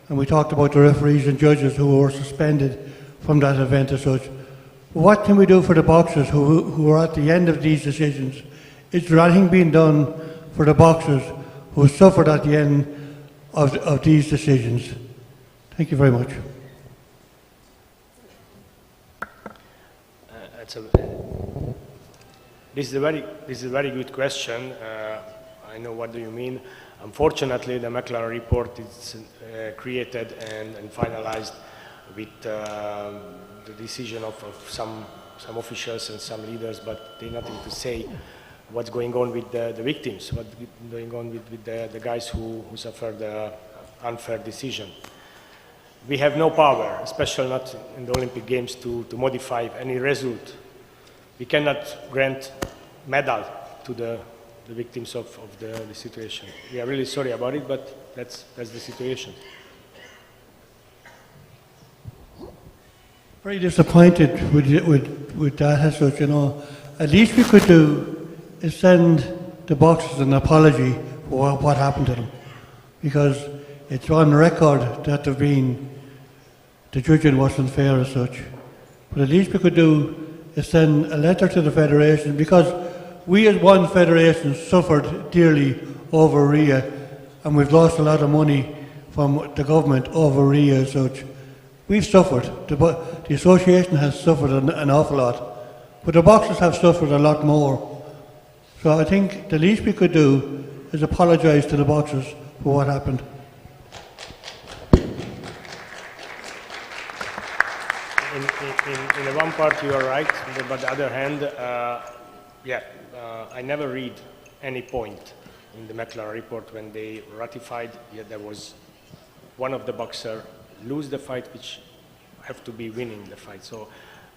and we talked about the referees and judges who were suspended from that event as such. What can we do for the boxers who are at the end of these decisions? Is there anything being done for the boxers who suffered at the end of these decisions? Thank you very much. This is a very good question. I know what do you mean. Unfortunately, the McLaren report is created and finalized with the decision of some officials and some leaders, but they nothing to say what's going on with the victims, what's going on with the guys who suffered the unfair decision. We have no power, especially not in the Olympic Games, to modify any result. We cannot grant medal to the victims of the situation. We are really sorry about it, but that's the situation. Very disappointed with that as such, you know. At least we could do is send the boxers an apology for what happened to them, because it's on record that the judging wasn't fair as such. But at least we could do is send a letter to the Federation, because we as one Federation suffered dearly over Rio, and we've lost a lot of money from the government over Rio as such. We've suffered. The association has suffered an awful lot, but the boxers have suffered a lot more. So I think the least we could do is apologise to the boxers for what happened. In the one part you are right, but the other hand, I never read any point in the McLaren report when they ratified, yet there was one of the boxer lose the fight, which have to be winning the fight. So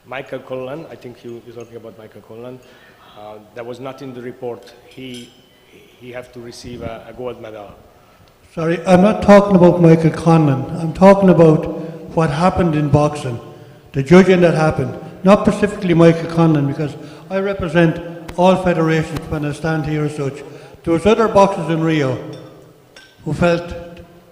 Michael Conlan, I think you're talking about Michael Conlan, that was not in the report. He have to receive a gold medal. Sorry, I'm not talking about Michael Conlan. I'm talking about what happened in boxing, the judging that happened, not specifically Michael Conlan, because I represent all federations when I stand here as such. There was other boxers in Rio who felt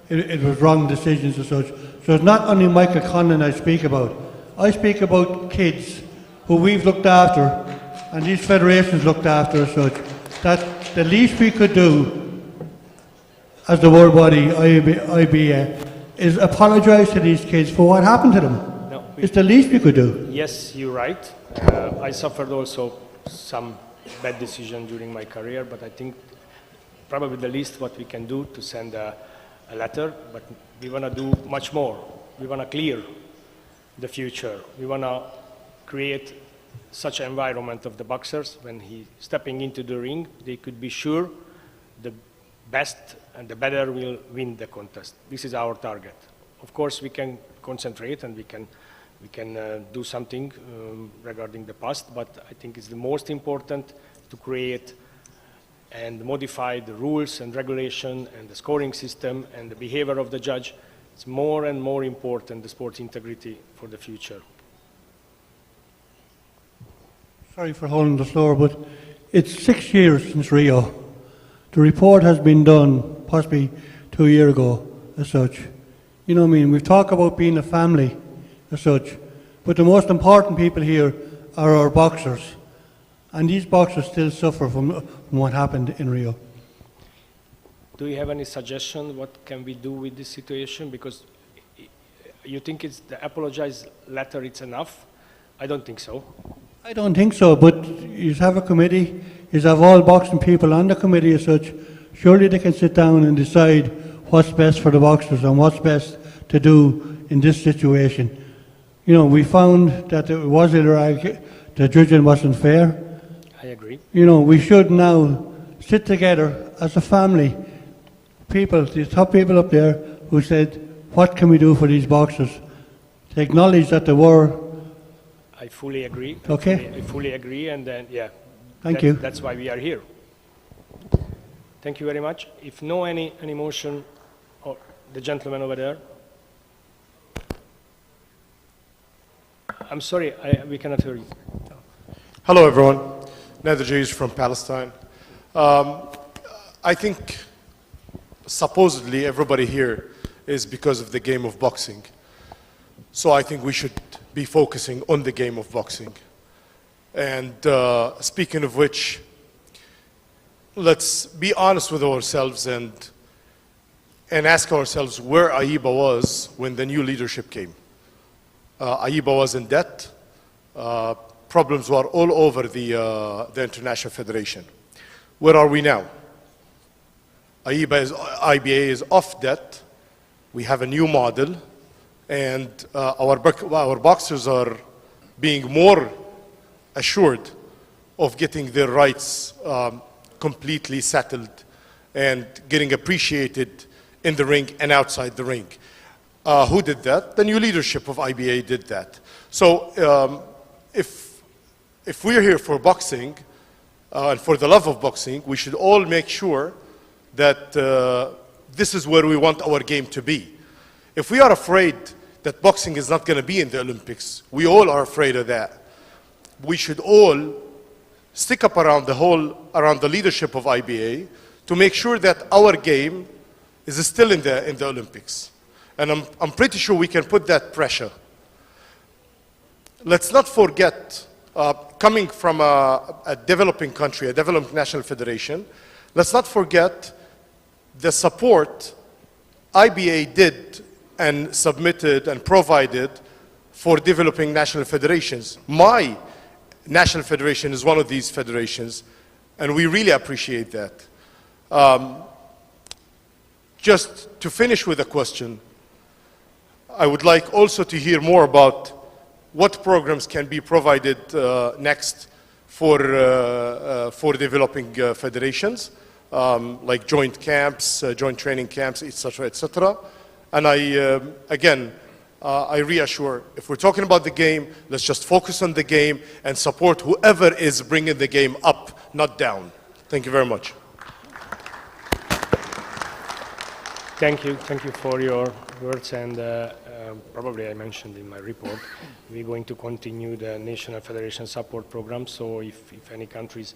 it was wrong decisions as such. So it's not only Michael Conlan I speak about. I speak about kids who we've looked after and these federations looked after as such. That the least we could do as the world body, IBA, is apologise to these kids for what happened to them. No, it's the least we could do. Yes, you're right. I suffered also some bad decision during my career, but I think probably the least what we can do to send a letter, but we want to do much more. We want to clear the future. We want to create such an environment of the boxers when he stepping into the ring, they could be sure the best and the better will win the contest. This is our target. Of course, we can concentrate and we can do something regarding the past, but I think it's the most important to create and modify the rules and regulation and the scoring system and the behavior of the judge. It's more and more important, the sports integrity for the future. Sorry for holding the floor, but it's 6 years since Rio. The report has been done possibly 2 years ago as such. You know what I mean? We've talked about being a family as such, but the most important people here are our boxers. And these boxers still suffer from what happened in Rio. Do you have any suggestion what can we do with this situation? Because you think it's the apologize letter, it's enough? I don't think so. I don't think so, but you have a committee, you have all boxing people on the committee as such. Surely they can sit down and decide what's best for the boxers and what's best to do in this situation. You know, we found that it was the judging wasn't fair. I agree. You know, we should now sit together as a family. People, the top people up there who said, what can we do for these boxers? To acknowledge that there were. I fully agree. Okay. I fully agree, and then, yeah. Thank you. That's why we are here. Thank you very much. If no any motion, oh, the gentleman over there. I'm sorry, we cannot hear you. Hello, everyone. Nether Jews from Palestine. I think supposedly everybody here is because of the game of boxing. So I think we should be focusing on the game of boxing. And speaking of which, let's be honest with ourselves and ask ourselves where IBA was when the new leadership came. IBA was in debt. Problems were all over the International Federation. Where are we now? IBA is off debt. We have a new model, and our boxers are being more assured of getting their rights completely settled and getting appreciated in the ring and outside the ring. Who did that? The new leadership of IBA did that. So if we're here for boxing and for the love of boxing, we should all make sure that this is where we want our game to be. If we are afraid that boxing is not going to be in the Olympics, we all are afraid of that. We should all stick up around the leadership of IBA to make sure that our game is still in the Olympics. And I'm pretty sure we can put that pressure. Let's not forget, coming from a developing country, a developing national federation, let's not forget the support IBA did and submitted and provided for developing national federations. My national federation is one of these federations, and we really appreciate that. Just to finish with a question, I would like also to hear more about what programs can be provided next for developing federations, like joint camps, joint training camps, etc., etc. And I reassure, if we're talking about the game, let's just focus on the game and support whoever is bringing the game up, not down. Thank you very much. Thank you for your words, and probably I mentioned in my report, we're going to continue the National Federation Support Program, so if any countries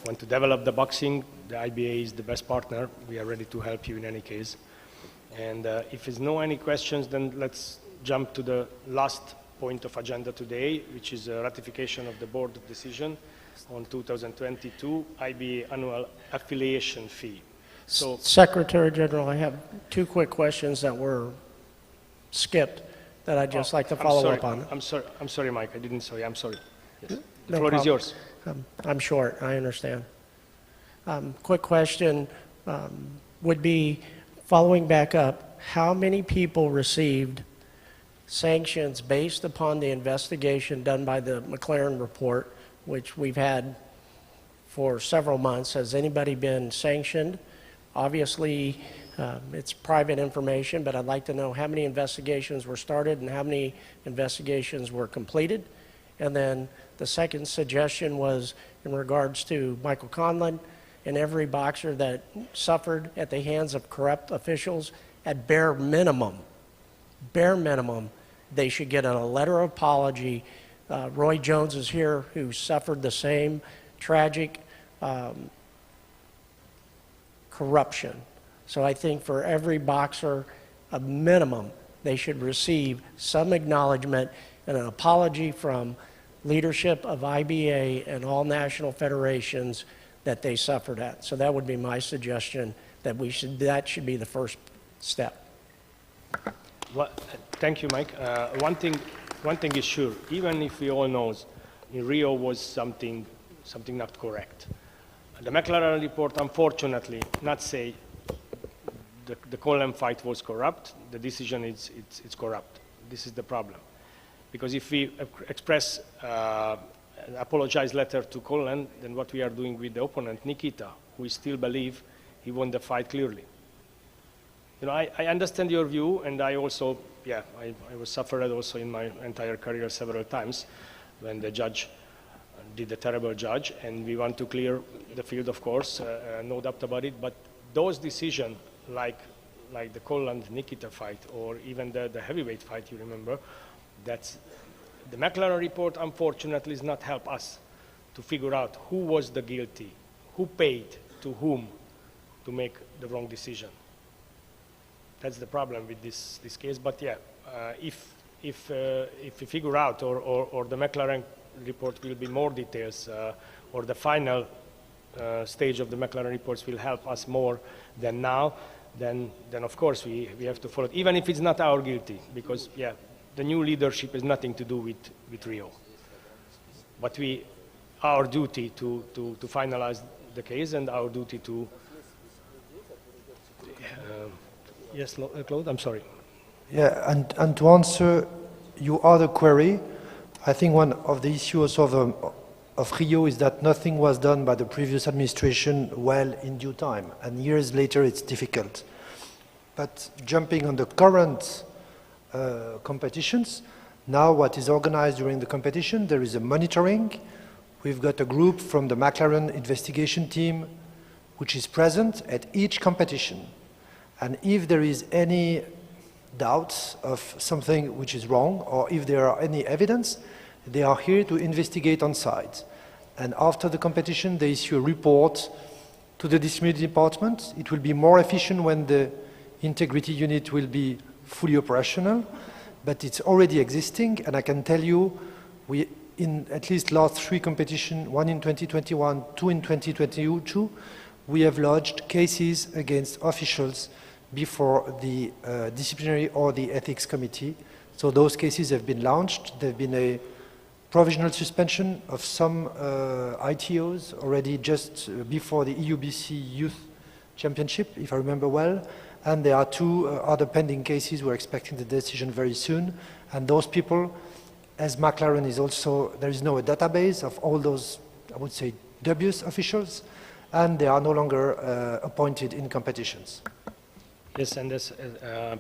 want to develop the boxing, the IBA is the best partner. We are ready to help you in any case. And if there's no any questions, then let's jump to the last point of agenda today, which is a ratification of the Board of Decision on 2022 IBA annual affiliation fee. So, Secretary General, I have two quick questions that were skipped that I'd just like to follow up on. I'm sorry, Mike. I didn't say. I'm sorry. Yes. The No floor is problem. yours. I'm short. I understand. Quick question would be, following back up, how many people received sanctions based upon the investigation done by the McLaren report, which we've had for several months? Has anybody been sanctioned? Obviously, it's private information, but I'd like to know how many investigations were started and how many investigations were completed. And then the second suggestion was in regards to Michael Conlon and every boxer that suffered at the hands of corrupt officials. At bare minimum, they should get a letter of apology. Roy Jones is here, who suffered the same tragic corruption. So I think for every boxer, a minimum, they should receive some acknowledgement and an apology from leadership of IBA and all national federations that they suffered at. So that would be my suggestion, that should be the first step. Well, thank you, Mike. One thing is sure, even if we all know in Rio was something not correct. The McLaren report, unfortunately, not say the Conlon fight was corrupt. The decision is it's corrupt. This is the problem. Because if we express an apologize letter to Conlon, then what we are doing with the opponent, Nikita, who still believe he won the fight clearly. You know, I understand your view, and I also, I was suffered also in my entire career several times when the judge did a terrible judge, and we want to clear the field, of course, no doubt about it, but those decisions, like the Conlon-Nikita fight, or even the heavyweight fight, you remember, that's the McLaren report, unfortunately, does not help us to figure out who was the guilty, who paid to whom to make the wrong decision. That's the problem with this case. But if we figure out, or the McLaren report will be more details, or the final stage of the McLaren reports will help us more than now, then of course we have to follow it, even if it's not our guilty, because the new leadership has nothing to do with Rio. But our duty to finalize the case, and our duty to yes, Claude, I'm sorry. Yeah, and to answer your other query, I think one of the issues of Rio is that nothing was done by the previous administration well in due time, and years later it's difficult. But jumping on the current competitions, now what is organized during the competition, there is a monitoring. We've got a group from the McLaren investigation team which is present at each competition. And if there is any doubts of something which is wrong, or if there are any evidence, they are here to investigate on site. And after the competition, they issue a report to the disciplinary department. It will be more efficient when the integrity unit will be fully operational, but it's already existing, and I can tell you, we, in at least last 3 competitions, 1 in 2021, 2 in 2022, we have lodged cases against officials before the disciplinary or the ethics committee. So those cases have been launched. There have been a provisional suspension of some ITOs already just before the EUBC Youth Championship, if I remember well. And there are 2 other pending cases. We're expecting the decision very soon. And those people, as McLaren is also, there is no database of all those, I would say, dubious officials, and they are no longer appointed in competitions. Yes, and as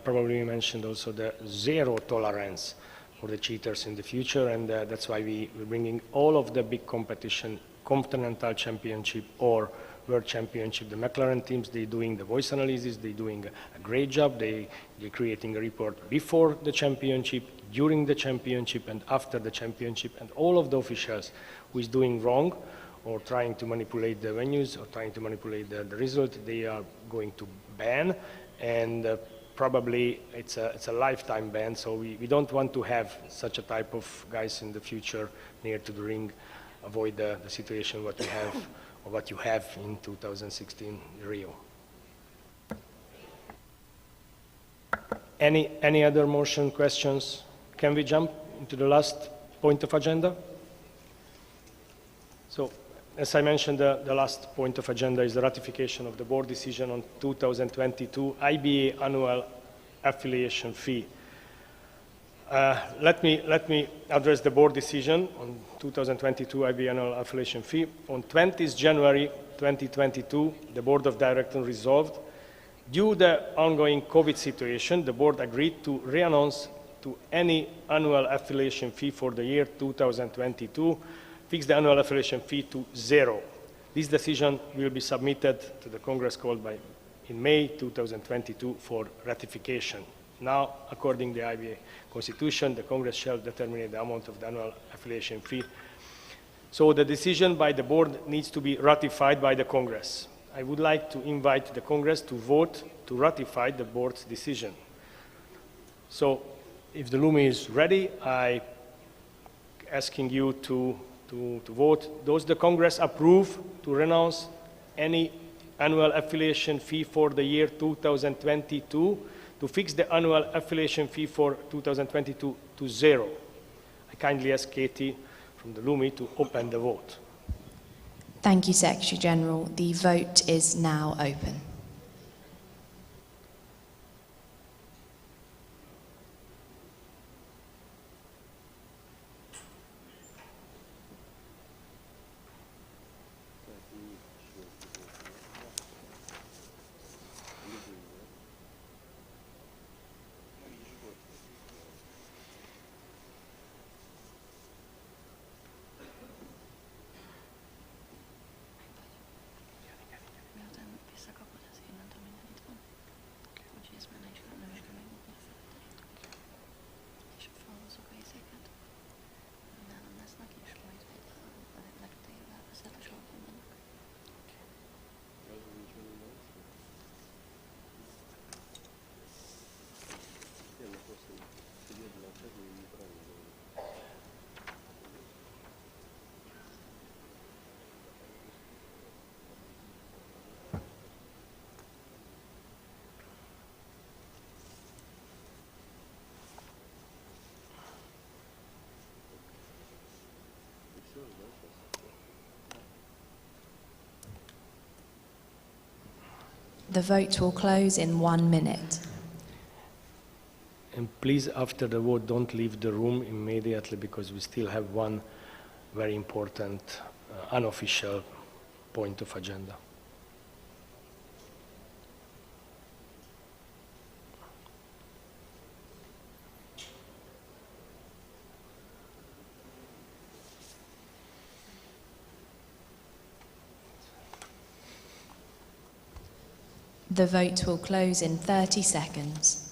probably we mentioned also the zero tolerance for the cheaters in the future, and that's why we're bringing all of the big competition, Continental Championship or World Championship. The McLaren teams, they're doing the voice analysis, they're doing a great job, they're creating a report before the championship, during the championship, and after the championship, and all of the officials who is doing wrong or trying to manipulate the venues or trying to manipulate the result, they are going to ban. And probably it's a lifetime ban, so we don't want to have such a type of guys in the future near to the ring, avoid the situation what we have or what you have in 2016 Rio. Any other motion questions? Can we jump into the last point of agenda? So, as I mentioned, the last point of agenda is the ratification of the board decision on 2022 IBA annual affiliation fee. Let me address the board decision on 2022 IBA annual affiliation fee. On 20th January 2022, the board of directors resolved Due to the ongoing COVID situation, the board agreed to re-announce to any annual affiliation fee for the year 2022, fix the annual affiliation fee to 0. This decision will be submitted to the Congress called in May 2022 for ratification. Now, according to the IBA Constitution, the Congress shall determine the amount of the annual affiliation fee. So the decision by the board needs to be ratified by the Congress. I would like to invite the Congress to vote to ratify the board's decision. So if the Lumi is ready, I'm asking you to vote. Does the Congress approve to renounce any annual affiliation fee for the year 2022, to fix the annual affiliation fee for 2022 to 0? I kindly ask Katie from the Lumi to open the vote. Thank you, Secretary General. The vote is now open. The vote will close in 1 minute. And please, after the vote, don't leave the room immediately, because we still have one very important unofficial point of agenda. The vote will close in 30 seconds.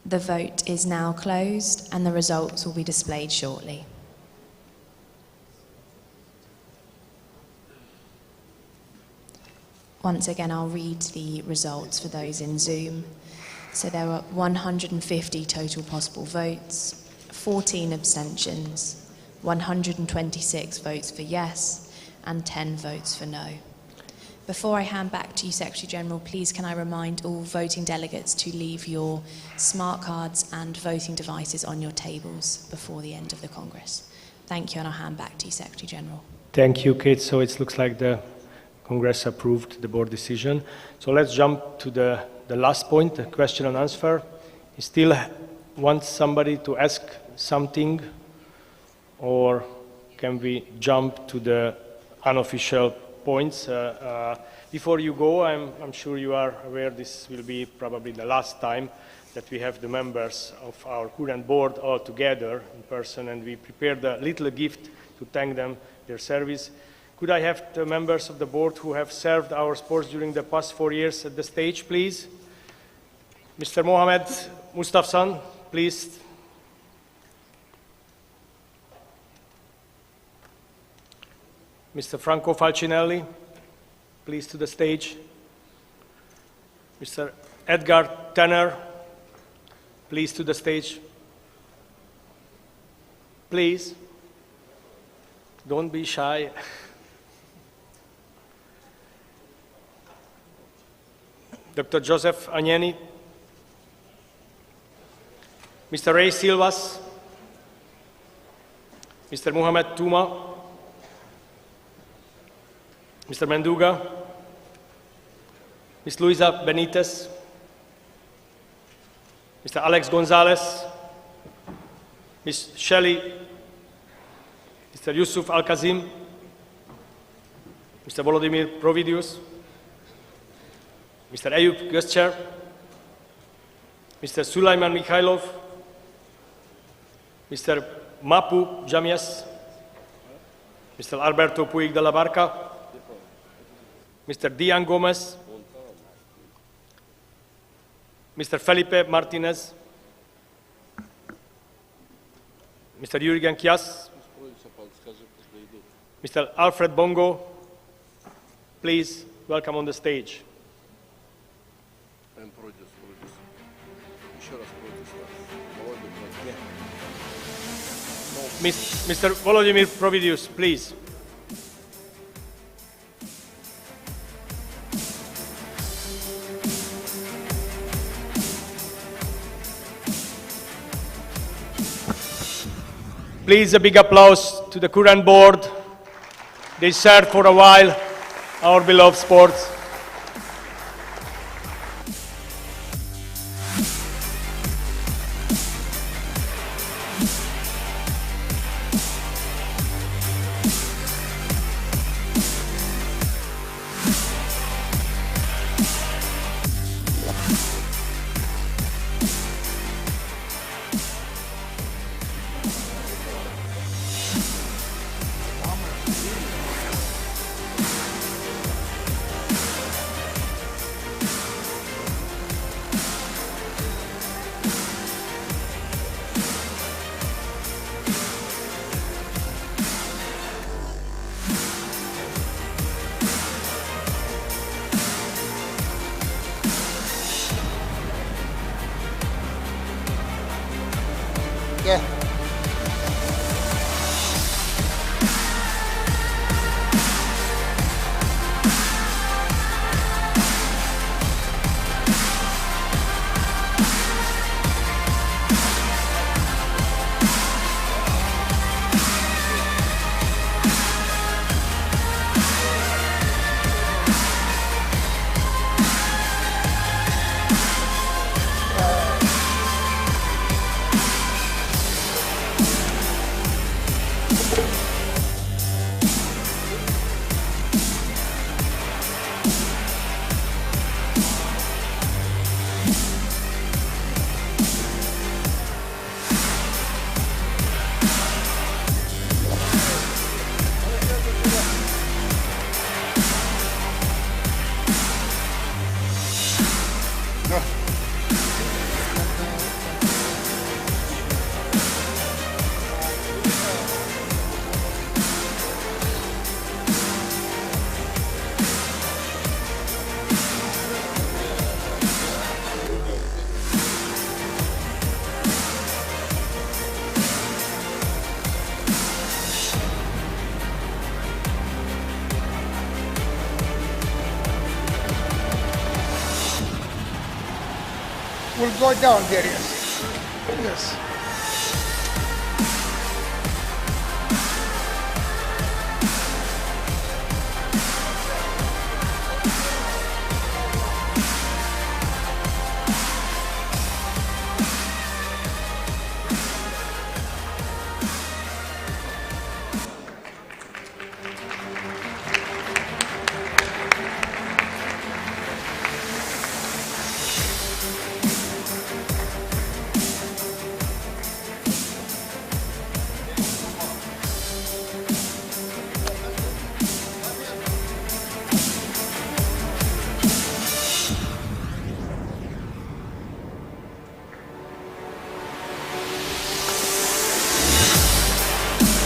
The vote is now closed and the results will be displayed shortly. Once again, I'll read the results for those in Zoom. So there were 150 total possible votes, 14 abstentions, 126 votes for yes, and 10 votes for no. Before I hand back to you, Secretary General, please can I remind all voting delegates to leave your smart cards and voting devices on your tables before the end of the Congress. Thank you, and I'll hand back to you, Secretary General. Thank you, Kate. So it looks like the Congress approved the board decision. So let's jump to the last point, the question and answer. You still want somebody to ask something, or can we jump to the unofficial points? Before you go, I'm sure you are aware this will be probably the last time that we have the members of our current board all together in person, and we prepared a little gift to thank them their service. Could I have the members of the board who have served our sports during the past 4 years at the stage, please? Mr. Mohamed Mustafsan, please. Mr. Franco Falcinelli, please to the stage. Mr. Edgar Tanner, please to the stage. Please, don't be shy. Dr. Joseph Agneni, Mr. Ray Silvas, Mr. Muhammad Touma, Mr. Menduga, Ms. Luisa Benitez, Mr. Alex Gonzalez, Ms. Shelley, Mr. Yusuf Al-Kazim, Mr. Volodymyr Providius, Mr. Eyüp Gözcer, Mr. Sulaiman Mikhailov, Mr. Mapu Jamias, Mr. Alberto Puig de la Barca, Mr. Dian Gomez, Mr. Felipe Martinez, Mr. Jürgen Kias, Mr. Alfred Bongo, please welcome on the stage. Mr. Volodymyr Providius, please. Please, a big applause to the current board. They served for a while our beloved sports. Yeah. Will go down there, yes. Yes.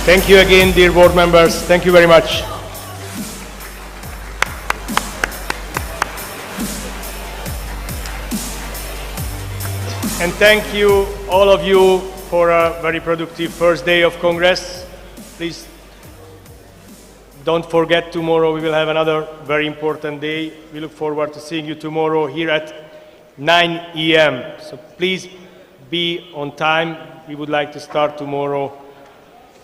Thank you again, dear board members. Thank you very much. And thank you, all of you, for a very productive first day of Congress. Please don't forget, tomorrow we will have another very important day. We look forward to seeing you tomorrow here at 9 a.m. So please be on time. We would like to start tomorrow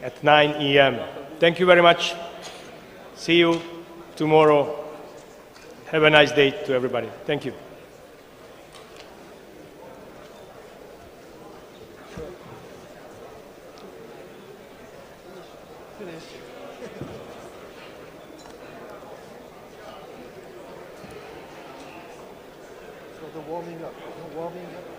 at 9 a.m. Thank you very much. See you tomorrow. Have a nice day to everybody. Thank you. So the warming up.